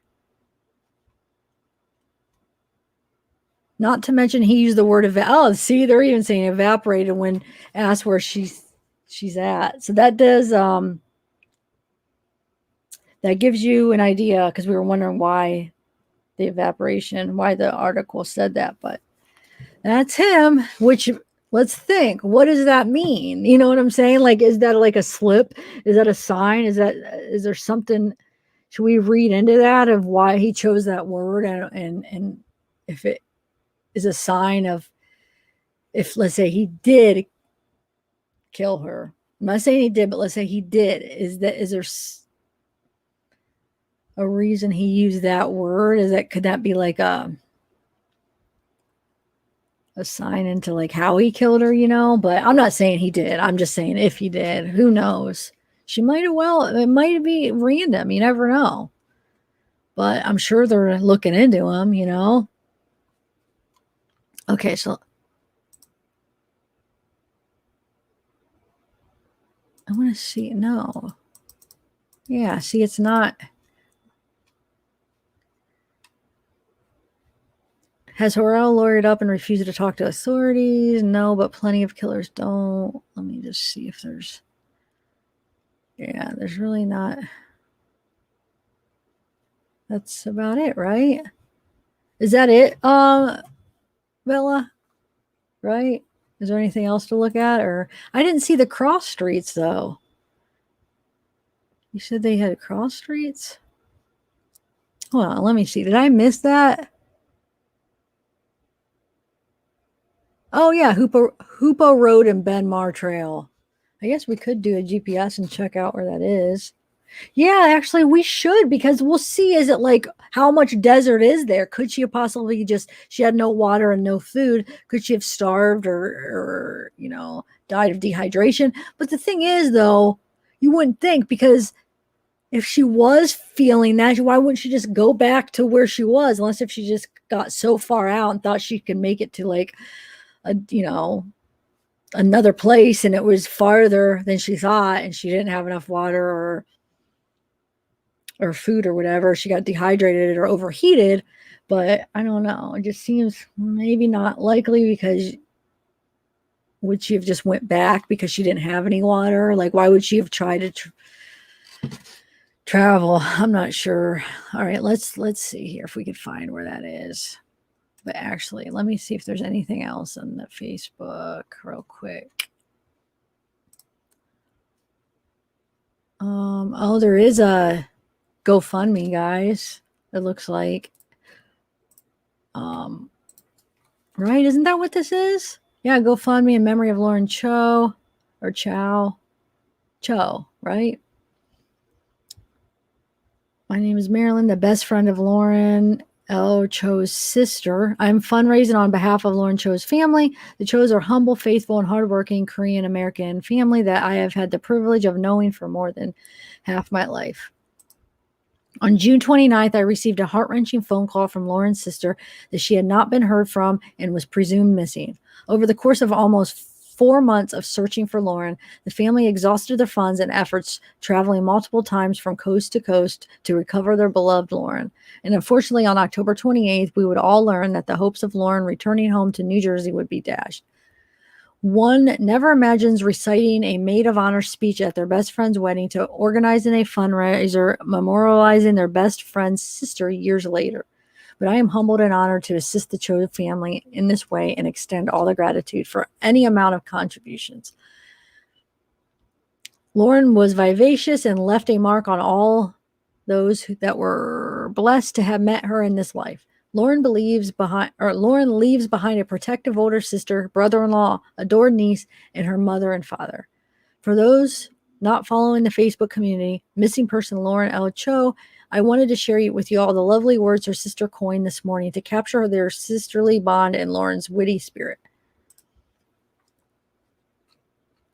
Not to mention he used the word oh, see, they're even saying evaporated when asked where she's at. So that does that gives you an idea, because we were wondering why the evaporation, why the article said that, but that's him, which let's think, what does that mean? You know what I'm saying? Like, is that like a slip? Is that a sign? Is there something, should we read into that of why he chose that word, and if it is a sign of, if let's say he did kill her. I'm not saying he did, but let's say he did. Is there a reason he used that word? Could that be like a sign into like how he killed her, but I'm not saying he did. I'm just saying if he did, who knows? She might have, it might be random. You never know. But I'm sure they're looking into him, Okay, so I want to see. No. Yeah, see, it's not. Has Horrell lawyered up and refused to talk to authorities? No, but plenty of killers don't. Let me just see if there's... Yeah, there's really not... That's about it, right? Is that it, Bella? Right? Is there anything else to look at? Or I didn't see the cross streets, though. You said they had cross streets? Hold on, let me see. Did I miss that? Oh, yeah, Hoopo Road and Ben Mar Trail. I guess we could do a GPS and check out where that is. Yeah, actually, we should, because we'll see. Is it like, how much desert is there? Could she have possibly she had no water and no food? Could she have starved or died of dehydration? But the thing is, though, you wouldn't think, because if she was feeling that, why wouldn't she just go back to where she was? Unless if she just got so far out and thought she could make it to like another place, and it was farther than she thought, and she didn't have enough water or food or whatever. She got dehydrated or overheated. But I don't know. It just seems maybe not likely, because would she have just went back because she didn't have any water? Like, why would she have tried to travel? I'm not sure. All right, let's see here if we could find where that is. But actually, let me see if there's anything else on the Facebook real quick. Oh, there is a GoFundMe, guys. It looks like. Right? Isn't that what this is? Yeah, GoFundMe in memory of Lauren Cho, or Cho, right? My name is Marilyn, the best friend of Lauren L. Cho's sister. I'm fundraising on behalf of Lauren Cho's family. The Chos are humble, faithful, and hardworking Korean American family that I have had the privilege of knowing for more than half my life. On June 29th, I received a heart-wrenching phone call from Lauren's sister that she had not been heard from and was presumed missing. Over the course of almost 4 months of searching for Lauren, the family exhausted their funds and efforts, traveling multiple times from coast to coast to recover their beloved Lauren. And unfortunately, on October 28th, we would all learn that the hopes of Lauren returning home to New Jersey would be dashed. One never imagines reciting a maid of honor speech at their best friend's wedding to organizing a fundraiser memorializing their best friend's sister years later. But I am humbled and honored to assist the Cho family in this way and extend all the gratitude for any amount of contributions. Lauren was vivacious and left a mark on all those that were blessed to have met her in this life. Lauren leaves behind a protective older sister, brother-in-law, adored niece, and her mother and father. For those not following the Facebook community, missing person Lauren L. Cho, I wanted to share with you all the lovely words her sister coined this morning to capture their sisterly bond and Lauren's witty spirit.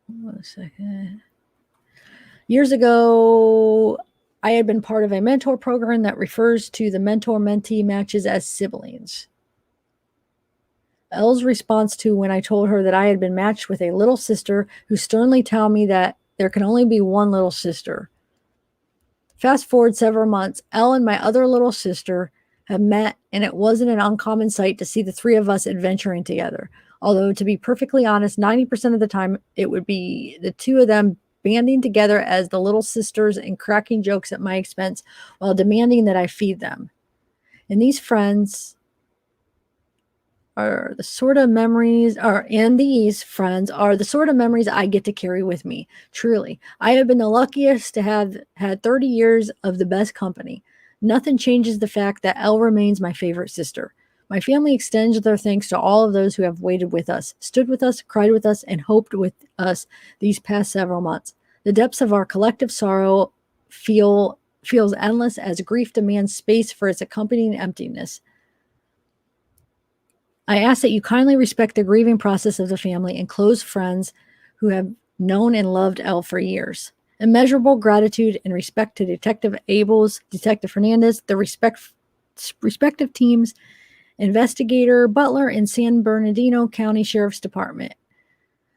1 second. Years ago, I had been part of a mentor program that refers to the mentor-mentee matches as siblings. Elle's response to when I told her that I had been matched with a little sister who sternly told me that there can only be one little sister. Fast forward several months, Elle and my other little sister have met, and it wasn't an uncommon sight to see the three of us adventuring together. Although, to be perfectly honest, 90% of the time it would be the two of them banding together as the little sisters and cracking jokes at my expense while demanding that I feed them. And these friends are the sort of memories, I get to carry with me. Truly, I have been the luckiest to have had 30 years of the best company. Nothing changes the fact that Elle remains my favorite sister. My family extends their thanks to all of those who have waited with us, stood with us, cried with us, and hoped with us these past several months. The depths of our collective sorrow feels endless as grief demands space for its accompanying emptiness. I ask that you kindly respect the grieving process of the family and close friends who have known and loved Elle for years. Immeasurable gratitude and respect to Detective Abels, Detective Fernandez, the respective teams, Investigator Butler, and San Bernardino County Sheriff's Department.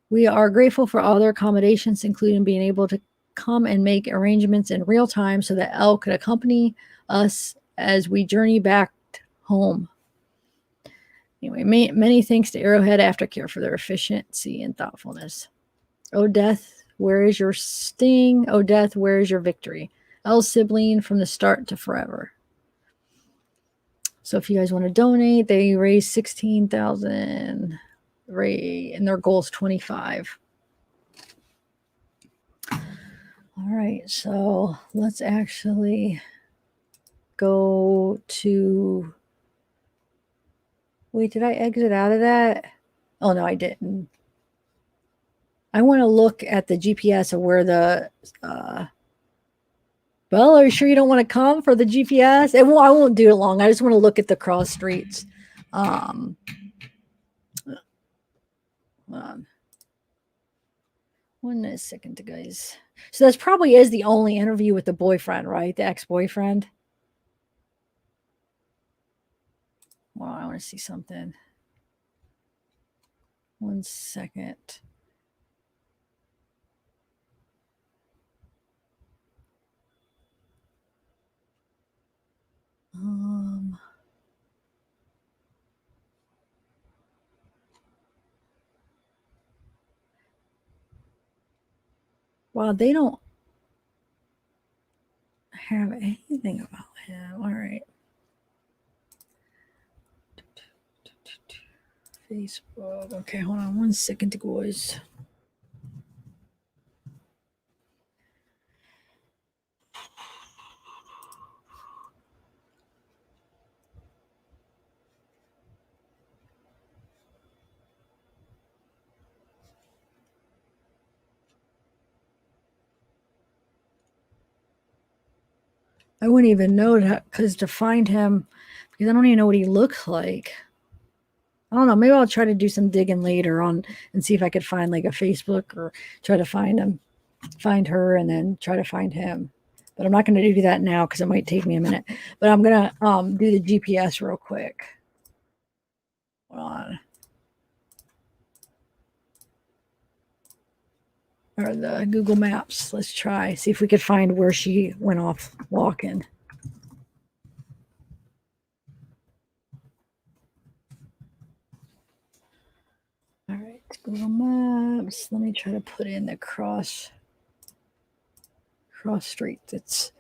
We are grateful for all their accommodations, including being able to come and make arrangements in real time so that Elle could accompany us as we journey back home. Anyway, many thanks to Arrowhead Aftercare for their efficiency and thoughtfulness. Oh, death, where is your sting? Oh, death, where is your victory? Elle's sibling from the start to forever. So if you guys want to donate, they raised $16,000, and their goal is $25,000. All right, so let's actually go to. Wait, did I exit out of that? Oh, no, I didn't. I want to look at the GPS of where the, well, are you sure you don't want to come for the GPS? I won't do it long. I just want to look at the cross streets. Hold on. 1 second, guys. So that's probably is the only interview with the boyfriend, right? The ex-boyfriend. Well, I want to see something. 1 second. Wow, they don't have anything about him. All right. Facebook. Okay, hold on 1 second, guys. I wouldn't even know that because to find him, because I don't even know what he looks like. I don't know. Maybe I'll try to do some digging later on and see if I could find like a Facebook or try to find him, find her, and then try to find him. But I'm not going to do that now because it might take me a minute. But I'm going to do the GPS real quick. Hold on. Or the Google Maps. Let's try. See if we could find where she went off walking. All right, Google Maps. Let me try to put in the cross streets. It's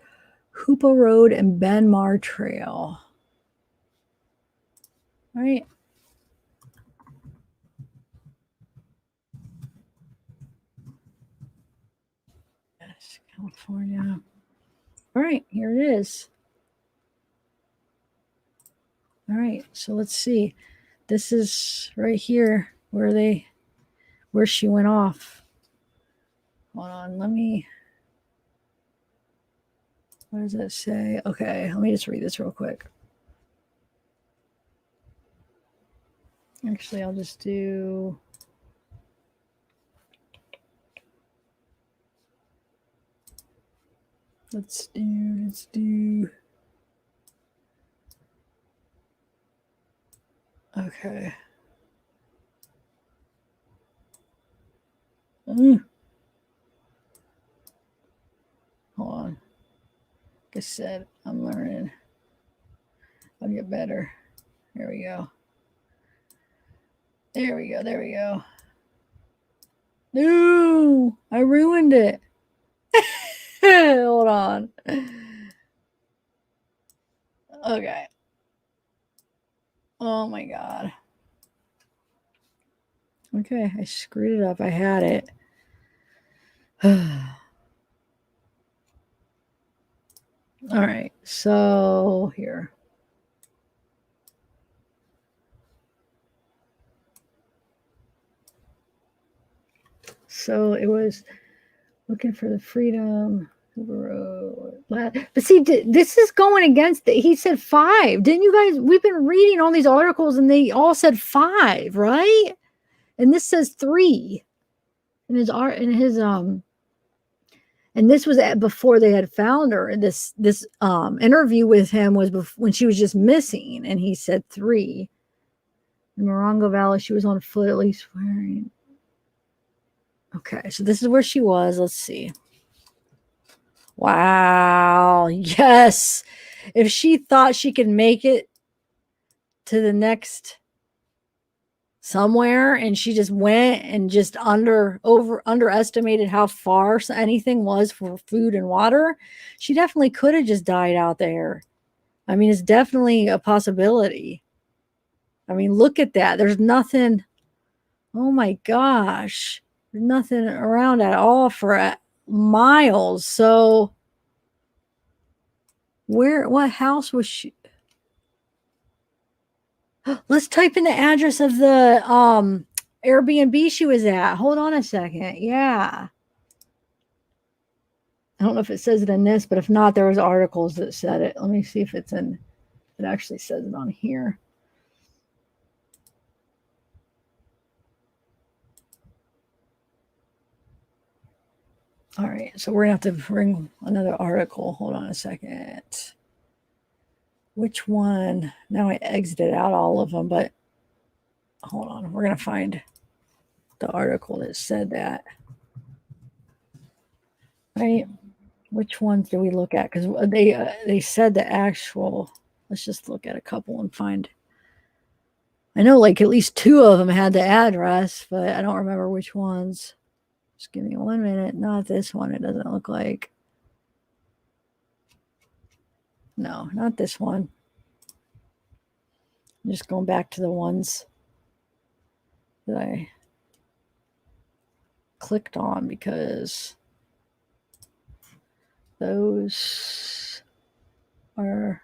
Hoopa Road and Benmar Trail. All right. Yes, California. All right, here it is. All right, so let's see. This is right here where she went off. Hold on, let me What does that say? Okay, let me just read this real quick. Actually, I'll just do... Let's do... Okay. Hold on. Like I said, I'm learning. I'll get better. There we go. There we go. There we go. No, I ruined it. Hold on. Okay. Oh my God. Okay, I screwed it up. I had it. All right, so here. So it was looking for the freedom. But see, this is going against it. He said 5. Didn't you guys? We've been reading all these articles and they all said 5, right? And this says 3. And this was before they had found her. And this interview with him was when she was just missing, and he said 3. In Morongo Valley, she was on foot, at least wearing. Okay, so this is where she was. Let's see. Wow. Yes. If she thought she could make it to the next somewhere and she just went and just underestimated how far anything was for food and water, she definitely could have just died out there. I mean, it's definitely a possibility. I mean, look at that. There's nothing. Oh my gosh. There's nothing around at all for miles. So what house was she? Let's type in the address of the Airbnb she was at. Hold on a second. Yeah. I don't know if it says it in this, but if not, there was articles that said it. Let me see if it actually says it on here. All right, so we're going to have to bring another article. Hold on a second. Which one? Now I exited out all of them, but hold on. We're going to find the article that said that. Right? Which ones do we look at? Because they said the actual. Let's just look at a couple and find. I know like at least 2 of them had the address, but I don't remember which ones. Just give me 1 minute. Not this one. It doesn't look like. No, not this one. I'm just going back to the ones that I clicked on because those are.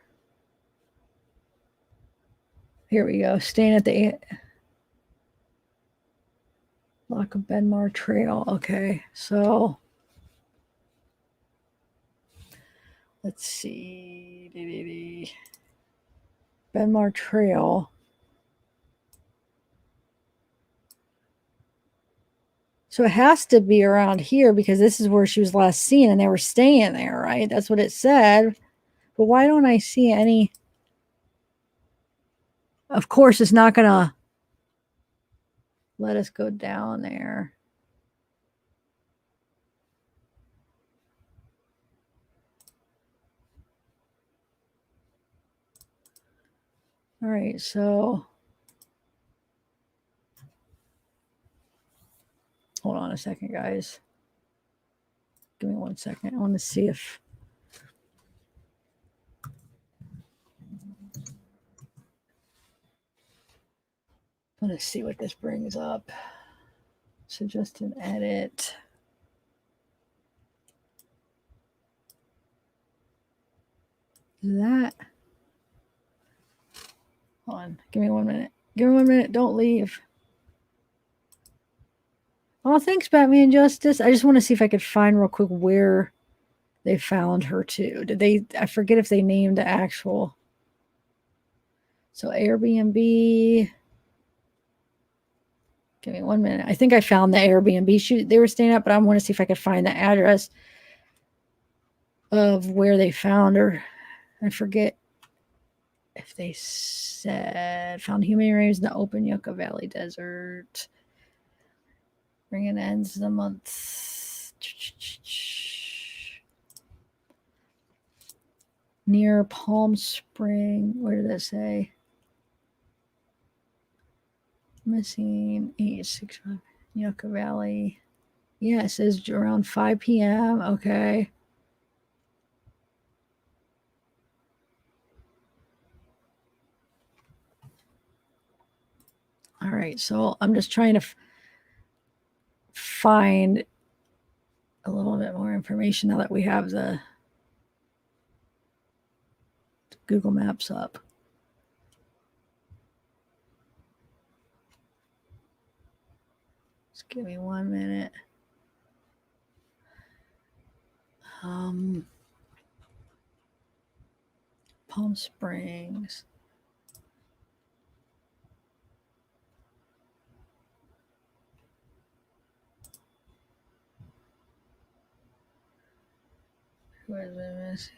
Here we go. Staying at the Lock of Benmar Trail. Okay, so let's see. Benmar Trail. So it has to be around here because this is where she was last seen and they were staying there, right? That's what it said. But why don't I see any? Of course, it's not going to let us go down there. All right, so hold on a second, guys. Give me 1 second. I want to see if I want to see what this brings up. Suggest an edit. That. Hold on. Give me 1 minute. Give me 1 minute. Don't leave. Oh, thanks, Batman Justice. I just want to see if I could find real quick where they found her too. Did they? I forget if they named the actual. So Airbnb. Give me 1 minute. I think I found the Airbnb shoot they were staying at, but I want to see if I could find the address of where they found her. I forget if they said found human remains in the open Yucca Valley Desert. Bringing ends the month. Near Palm Spring. Where did that say? Missing 865 Yucca Valley. Yeah, it says around 5 p.m. Okay. All right, so I'm just trying to find a little bit more information now that we have the Google Maps up. Just give me 1 minute. Palm Springs. Where's this?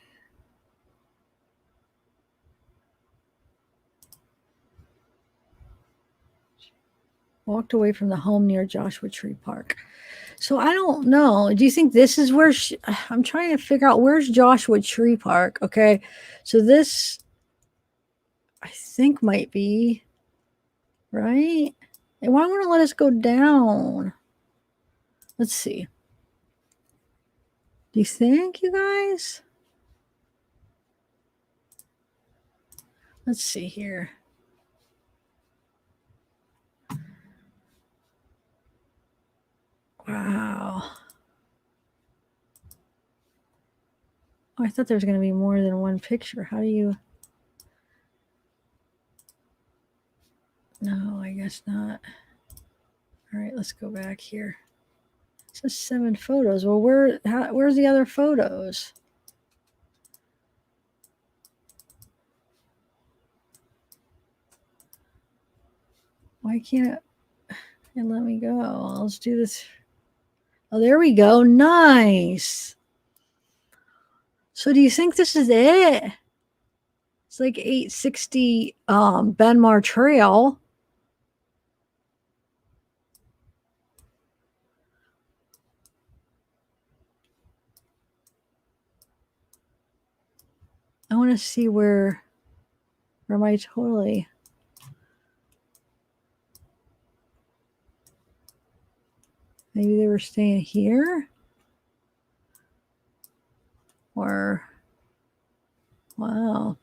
Walked away from the home near Joshua Tree Park. So I don't know. Do you think this is where I'm trying to figure out where's Joshua Tree Park? Okay. So this I think might be right. And why won't it let us go down? Let's see. Do you think, you guys? Let's see here. Wow. Oh, I thought there was going to be more than one picture. How do you? No, I guess not. All right, let's go back here. It says 7 photos. Well, where's the other photos? Why can't it let me go? Let's do this. Oh, there we go. Nice. So do you think this is it? It's like 860 Benmar Trail. I want to see where am I totally. Maybe they were staying here? Or, wow.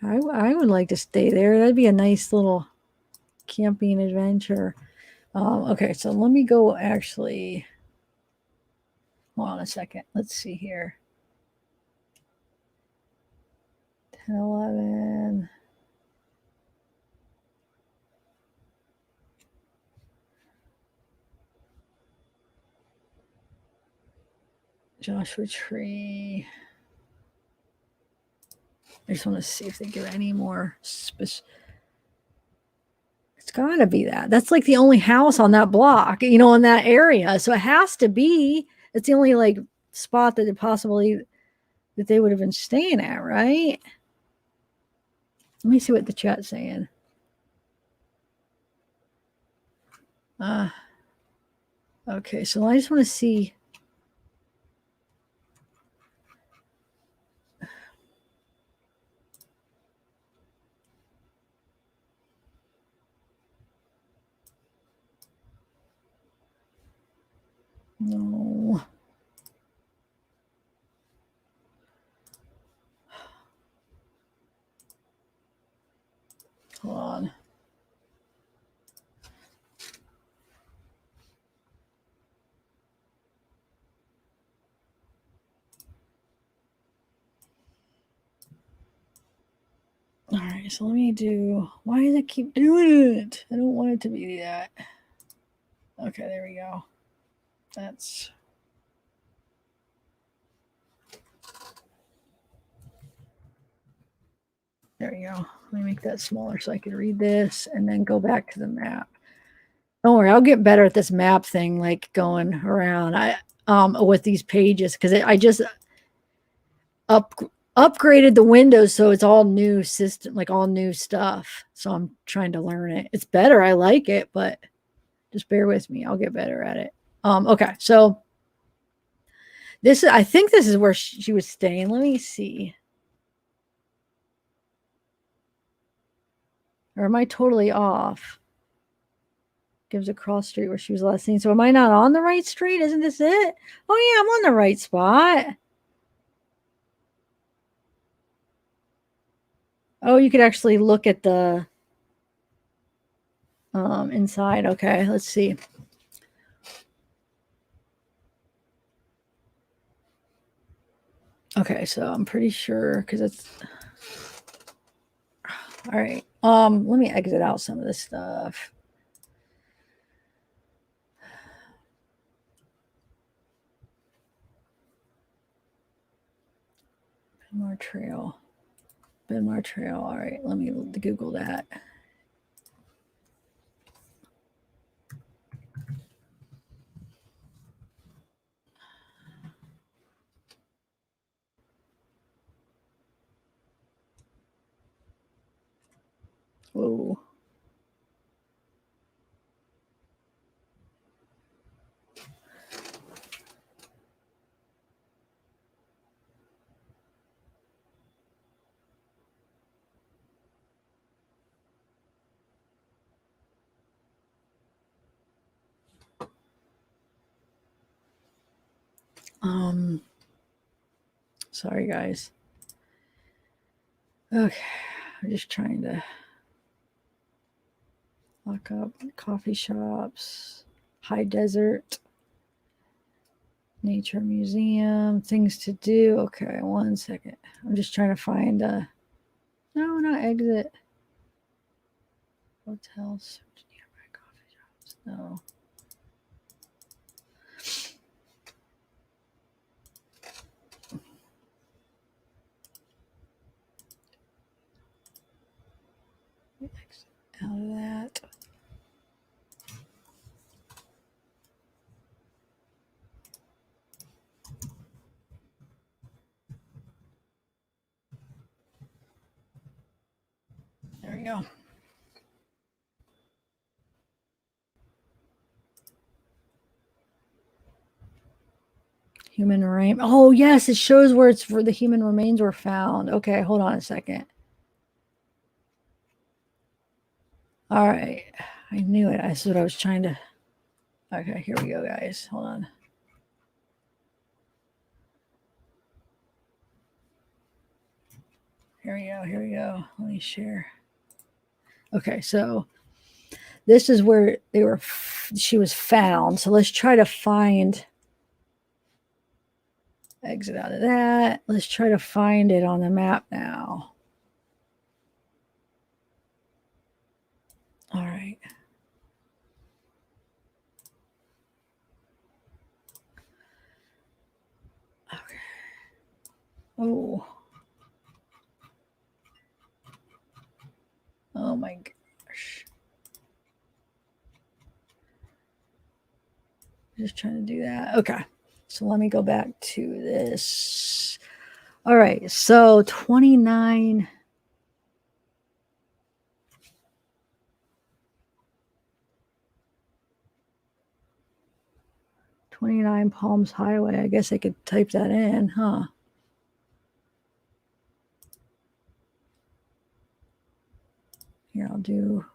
I would like to stay there. That'd be a nice little camping adventure. Okay, so let me go actually. Hold on a second. Let's see here. 10, 11. Joshua Tree. I just want to see if they give any more specific. It's got to be that. That's like the only house on that block, in that area. So it has to be. It's the only like spot that that they would have been staying at, right? Let me see what the chat's saying. Okay, so I just want to see. No. Hold on. All right, so let me do. Why does it keep doing it? I don't want it to be that. Okay, there we go. That's There you go. Let me make that smaller so I could read this and then go back to the map. Don't worry, I'll get better at this map thing, like going around with these pages, because I just upgraded the Windows, so it's all new system, like all new stuff. So I'm trying to learn it. It's better. I like it, but just bear with me. I'll get better at it. Okay, so I think this is where she was staying. Let me see. Or am I totally off? Gives a cross street where she was last seen. So am I not on the right street? Isn't this it? Oh yeah, I'm on the right spot. Oh, you could actually look at the inside. Okay, let's see. Okay, so I'm pretty sure because it's all right. Let me exit out some of this stuff. Benmar Trail. Benmar Trail. All right, let me Google that. Whoa. Sorry guys. Okay, I'm just trying to look up coffee shops, high desert, nature museum, things to do. Okay, 1 second. I'm just trying to find no, not exit. Hotels, nearby coffee shops. No. Exit out of that. There we go. Human remains. Oh, yes, it shows where it's where the human remains were found. Okay, hold on a second. All right. I knew it. That's what I was trying to. Okay, here we go, guys. Hold on. Here we go. Here we go. Let me share. Okay, so this is where she was found. So let's try to find. Exit out of that. Let's try to find it on the map now. All right. Okay. Oh. Oh my gosh. Just trying to do that. Okay. So let me go back to this. All right. So 29. Palms Highway. I guess I could type that in, huh? Here, I'll do.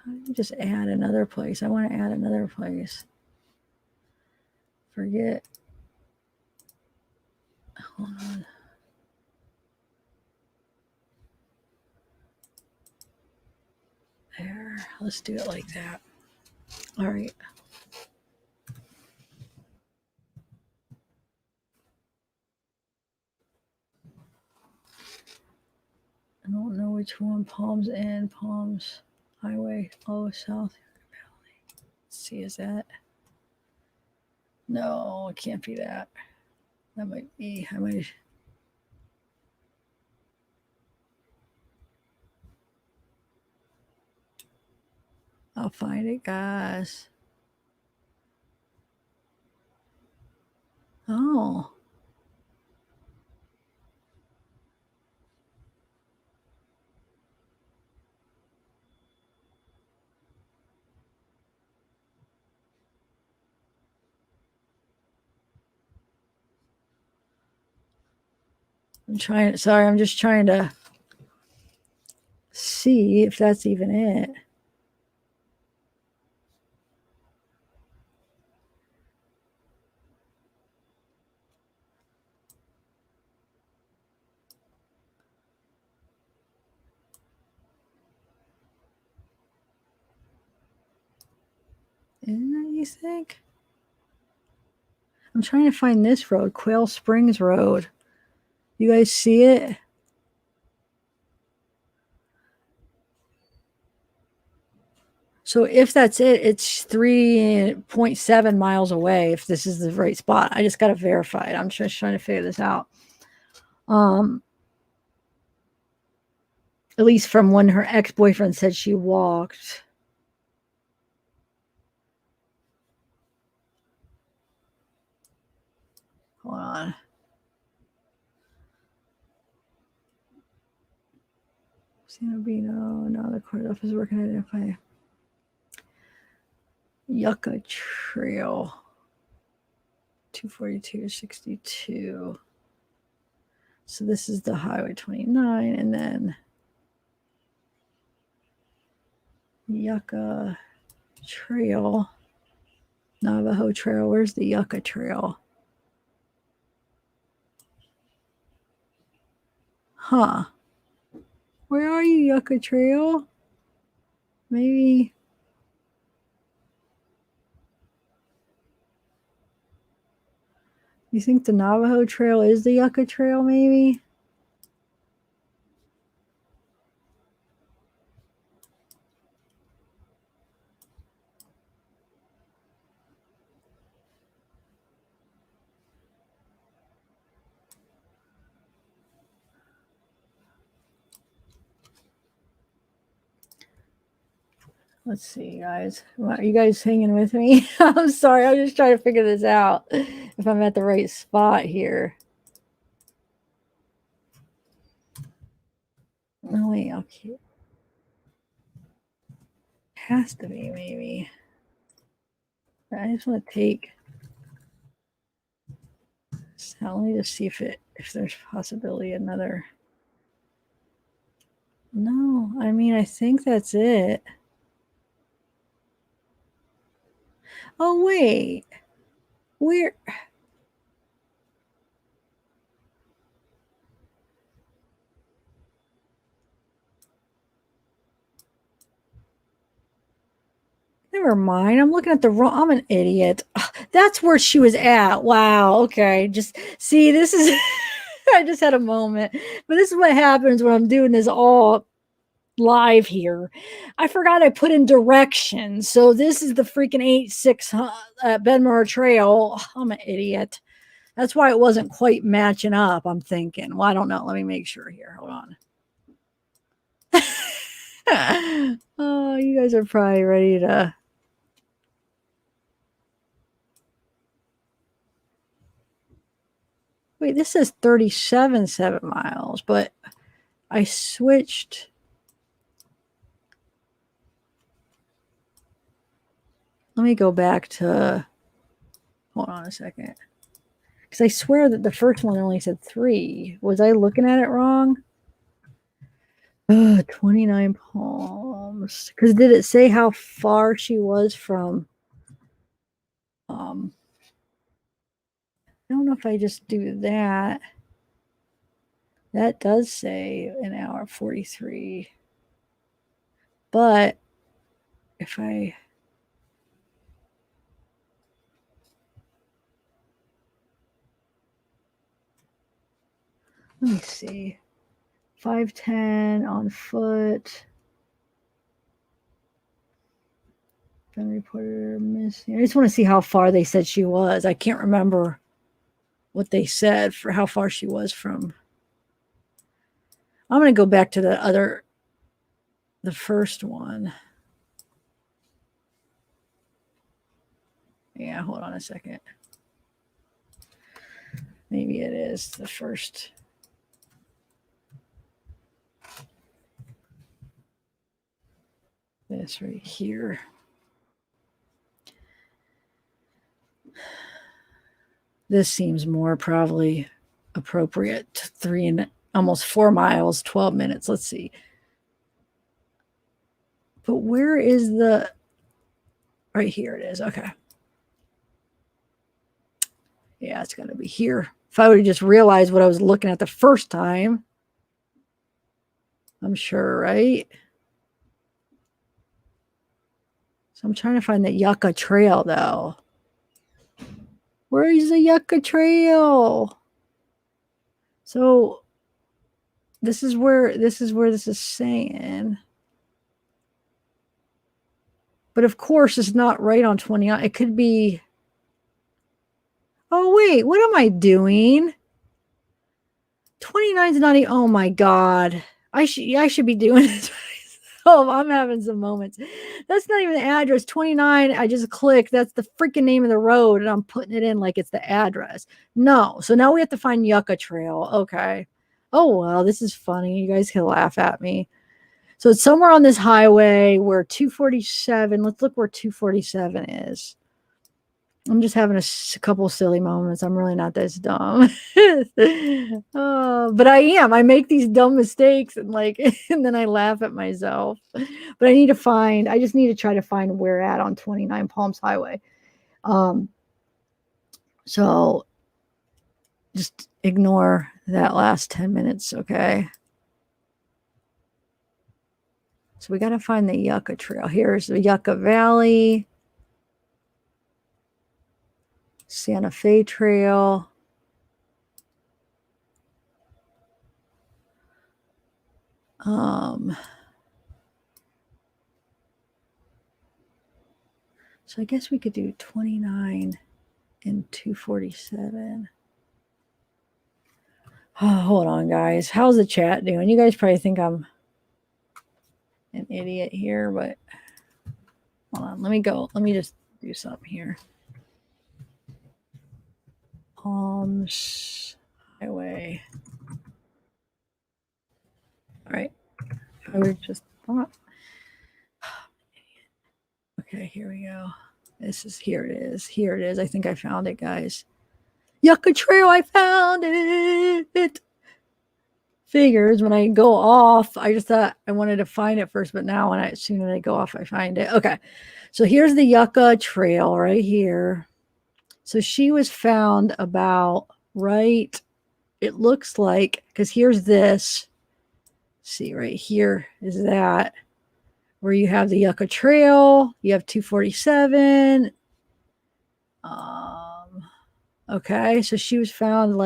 How do you just add another place? I want to add another place. Forget. Hold on. There. Let's do it like that. All right. I don't know which one. Palms and Palms Highway. Oh, South Valley. Let's see, is that? No, it can't be that. That might be. I might. I'll find it, guys. Oh. I'm just trying to see if that's even it. Isn't that, you think? I'm trying to find this road, Quail Springs Road. You guys see it? So if that's it, it's 3.7 miles away, if this is the right spot. I just got to verify it. I'm just trying to figure this out. At least from when her ex-boyfriend said she walked. Hold on. San Rubino, no, the court office is working to identify Yucca Trail. 242-62. So this is the Highway 29, and then Yucca Trail, Navajo Trail. Where's the Yucca Trail? Huh. Where are you, Yucca Trail? Maybe. You think the Navajo Trail is the Yucca Trail, maybe? Let's see, guys. Are you guys hanging with me? I'm sorry. I'm just trying to figure this out. If I'm at the right spot here. Oh, wait. Okay. Has to be, maybe. I just want to take. So let me just see if there's possibility another. No, I mean, I think that's it. Oh, wait. Where? Never mind. I'm looking at the wrong. I'm an idiot. That's where she was at. Wow. Okay. Just see, this is. I just had a moment. But this is what happens when I'm doing this all live here. I forgot I put in directions. So this is the freaking 86 Benmar Trail. I'm an idiot. That's why it wasn't quite matching up. I'm thinking. Well, I don't know. Let me make sure here. Hold on. Oh, you guys are probably ready to. Wait, this says 37 miles, but I switched. Let me go back to. Hold on a second. Because I swear that the first one only said 3. Was I looking at it wrong? 29 Palms. Because did it say how far she was from? I don't know if I just do that. That does say an hour 43. But if I. Let me see. 510 on foot. Been reported missing. I just want to see how far they said she was. I can't remember what they said for how far she was from. I'm going to go back to the first one. Yeah, hold on a second. Maybe it is the first. This right here. This seems more probably appropriate. 3 and almost 4 miles, 12 minutes. Let's see. But where is the... Right here it is. Okay. Yeah, it's going to be here. If I would have just realized what I was looking at the first time, I'm sure, right? So I'm trying to find the Yucca Trail, though. Where is the Yucca Trail? So this is where this is saying. But of course, it's not right on 29. It could be. Oh, wait. What am I doing? 29 is not even. Oh, my God. I should be doing this. Oh, I'm having some moments. That's not even the address. 29. I just clicked. That's the freaking name of the road, and I'm putting it in like it's the address. No. So now we have to find Yucca Trail. Okay. Oh, well, this is funny. You guys can laugh at me. So it's somewhere on this highway where 247. Let's look where 247 is. I'm just having a couple silly moments. I'm really not this dumb. But I am. I make these dumb mistakes and and then I laugh at myself. But I just need to try to find where at on 29 Palms Highway. So just ignore that last 10 minutes, okay? So we got to find the Yucca Trail. Here's the Yucca Valley. Santa Fe Trail. So I guess we could do 29 and 247. Oh, hold on, guys. How's the chat doing? You guys probably think I'm an idiot here, but hold on. Let me go. Let me just do something here. Palms Highway. All right. I would just thought. Okay, here we go. Here it is. Here it is. I think I found it, guys. Yucca Trail, I found it. Figures when I go off, I just thought I wanted to find it first, but now as soon as I go off, I find it. Okay, so here's the Yucca Trail right here. So she was found about right, it looks like, because here's this. See, right here is that where you have the Yucca Trail, you have 247. Okay, so she was found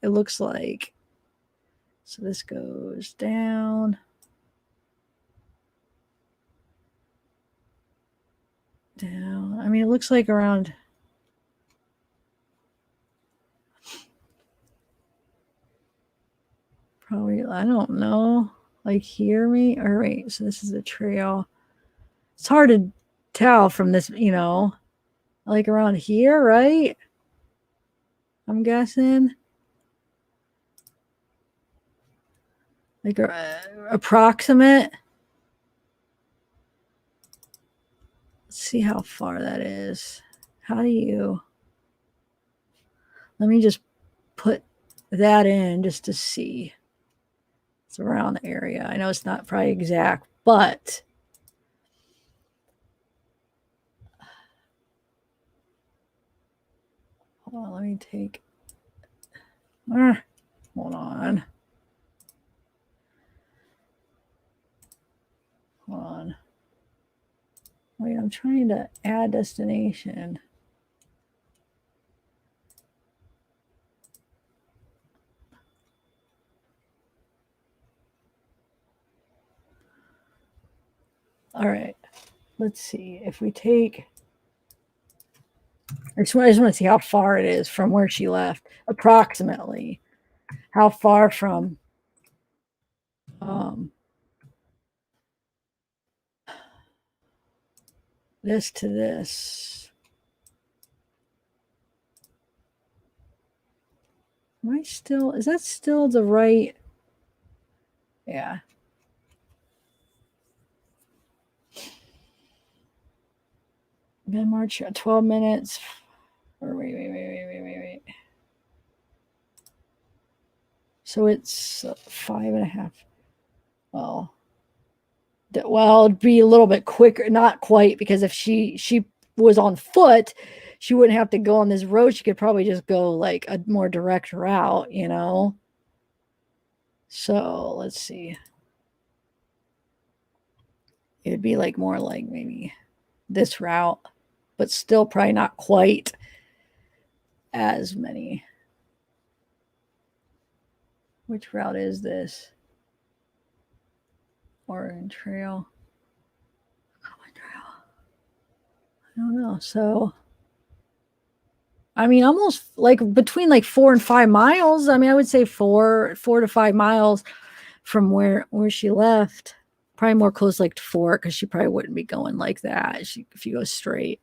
it looks like. So this goes down. Down. I mean, it looks like around. Probably, I don't know. Hear me? All right, so this is a trail. It's hard to tell from this, around here, right? I'm guessing. Approximate. Let's see how far that is. How do you... Let me just put that in just to see. It's around the area. I know it's not probably exact, but... Hold on, let me take... hold on. Hold on. Wait, I'm trying to add destination. All right. let's see, if we take, I just want to see how far it is from where she left, approximately. How far from this to this. Is that still the right? Yeah. Then March 12 minutes. Or wait. So it's 5.5. Well, it'd be a little bit quicker. Not quite, because if she was on foot, she wouldn't have to go on this road. She could probably just go like a more direct route, you know? So let's see. It'd be like more like maybe this route, but still probably not quite as many. Which route is this? Oregon Trail. I don't know. So, I mean, almost like between like 4 and 5 miles. I mean, I would say 4 to 5 miles from where she left. Probably more close like to 4, because she probably wouldn't be going like that if you go straight.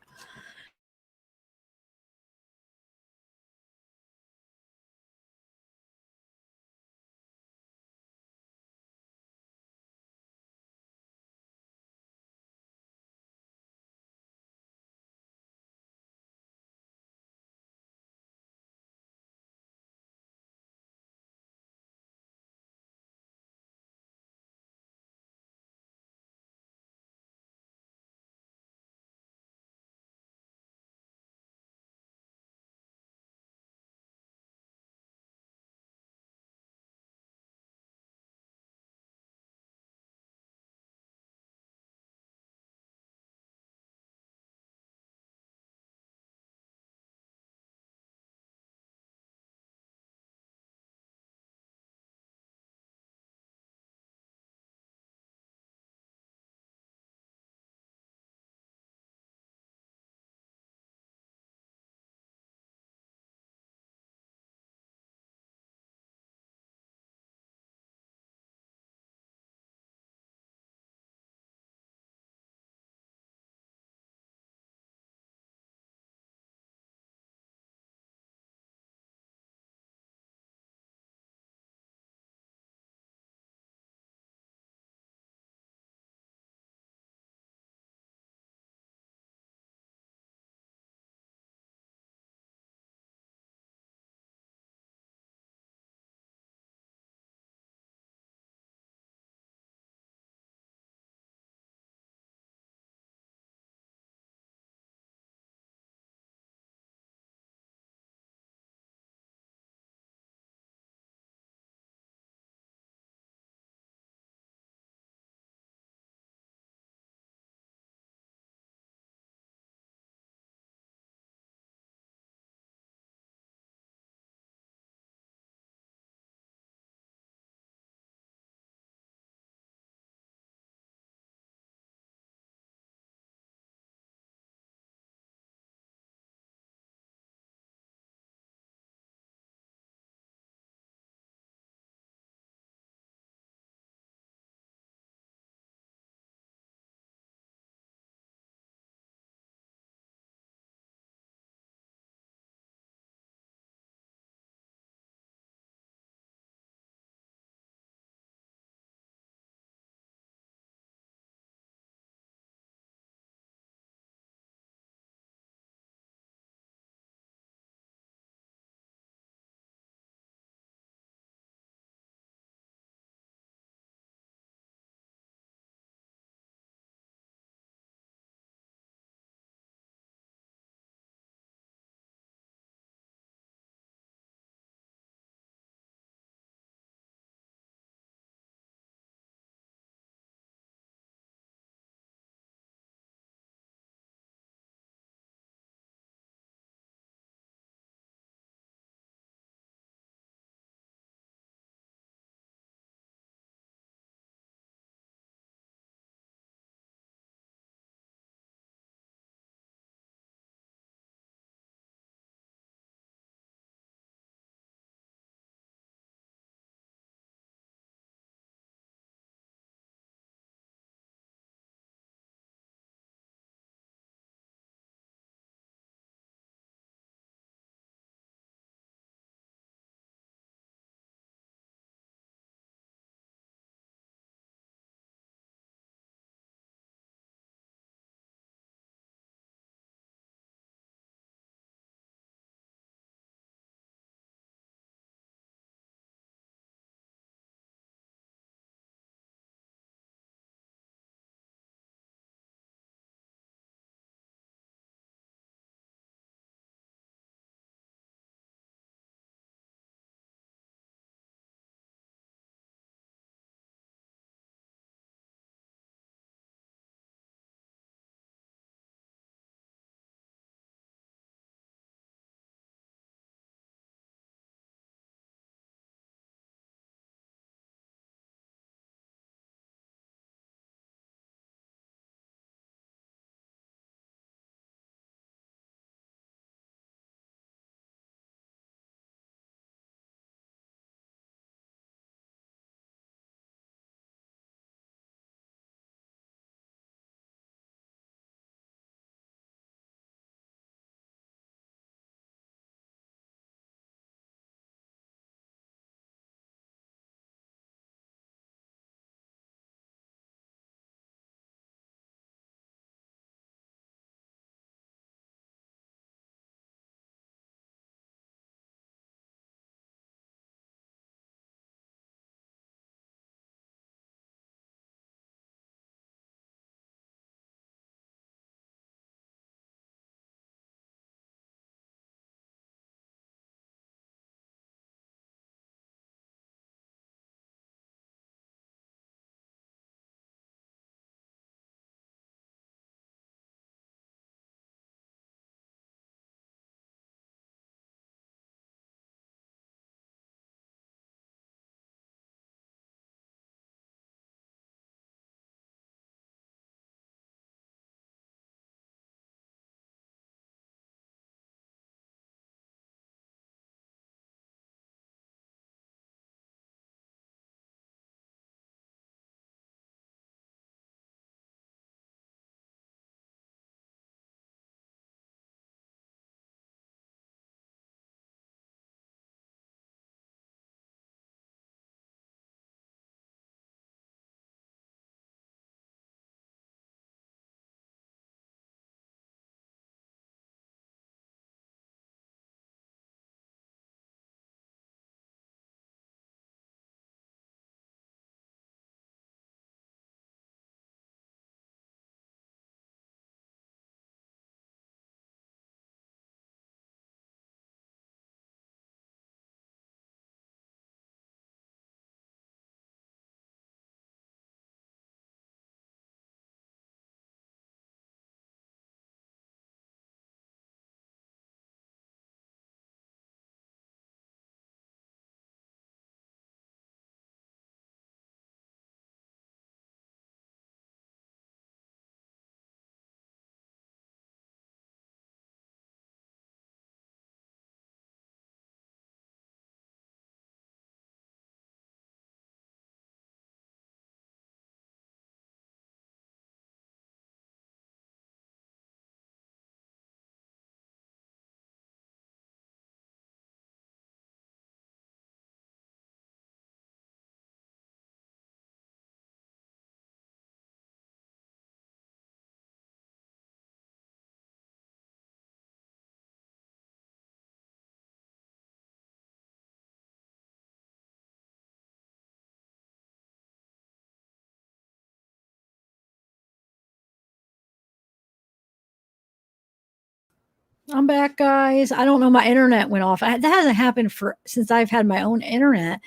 I'm back, guys. I don't know. My internet went off. That hasn't happened since I've had my own internet.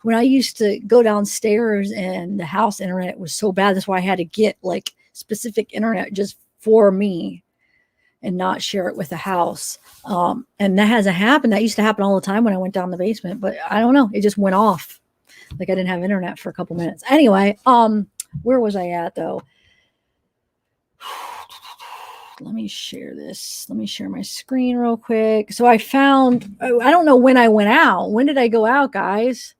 When I used to go downstairs and the house internet was so bad, that's why I had to get like specific internet just for me and not share it with the house. And that hasn't happened. That used to happen all the time when I went down the basement, but I don't know. It just went off. Like I didn't have internet for a couple minutes. Anyway, where was I at though? Let me share this. Let me share my screen real quick. So I found, I don't know when I went out. When did I go out, guys?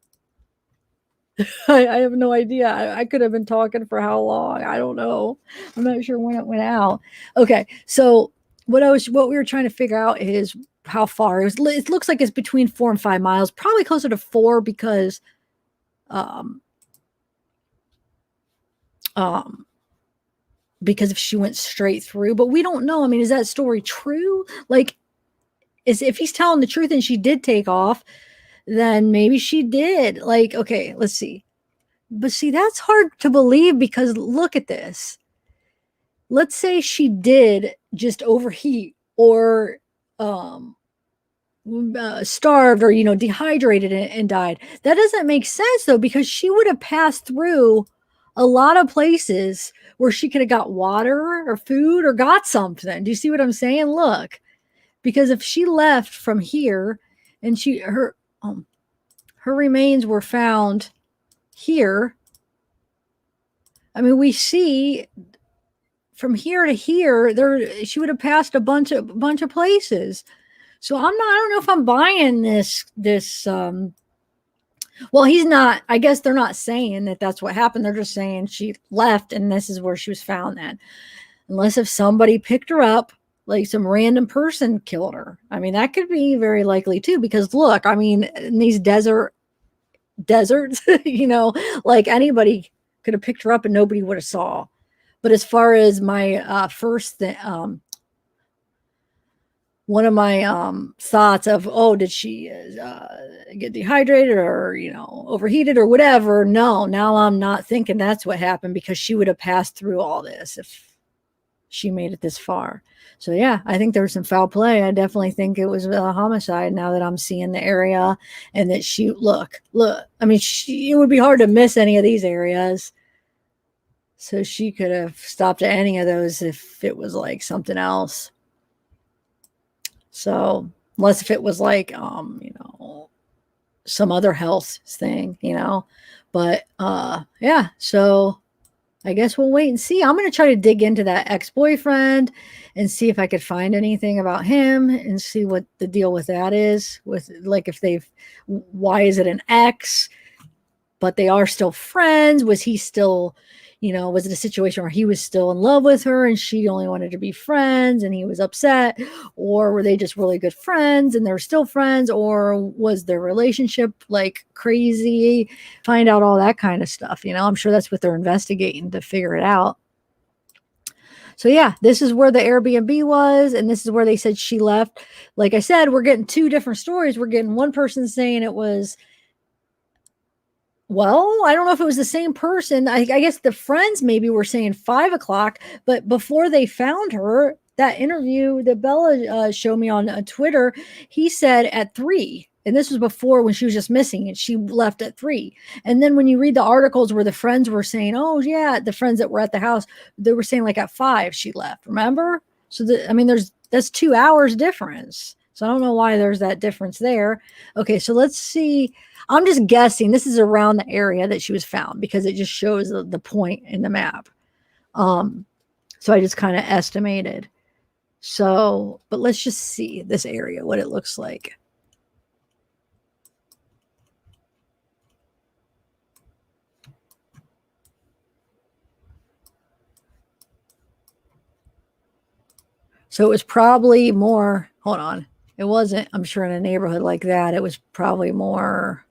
I have no idea. I could have been talking for how long. I don't know. I'm not sure when it went out. Okay. So what we were trying to figure out is how far it looks like it's between 4 and 5 miles, probably closer to 4 because, because if she went straight through, but we don't know. I mean, is that story true? Like, if he's telling the truth and she did take off, then maybe she did. Like, okay, let's see. But see, that's hard to believe because look at this. Let's say she did just overheat or starved or, dehydrated and died. That doesn't make sense though, because she would have passed through a lot of places where she could have got water or food or got something. Do you see what I'm saying? Look, because if she left from here and her remains were found here, I mean, we see from here to here, she would have passed a bunch of places. So I don't know if I'm buying this. Well, he's not. I guess they're not saying that that's what happened. They're just saying she left and this is where she was found then. Unless if somebody picked her up, like some random person killed her. I mean, that could be very likely too, because look, I mean, in these deserts, like anybody could have picked her up and nobody would have saw. But as far as my first thing, one of my thoughts of, oh, did she get dehydrated or, overheated or whatever? No, now I'm not thinking that's what happened because she would have passed through all this if she made it this far. So, yeah, I think there was some foul play. I definitely think it was a homicide now that I'm seeing the area and that look. I mean, it would be hard to miss any of these areas. So she could have stopped at any of those if it was like something else. So unless if it was like, some other health thing, but, yeah, so I guess we'll wait and see. I'm going to try to dig into that ex-boyfriend and see if I could find anything about him and see what the deal with that is with like, why is it an ex, but they are still friends? Was he still, was it a situation where he was still in love with her and she only wanted to be friends and he was upset? Or were they just really good friends and they're still friends? Or was their relationship like crazy? Find out all that kind of stuff. I'm sure that's what they're investigating to figure it out. So yeah, this is where the Airbnb was, and this is where they said she left. Like I said, we're getting two different stories. We're getting one person saying it was, well, I don't know if it was the same person. I guess the friends maybe were saying 5 o'clock, but before they found her, that interview that Bella showed me on Twitter, he said at 3. And this was before when she was just missing and she left at 3. And then when you read the articles where the friends were saying, oh, yeah, the friends that were at the house, they were saying like at 5 she left. Remember? So, that's 2 hours difference. So I don't know why there's that difference there. Okay, so let's see. I'm just guessing this is around the area that she was found because it just shows the point in the map. So I just kind of estimated. So, but let's just see this area, what it looks like. So it was probably more, hold on. It wasn't, I'm sure, in a neighborhood like that. It was probably more,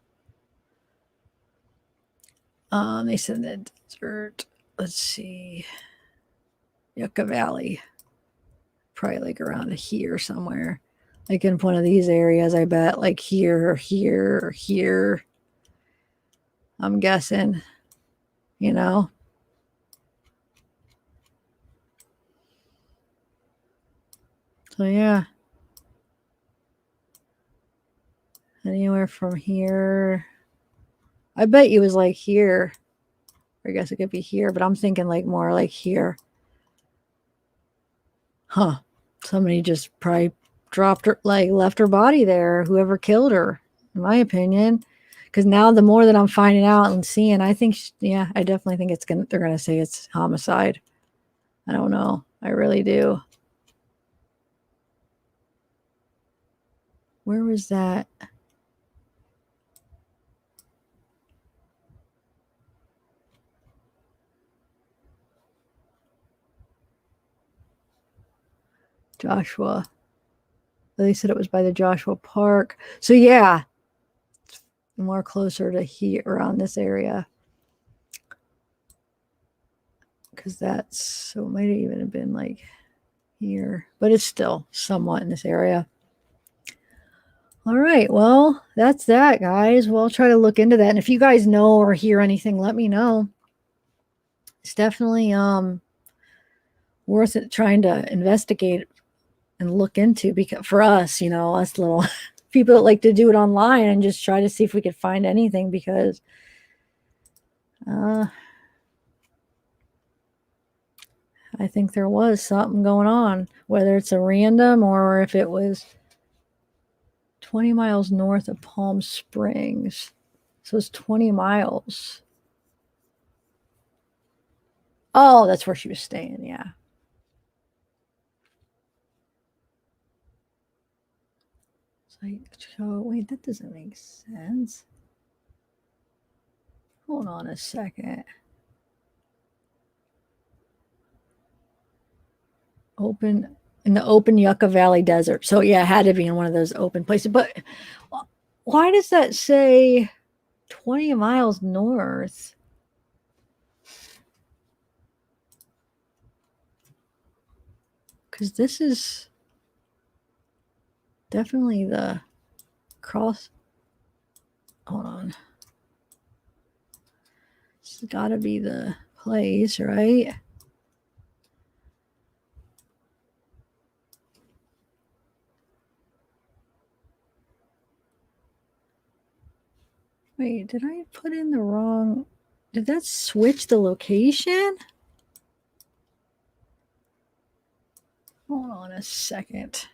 they said the desert. Let's see. Yucca Valley. Probably like around here somewhere. Like in one of these areas, I bet. Like here, or here, or here. I'm guessing. So yeah. Anywhere from here. I bet you it was like here. I guess it could be here, but I'm thinking like more like here. Huh. Somebody just probably dropped her, like left her body there, whoever killed her, in my opinion. Because now the more that I'm finding out and seeing, I think, yeah, I definitely think they're going to say it's homicide. I don't know. I really do. Where was that? Joshua. They said it was by the Joshua Park. So yeah, more closer to here, around this area. Because that's, so it might have even been like here, but it's still somewhat in this area. All right, well, that's that, guys. We'll try to look into that. And if you guys know or hear anything, let me know. It's definitely worth it trying to investigate and look into, because for us, you know, us little people that like to do it online and just try to see if we could find anything, because I think there was something going on, whether it's a random or if it was 20 miles north of Palm Springs. So it's 20 miles. Oh, that's where she was staying, yeah. So wait, that doesn't make sense. Hold on a second. Open in the open Yucca Valley Desert. So yeah, it had to be in one of those open places. But why does that say 20 miles north? Because this is definitely the cross. Hold on. It's got to be the place, right? Wait, did I put in the wrong? Did that switch the location? Hold on a second.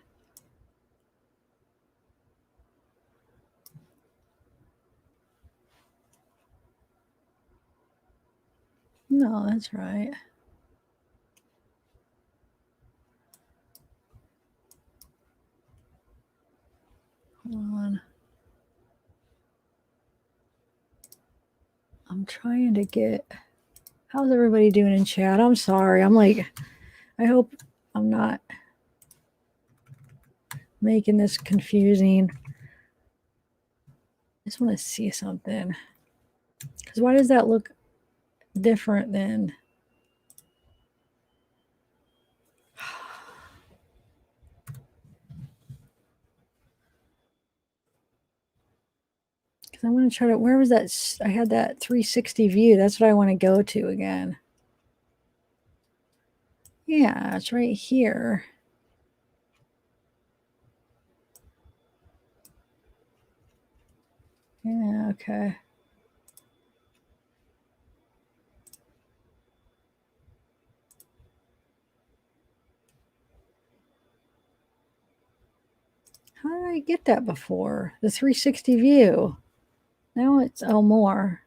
No, that's right. Hold on. I'm trying to get. How's everybody doing in chat? I'm sorry. I'm like, I hope I'm not making this confusing. I just want to see something. Because why does that look different than. Because I want to try to. Where was that? I had that 360 view. That's what I want to go to again. Yeah, it's right here. Yeah, okay. How did I get that before? The 360 view. Now it's, oh, more.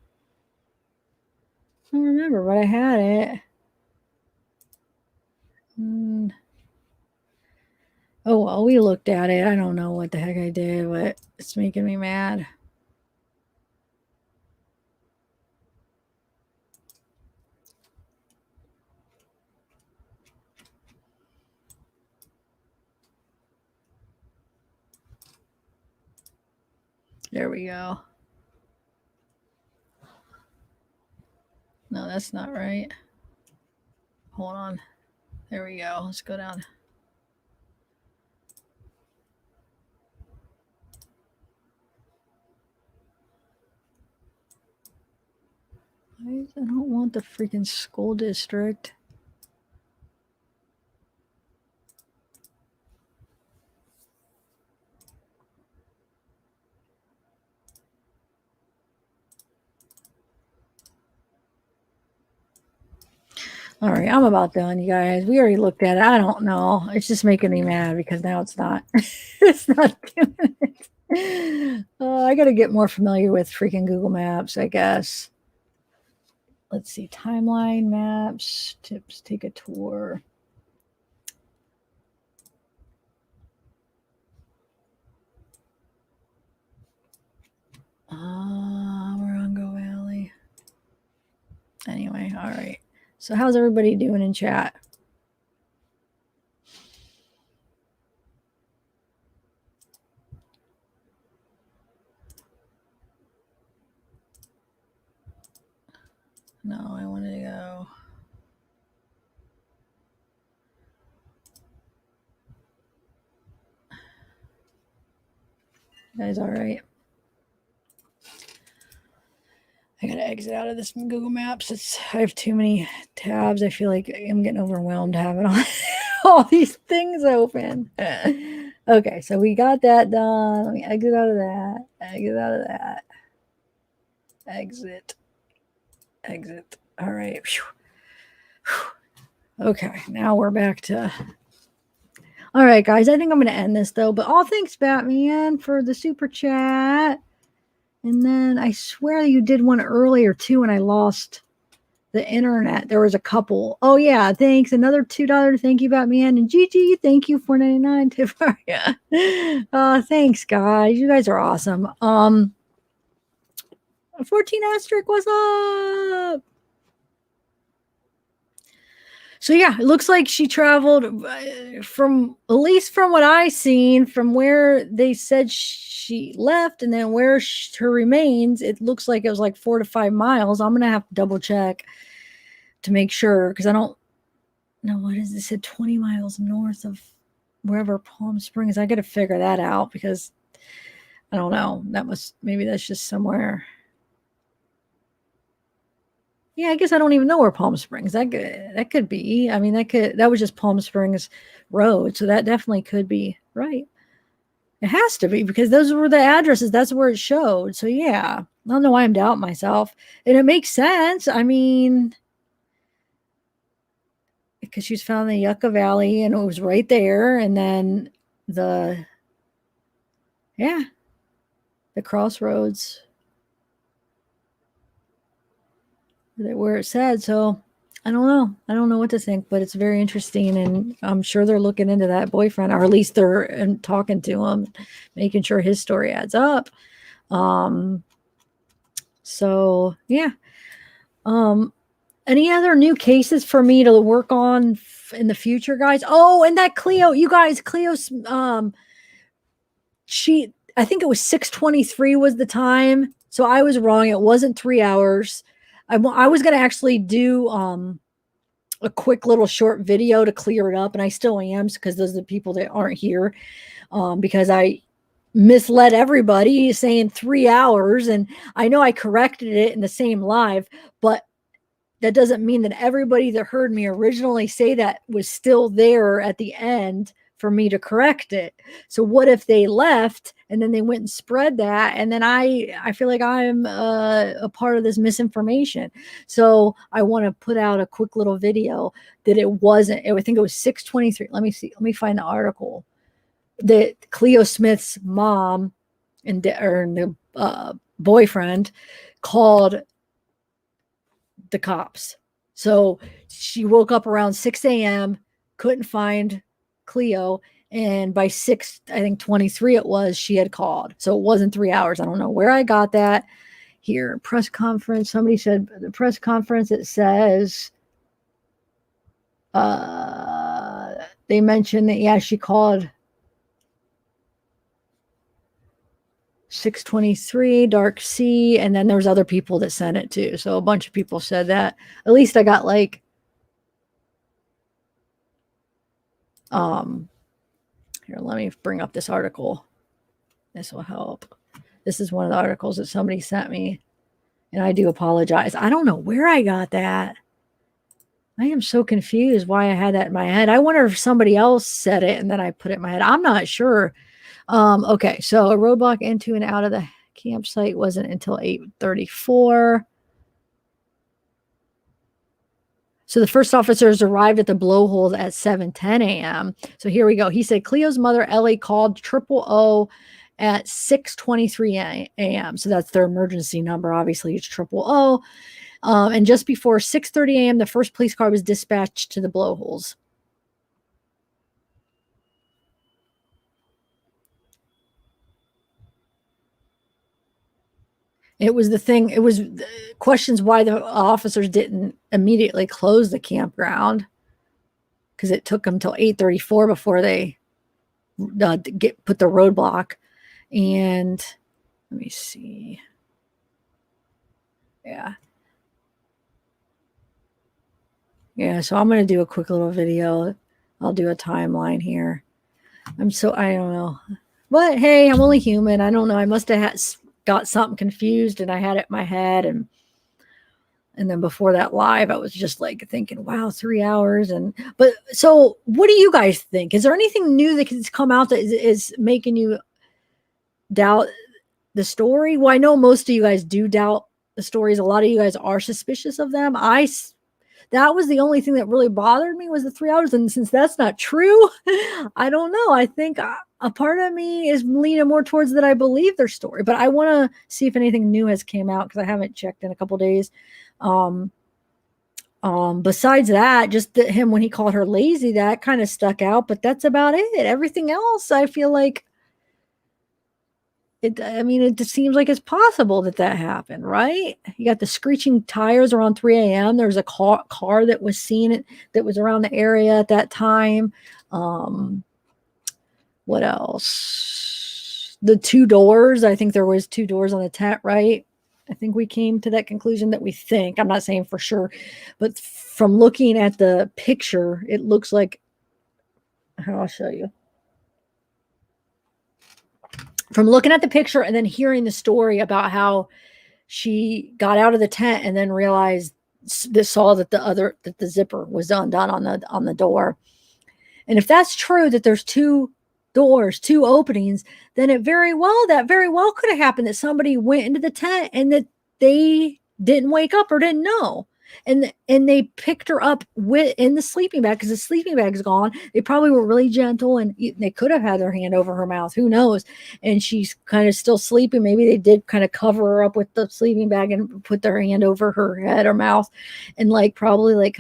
I don't remember, but I had it. Oh, well, we looked at it. I don't know what the heck I did, but it's making me mad. There we go. No, that's not right. Hold on. There we go. Let's go down. I don't want the freaking school district. All right, I'm about done, you guys. We already looked at it. I don't know. It's just making me mad because now it's not. It's not doing it. I got to get more familiar with freaking Google Maps, I guess. Let's see. Timeline, maps, tips, take a tour. Morongo Valley. Anyway, all right. So how's everybody doing in chat? No, I wanted to go. You guys all right? I gotta exit out of this Google Maps. I have too many tabs. I feel like I'm getting overwhelmed having all these things open. Okay, so we got that done. Let me exit out of that. Exit out of that. Exit. Exit. All right. Okay, now we're back to. All right, guys. I think I'm going to end this though. But all thanks, Batman, for the super chat. And then I swear you did one earlier too, and I lost the internet. There was a couple. Oh yeah, thanks. Another $2 thank you, Batman. And Gigi, thank you, $4.99 tip. Yeah. Thanks, guys. You guys are awesome. 14 asterisk, what's up? So yeah, it looks like she traveled from, at least from what I seen, from where they said she left and then where her remains, it looks like it was like 4 to 5 miles. I'm gonna have to double check to make sure, because I don't know what is this. It said 20 miles north of wherever Palm Springs. I got to figure that out because I don't know. Maybe that's just somewhere. Yeah, I guess I don't even know where Palm Springs. That could be. I mean, that was just Palm Springs Road, so that definitely could be right. It has to be because those were the addresses. That's where it showed. So yeah, I don't know why I'm doubting myself, and it makes sense. I mean, because she was found in the Yucca Valley, and it was right there, and then the crossroads where it said. So I don't know what to think, but it's very interesting, and I'm sure they're looking into that boyfriend, or at least they're talking to him, making sure his story adds up. So yeah. Any other new cases for me to work on in the future, guys? Oh, and that Cleo, you guys, Cleo's I think it was 6:23 was the time. So I was wrong. It wasn't 3 hours. I was going to actually do a quick little short video to clear it up, and I still am, because those are the people that aren't here, because I misled everybody saying 3 hours, and I know I corrected it in the same live, but that doesn't mean that everybody that heard me originally say that was still there at the end for me to correct it. So what if they left and then they went and spread that, and then I feel like I'm a part of this misinformation. So I want to put out a quick little video that it wasn't. I think it was 6:23. Let me see. Let me find the article that Cleo Smith's mom and the boyfriend called the cops. So she woke up around 6 a.m., couldn't find Cleo, and by 6:23 it was, she had called. So it wasn't 3 hours. I don't know where I got that. Here, press conference. Somebody said the press conference, it says they mentioned that, yeah, she called 6:23, Dark Sea, and then there's other people that sent it too. So a bunch of people said that. At least I got like here, let me bring up this article. This will help. This is one of the articles that somebody sent me, and I do apologize. I don't know where I got that. I am so confused why I had that in my head. I wonder if somebody else said it and then I put it in my head. I'm not sure. Okay, so a roadblock into and out of the campsite wasn't until 8:34. So the first officers arrived at the blowholes at 7:10 a.m. So here we go. He said Cleo's mother, Ellie, called 000 at 6:23 a.m. So that's their emergency number. Obviously, it's 000. And just before 6:30 a.m., the first police car was dispatched to the blowholes. It was the thing. It was questions why the officers didn't immediately close the campground, because it took them till 8:34 before they put the roadblock. And let me see. Yeah, so I'm going to do a quick little video. I'll do a timeline here. I don't know. But hey, I'm only human. I don't know. I must have got something confused and I had it in my head. And then before that live, I was just like thinking, wow, 3 hours. But so what do you guys think? Is there anything new that has come out that is making you doubt the story? Well, I know most of you guys do doubt the stories. A lot of you guys are suspicious of them. That was the only thing that really bothered me, was the 3 hours. And since that's not true, I don't know. I think a part of me is leaning more towards that I believe their story. But I want to see if anything new has came out, because I haven't checked in a couple days. Besides that, just him when he called her lazy, that kind of stuck out. But that's about it. Everything else, I feel like it just seems like it's possible that happened, right? You got the screeching tires around 3 a.m. There was a car that was seen that was around the area at that time. What else? The 2 doors. I think there was 2 doors on the tent, right? I think we came to that conclusion that we think. I'm not saying for sure, but from looking at the picture, it looks like, I'll show you. From looking at the picture and then hearing the story about how she got out of the tent and then realized saw that the zipper was undone on the door. And if that's true, that there's 2 doors, 2 openings, then that very well could have happened, that somebody went into the tent and that they didn't wake up or didn't know. And they picked her up in the sleeping bag, because the sleeping bag is gone. They probably were really gentle, and they could have had their hand over her mouth. Who knows? And she's kind of still sleeping. Maybe they did kind of cover her up with the sleeping bag and put their hand over her head or mouth, and probably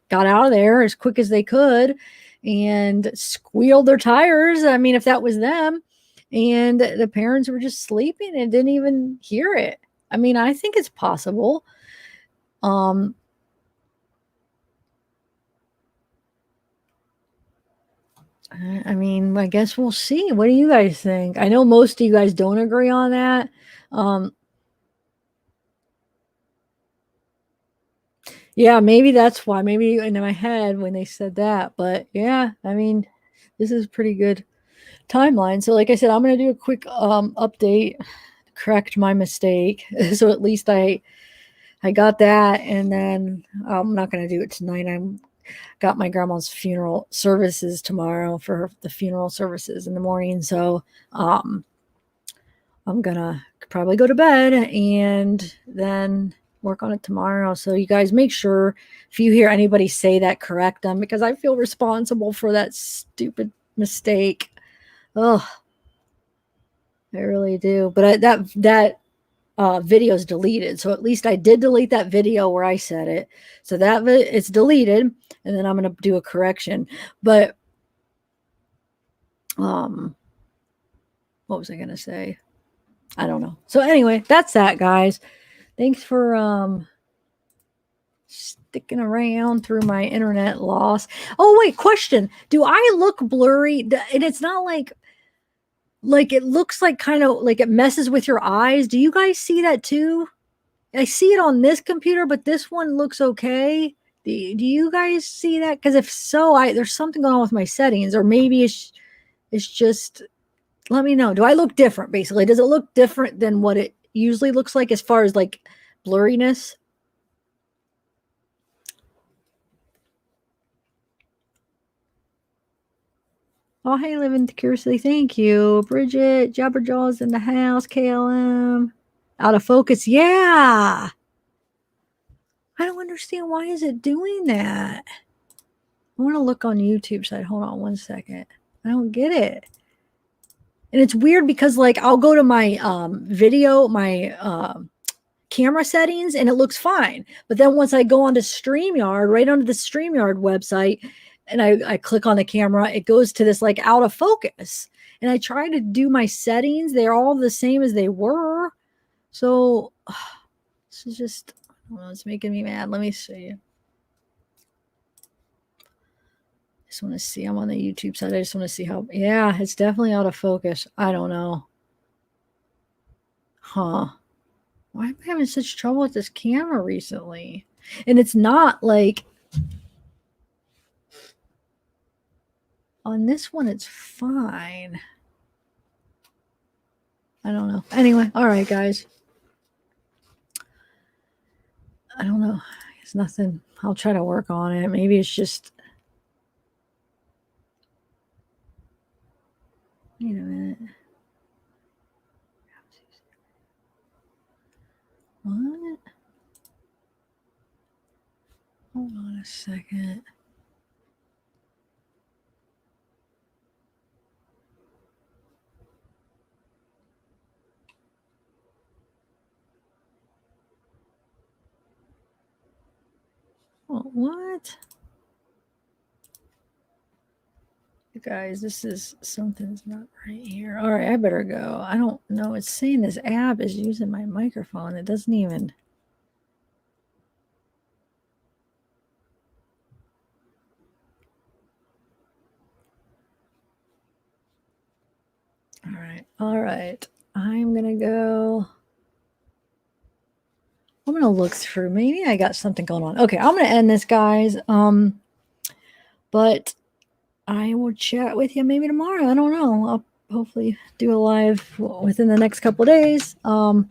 got out of there as quick as they could and squealed their tires. I mean, if that was them, and the parents were just sleeping and didn't even hear it. I mean, I think it's possible. I mean, I guess we'll see. What do you guys think? I know most of you guys don't agree on that. Yeah, maybe that's why. Maybe in my head when they said that. But yeah, I mean, this is pretty good timeline. So like I said, I'm going to do a quick update, correct my mistake. So at least I got that, and then I'm not going to do it tonight. I'm got my grandma's funeral services tomorrow for the funeral services in the morning. So I'm gonna probably go to bed and then work on it tomorrow. So you guys make sure if you hear anybody say that, correct them, because I feel responsible for that stupid mistake. Oh, I really do. But that video is deleted, so at least I did delete that video where I said it, so that it's deleted, and then I'm going to do a correction. But what was I going to say? I don't know. So anyway, that's that, guys. Thanks for sticking around through my internet loss. Oh wait, question: do I look blurry? And it's not like it looks like kind of like it messes with your eyes. Do you guys see that too? I see it on this computer, but this one looks okay. Do you guys see that? Because if so, there's something going on with my settings, or maybe it's just, let me know. Do I look different, basically? Does it look different than what it usually looks like as far as like blurriness? Oh, hey, Living Curiously. Thank you. Bridget, Jabberjaw's in the house. KLM. Out of focus. Yeah. I don't understand why is it doing that. I want to look on YouTube side. Hold on one second. I don't get it. And it's weird because like I'll go to my video, my camera settings, and it looks fine. But then once I go onto StreamYard, right onto the StreamYard website, and I click on the camera, it goes to this like out of focus. And I try to do my settings. They're all the same as they were. So this is just, well, it's making me mad. Let me see. Just want to see. I'm on the YouTube side. I just want to see how, yeah, it's definitely out of focus. I don't know. Huh. Why am I having such trouble with this camera recently? And it's not like on this one, it's fine. I don't know. Anyway, all right, guys. I don't know. It's nothing. I'll try to work on it. Maybe it's just. Wait a minute. What? Hold on a second. Oh, what? You guys, this is something's not right here. All right, I better go. I don't know. It's saying this app is using my microphone. It doesn't even. All right. All right. I'm going to go. I'm going to look through. Maybe I got something going on. Okay, I'm going to end this, guys. But I will chat with you maybe tomorrow. I don't know. I'll hopefully do a live within the next couple of days. I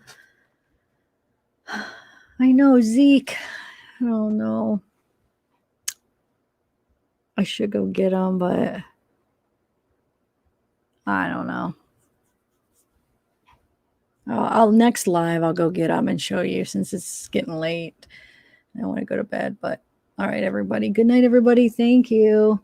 know Zeke. I don't know. I should go get him, but I don't know. I'll next live. I'll go get him and show you since it's getting late. I want to go to bed, but all right, everybody. Good night, everybody. Thank you.